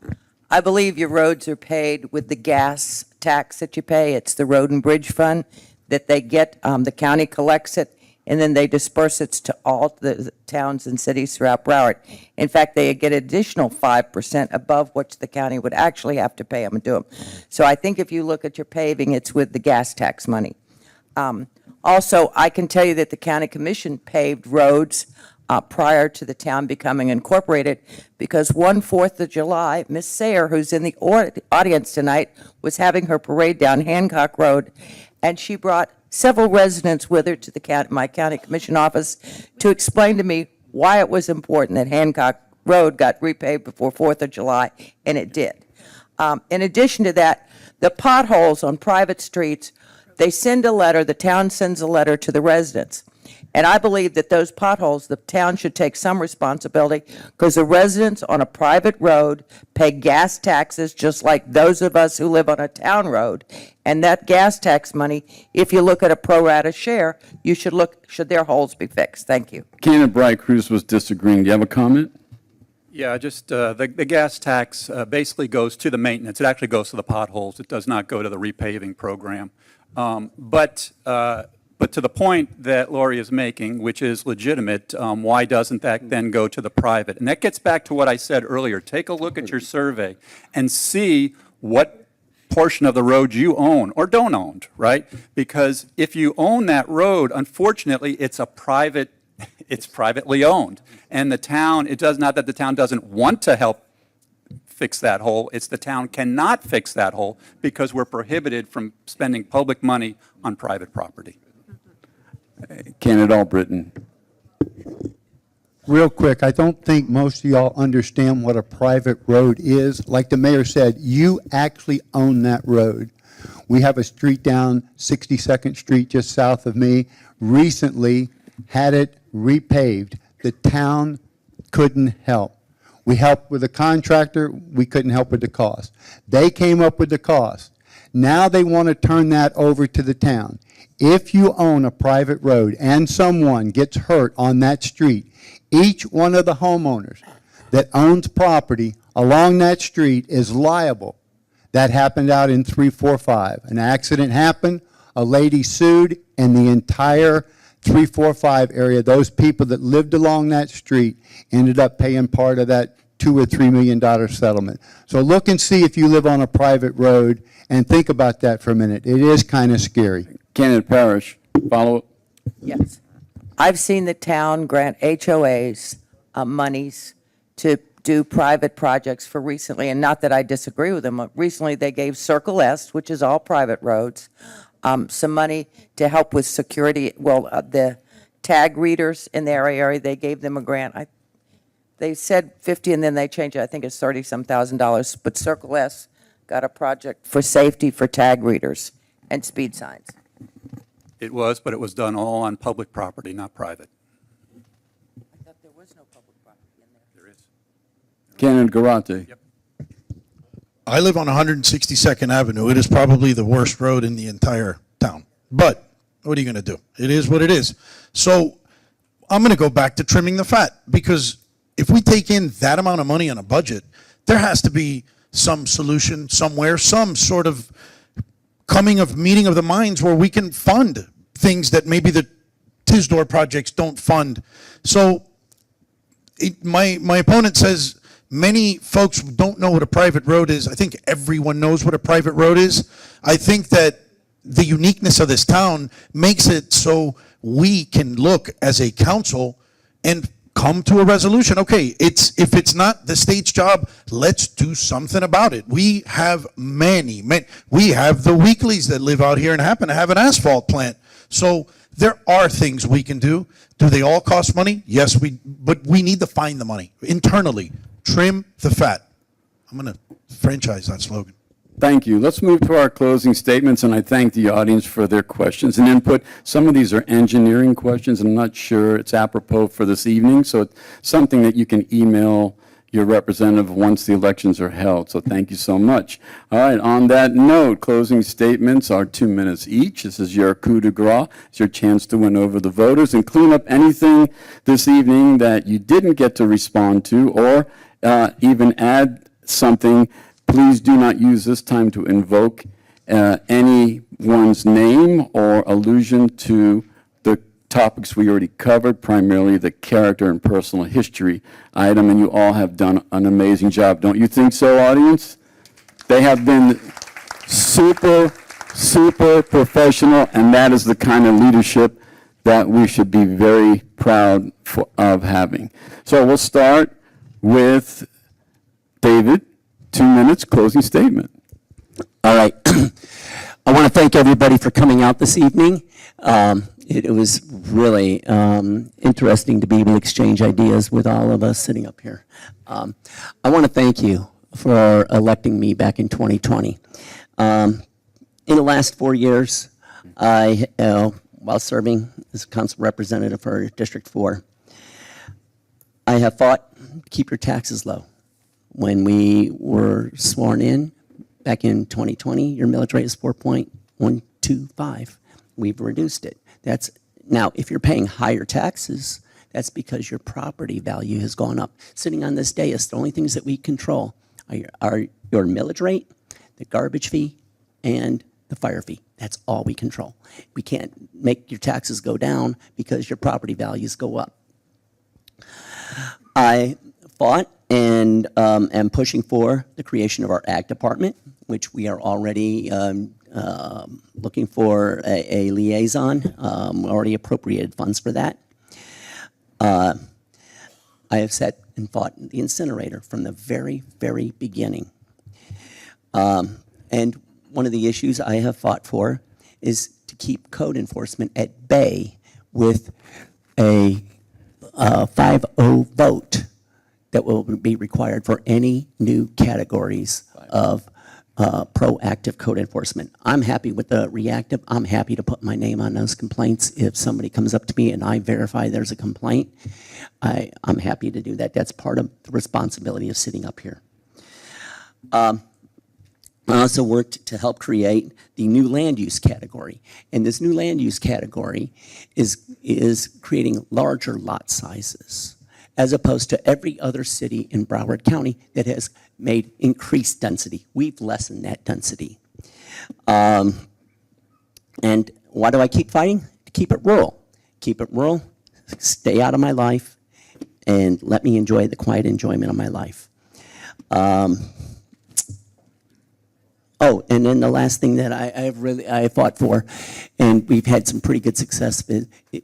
I believe your roads are paid with the gas tax that you pay. It's the Road and Bridge Fund that they get. The county collects it, and then they disperse it to all the towns and cities throughout Broward. In fact, they get additional 5% above what the county would actually have to pay them and do them. So I think if you look at your paving, it's with the gas tax money. Also, I can tell you that the county commission paved roads prior to the town becoming incorporated, because one 4th of July, Miss Sayer, who's in the audience tonight, was having her parade down Hancock Road, and she brought several residents with her to my county commission office to explain to me why it was important that Hancock Road got repaved before 4th of July, and it did. In addition to that, the potholes on private streets, they send a letter, the town sends a letter to the residents. And I believe that those potholes, the town should take some responsibility, because the residents on a private road pay gas taxes just like those of us who live on a town road. And that gas tax money, if you look at a pro rata share, you should look, should their holes be fixed? Thank you. Candidate Bright Cruz was disagreeing. Do you have a comment? Yeah, just the gas tax basically goes to the maintenance. It actually goes to the potholes. It does not go to the repaving program. But to the point that Lori is making, which is legitimate, why doesn't that then go to the private? And that gets back to what I said earlier. Take a look at your survey and see what portion of the road you own or don't own, right? Because if you own that road, unfortunately, it's privately owned. And the town, it does not that the town doesn't want to help fix that hole. It's the town cannot fix that hole because we're prohibited from spending public money on private property. Candidate Albritton. Real quick, I don't think most of y'all understand what a private road is. Like the mayor said, you actually own that road. We have a street down 62nd Street just south of me, recently had it repaved. The town couldn't help. We helped with the contractor, we couldn't help with the cost. They came up with the cost. Now they want to turn that over to the town. If you own a private road and someone gets hurt on that street, each one of the homeowners that owns property along that street is liable. That happened out in 345. An accident happened, a lady sued, and the entire 345 area, those people that lived along that street ended up paying part of that $2 or $3 million settlement. So look and see if you live on a private road and think about that for a minute. It is kind of scary. Candidate Parrish, follow up. Yes. I've seen the town grant HOAs monies to do private projects for recently, and not that I disagree with them. Recently, they gave Circle S, which is all private roads, some money to help with security. Well, the tag readers in their area, they gave them a grant. They said 50, and then they changed it. I think it's 30-some thousand. But Circle S got a project for safety for tag readers and speed signs. It was, but it was done all on public property, not private. I thought there was no public property in there. There is. Candidate Garate. Yep. I live on 162nd Avenue. It is probably the worst road in the entire town. But what are you going to do? It is what it is. So I'm going to go back to trimming the fat, because if we take in that amount of money on a budget, there has to be some solution somewhere, some sort of meeting of the minds where we can fund things that maybe the Tisdor projects don't fund. So my opponent says many folks don't know what a private road is. I think everyone knows what a private road is. I think that the uniqueness of this town makes it so we can look as a council and come to a resolution. Okay, if it's not the state's job, let's do something about it. We have many, we have the Weeklies that live out here and happen to have an asphalt plant. So there are things we can do. Do they all cost money? Yes, but we need to find the money internally. Trim the fat. I'm going to franchise that slogan. Thank you. Let's move to our closing statements, and I thank the audience for their questions and input. Some of these are engineering questions. I'm not sure it's apropos for this evening, so it's something that you can email your representative once the elections are held. So thank you so much. All right, on that note, closing statements are 2 minutes each. This is your coup de grace. It's your chance to win over the voters and clean up anything this evening that you didn't get to respond to, or even add something. Please do not use this time to invoke anyone's name or allusion to the topics we already covered, primarily the character and personal history item, and you all have done an amazing job. Don't you think so, audience? They have been super, super professional, and that is the kind of leadership that we should be very proud of having. So we'll start with David. 2 minutes, closing statement. All right. I want to thank everybody for coming out this evening. It was really interesting to be able to exchange ideas with all of us sitting up here. I want to thank you for electing me back in 2020. In the last 4 years, while serving as council representative for District 4, I have fought to keep your taxes low. When we were sworn in back in 2020, your millage rate is 4.125. We've reduced it. Now, if you're paying higher taxes, that's because your property value has gone up. Sitting on this dais, the only things that we control are your millage rate, the garbage fee, and the fire fee. That's all we control. We can't make your taxes go down because your property values go up. I fought and am pushing for the creation of our ag department, which we are already looking for a liaison, already appropriated funds for that. I have set and fought the incinerator from the very, very beginning. And one of the issues I have fought for is to keep code enforcement at bay with a 5-0 vote that will be required for any new categories of proactive code enforcement. I'm happy with the reactive. I'm happy to put my name on those complaints. If somebody comes up to me and I verify there's a complaint, I'm happy to do that. That's part of the responsibility of sitting up here. I also worked to help create the new land use category. And this new land use category is creating larger lot sizes, as opposed to every other city in Broward County that has made increased density. We've lessened that density. And why do I keep fighting? To keep it rural. Keep it rural, stay out of my life, and let me enjoy the quiet enjoyment of my life. Oh, and then the last thing that I fought for, and we've had some pretty good success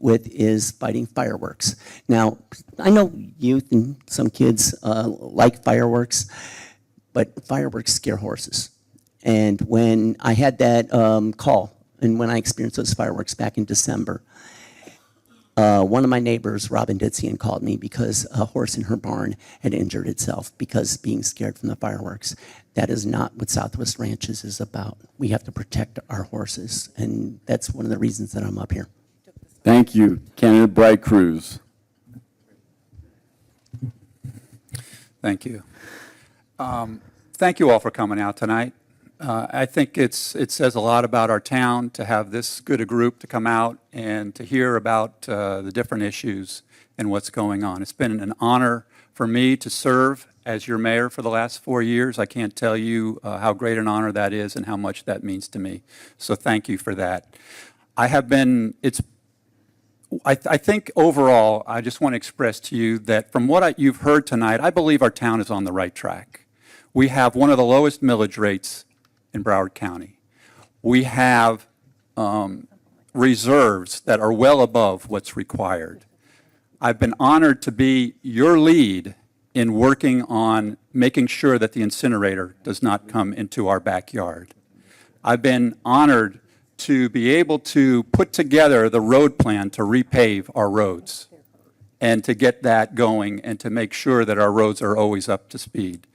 with is fighting fireworks. Now, I know youth and some kids like fireworks, but fireworks scare horses. And when I had that call, and when I experienced those fireworks back in December, one of my neighbors, Robin Ditzian, called me because a horse in her barn had injured itself because being scared from the fireworks. That is not what Southwest Ranches is about. We have to protect our horses, and that's one of the reasons that I'm up here. Thank you, Candidate Bright Cruz. Thank you. Thank you all for coming out tonight. I think it says a lot about our town to have this good a group to come out and to hear about the different issues and what's going on. It's been an honor for me to serve as your mayor for the last 4 years. I can't tell you how great an honor that is and how much that means to me. So thank you for that. I think overall, I just want to express to you that from what you've heard tonight, I believe our town is on the right track. We have one of the lowest millage rates in Broward County. We have reserves that are well above what's required. I've been honored to be your lead in working on making sure that the incinerator does not come into our backyard. I've been honored to be able to put together the road plan to repave our roads and to get that going and to make sure that our roads are always up to speed.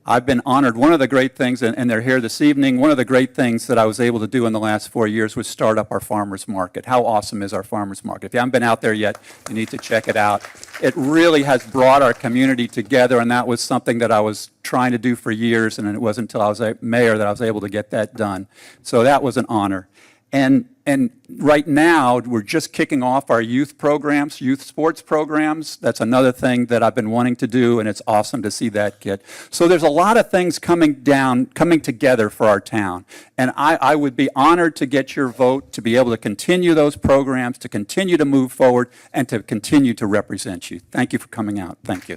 I've been honored. One of the great things, and they're here this evening, one of the great things that I was able to do in the last 4 years was start up our farmers market. How awesome is our farmers market? If you haven't been out there yet, you need to check it out. It really has brought our community together, and that was something that I was trying to do for years, and it wasn't until I was a mayor that I was able to get that done. So that was an honor. And right now, we're just kicking off our youth programs, youth sports programs. That's another thing that I've been wanting to do, and it's awesome to see that get. So there's a lot of things coming together for our town. And I would be honored to get your vote to be able to continue those programs, to continue to move forward, and to continue to represent you. Thank you for coming out. Thank you.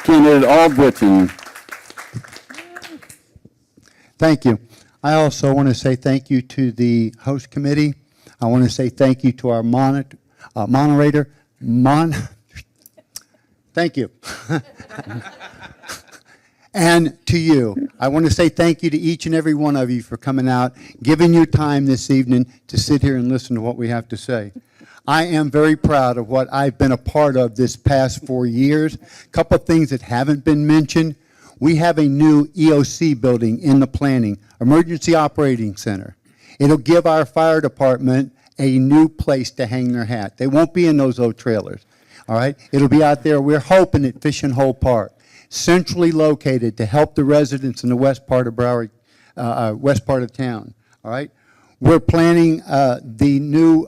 Candidate Albritton. Thank you. I also want to say thank you to the host committee. I want to say thank you to our moderator. Thank you. And to you. I want to say thank you to each and every one of you for coming out, giving your time this evening to sit here and listen to what we have to say. I am very proud of what I've been a part of this past 4 years. A couple of things that haven't been mentioned. We have a new EOC building in the planning, Emergency Operating Center. It'll give our fire department a new place to hang their hat. They won't be in those old trailers, all right? It'll be out there, we're hoping, at Fishing Hole Park, centrally located to help the residents in the west part of Broward, west part of town, all right? We're planning the new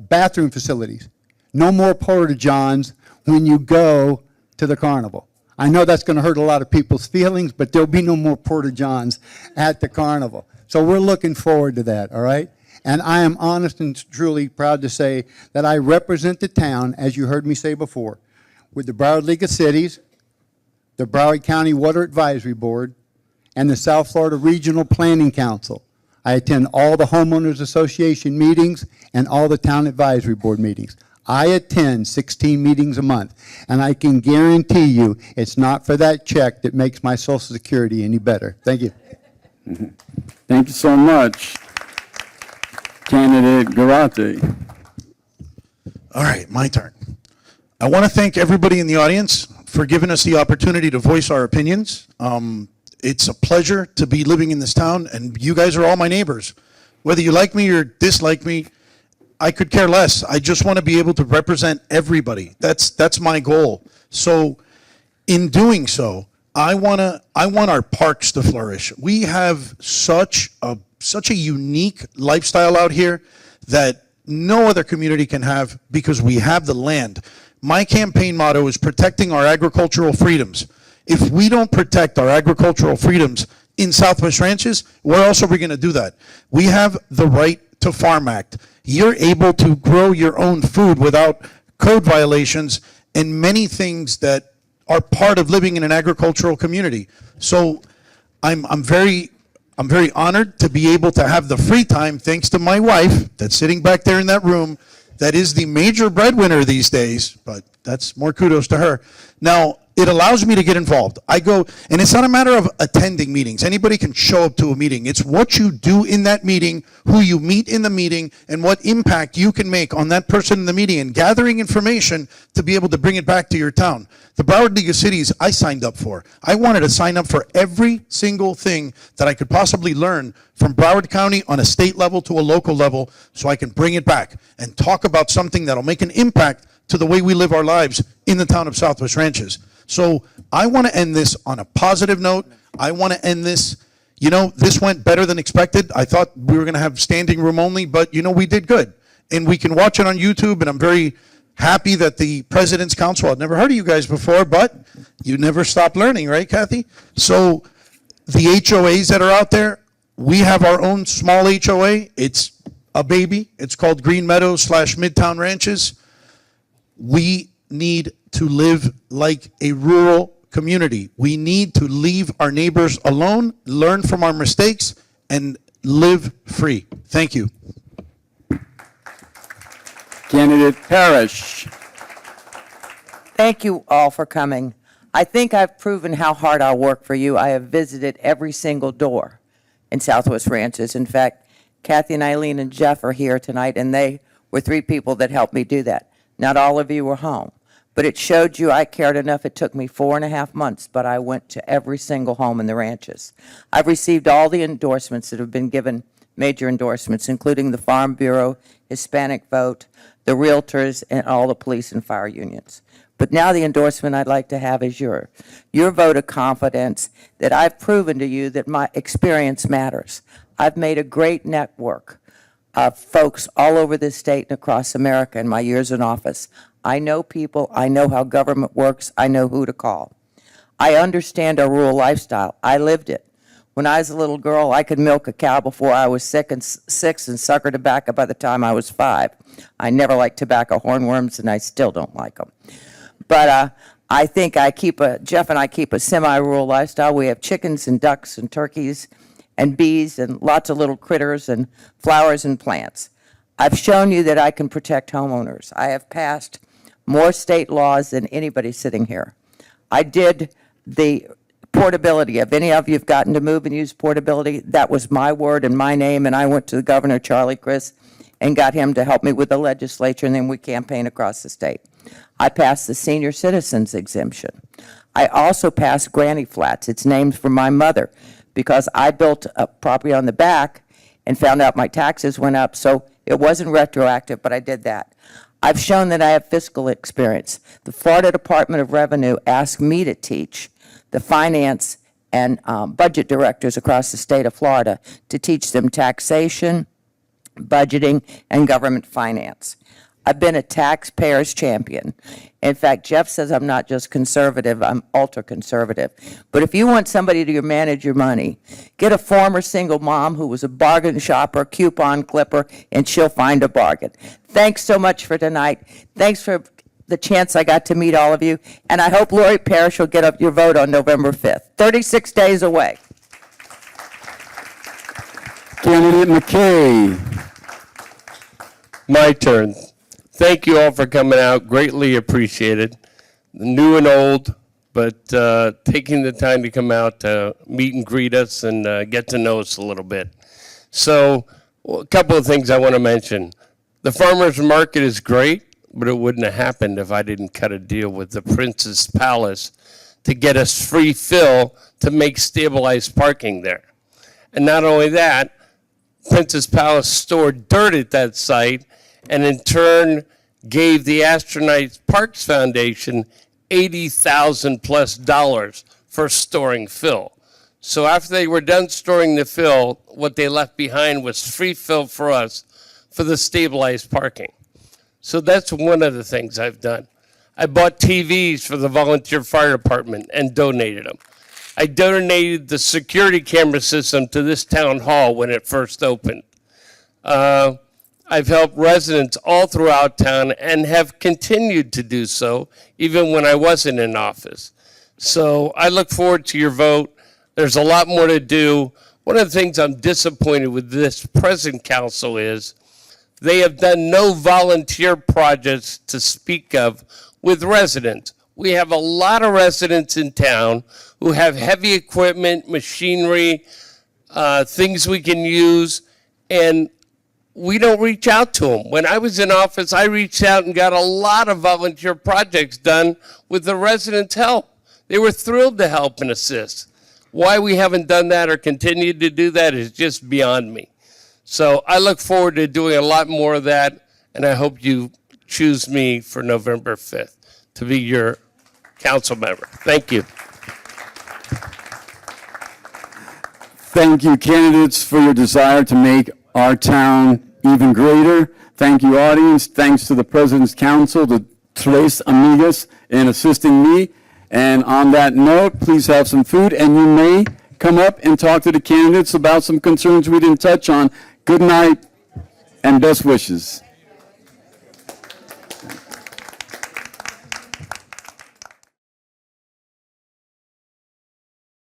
bathroom facilities. No more porta-johns when you go to the carnival. I know that's going to hurt a lot of people's feelings, but there'll be no more porta-johns at the carnival. So we're looking forward to that, all right? And I am honest and truly proud to say that I represent the town, as you heard me say before, with the Broward League of Cities, the Broward County Water Advisory Board, and the South Florida Regional Planning Council. I attend all the Homeowners Association meetings and all the Town Advisory Board meetings. I attend 16 meetings a month, and I can guarantee you it's not for that check that makes my Social Security any better. Thank you. Thank you so much. Candidate Garate. All right, my turn. I want to thank everybody in the audience for giving us the opportunity to voice our opinions. It's a pleasure to be living in this town, and you guys are all my neighbors. Whether you like me or dislike me, I could care less. I just want to be able to represent everybody. That's my goal. So in doing so, I want our parks to flourish. We have such a unique lifestyle out here that no other community can have because we have the land. My campaign motto is protecting our agricultural freedoms. If we don't protect our agricultural freedoms in Southwest Ranches, where else are we going to do that? We have the Right to Farm Act. You're able to grow your own food without code violations and many things that are part of living in an agricultural community. So I'm very honored to be able to have the free time, thanks to my wife that's sitting back there in that room, that is the major breadwinner these days, but that's more kudos to her. Now, it allows me to get involved. I go, and it's not a matter of attending meetings. Anybody can show up to a meeting. It's what you do in that meeting, who you meet in the meeting, and what impact you can make on that person in the meeting, and gathering information to be able to bring it back to your town. The Broward League of Cities, I signed up for. I wanted to sign up for every single thing that I could possibly learn from Broward County on a state level to a local level, so I can bring it back and talk about something that'll make an impact to the way we live our lives in the town of Southwest Ranches. So I want to end this on a positive note. I want to end this, this went better than expected. I thought we were going to have standing room only, but we did good. And we can watch it on YouTube, and I'm very happy that the President's Council, I'd never heard of you guys before, but you never stop learning, right, Kathy? So the HOAs that are out there, we have our own small HOA. It's a baby. It's called Green Meadows / Midtown Ranches. We need to live like a rural community. We need to leave our neighbors alone, learn from our mistakes, and live free. Thank you. Candidate Parrish. Thank you all for coming. I think I've proven how hard I'll work for you. I have visited every single door in Southwest Ranches. In fact, Kathy and Eileen and Jeff are here tonight, and they were 3 people that helped me do that. Not all of you were home, but it showed you I cared enough. It took me 4.5 months, but I went to every single home in the ranches. I've received all the endorsements that have been given, major endorsements, including the Farm Bureau, Hispanic Vote, the Realtors, and all the police and fire unions. But now the endorsement I'd like to have is your vote of confidence that I've proven to you that my experience matters. I've made a great network of folks all over this state and across America in my years in office. I know people, I know how government works, I know who to call. I understand our rural lifestyle. I lived it. When I was a little girl, I could milk a cow before I was 6 and suck her tobacco by the time I was 5. I never liked tobacco hornworms, and I still don't like them. But I think Jeff and I keep a semi-rural lifestyle. We have chickens and ducks and turkeys and bees and lots of little critters and flowers and plants. I've shown you that I can protect homeowners. I have passed more state laws than anybody sitting here. I did the portability. If any of you have gotten to move and use portability, that was my word and my name, and I went to the governor, Charlie Crist, and got him to help me with the legislature, and then we campaigned across the state. I passed the senior citizens exemption. I also passed Granny Flats. It's named for my mother because I built a property on the back and found out my taxes went up, so it wasn't retroactive, but I did that. I've shown that I have fiscal experience. The Florida Department of Revenue asked me to teach the finance and budget directors across the state of Florida to teach them taxation, budgeting, and government finance. I've been a taxpayer's champion. In fact, Jeff says I'm not just conservative, I'm ultra-conservative. But if you want somebody to manage your money, get a former single mom who was a bargain shopper, coupon clipper, and she'll find a bargain. Thanks so much for tonight. Thanks for the chance I got to meet all of you. And I hope Lori Parrish will get up your vote on November 5th. 36 days away. Candidate McKay. My turn. Thank you all for coming out. Greatly appreciated. New and old, but taking the time to come out to meet and greet us and get to know us a little bit. So a couple of things I want to mention. The farmers market is great, but it wouldn't have happened if I didn't cut a deal with the Prince's Palace to get us free fill to make stabilized parking there. And not only that, Princess Palace stored dirt at that site and in turn gave the Astronauts Parks Foundation $80,000 plus for storing fill. So after they were done storing the fill, what they left behind was free fill for us for the stabilized parking. So that's one of the things I've done. I bought TVs for the volunteer fire department and donated them. I donated the security camera system to this town hall when it first opened. I've helped residents all throughout town and have continued to do so even when I wasn't in office. So I look forward to your vote. There's a lot more to do. One of the things I'm disappointed with this present council is they have done no volunteer projects to speak of with residents. We have a lot of residents in town who have heavy equipment, machinery, things we can use, and we don't reach out to them. When I was in office, I reached out and got a lot of volunteer projects done with the residents' help. They were thrilled to help and assist. Why we haven't done that or continued to do that is just beyond me. So I look forward to doing a lot more of that, and I hope you choose me for November 5th to be your council member. Thank you. Thank you, candidates, for your desire to make our town even greater. Thank you, audience. Thanks to the President's Council, the Tres Amigas, in assisting me. And on that note, please have some food, and you may come up and talk to the candidates about some concerns we didn't touch on. Good night and best wishes.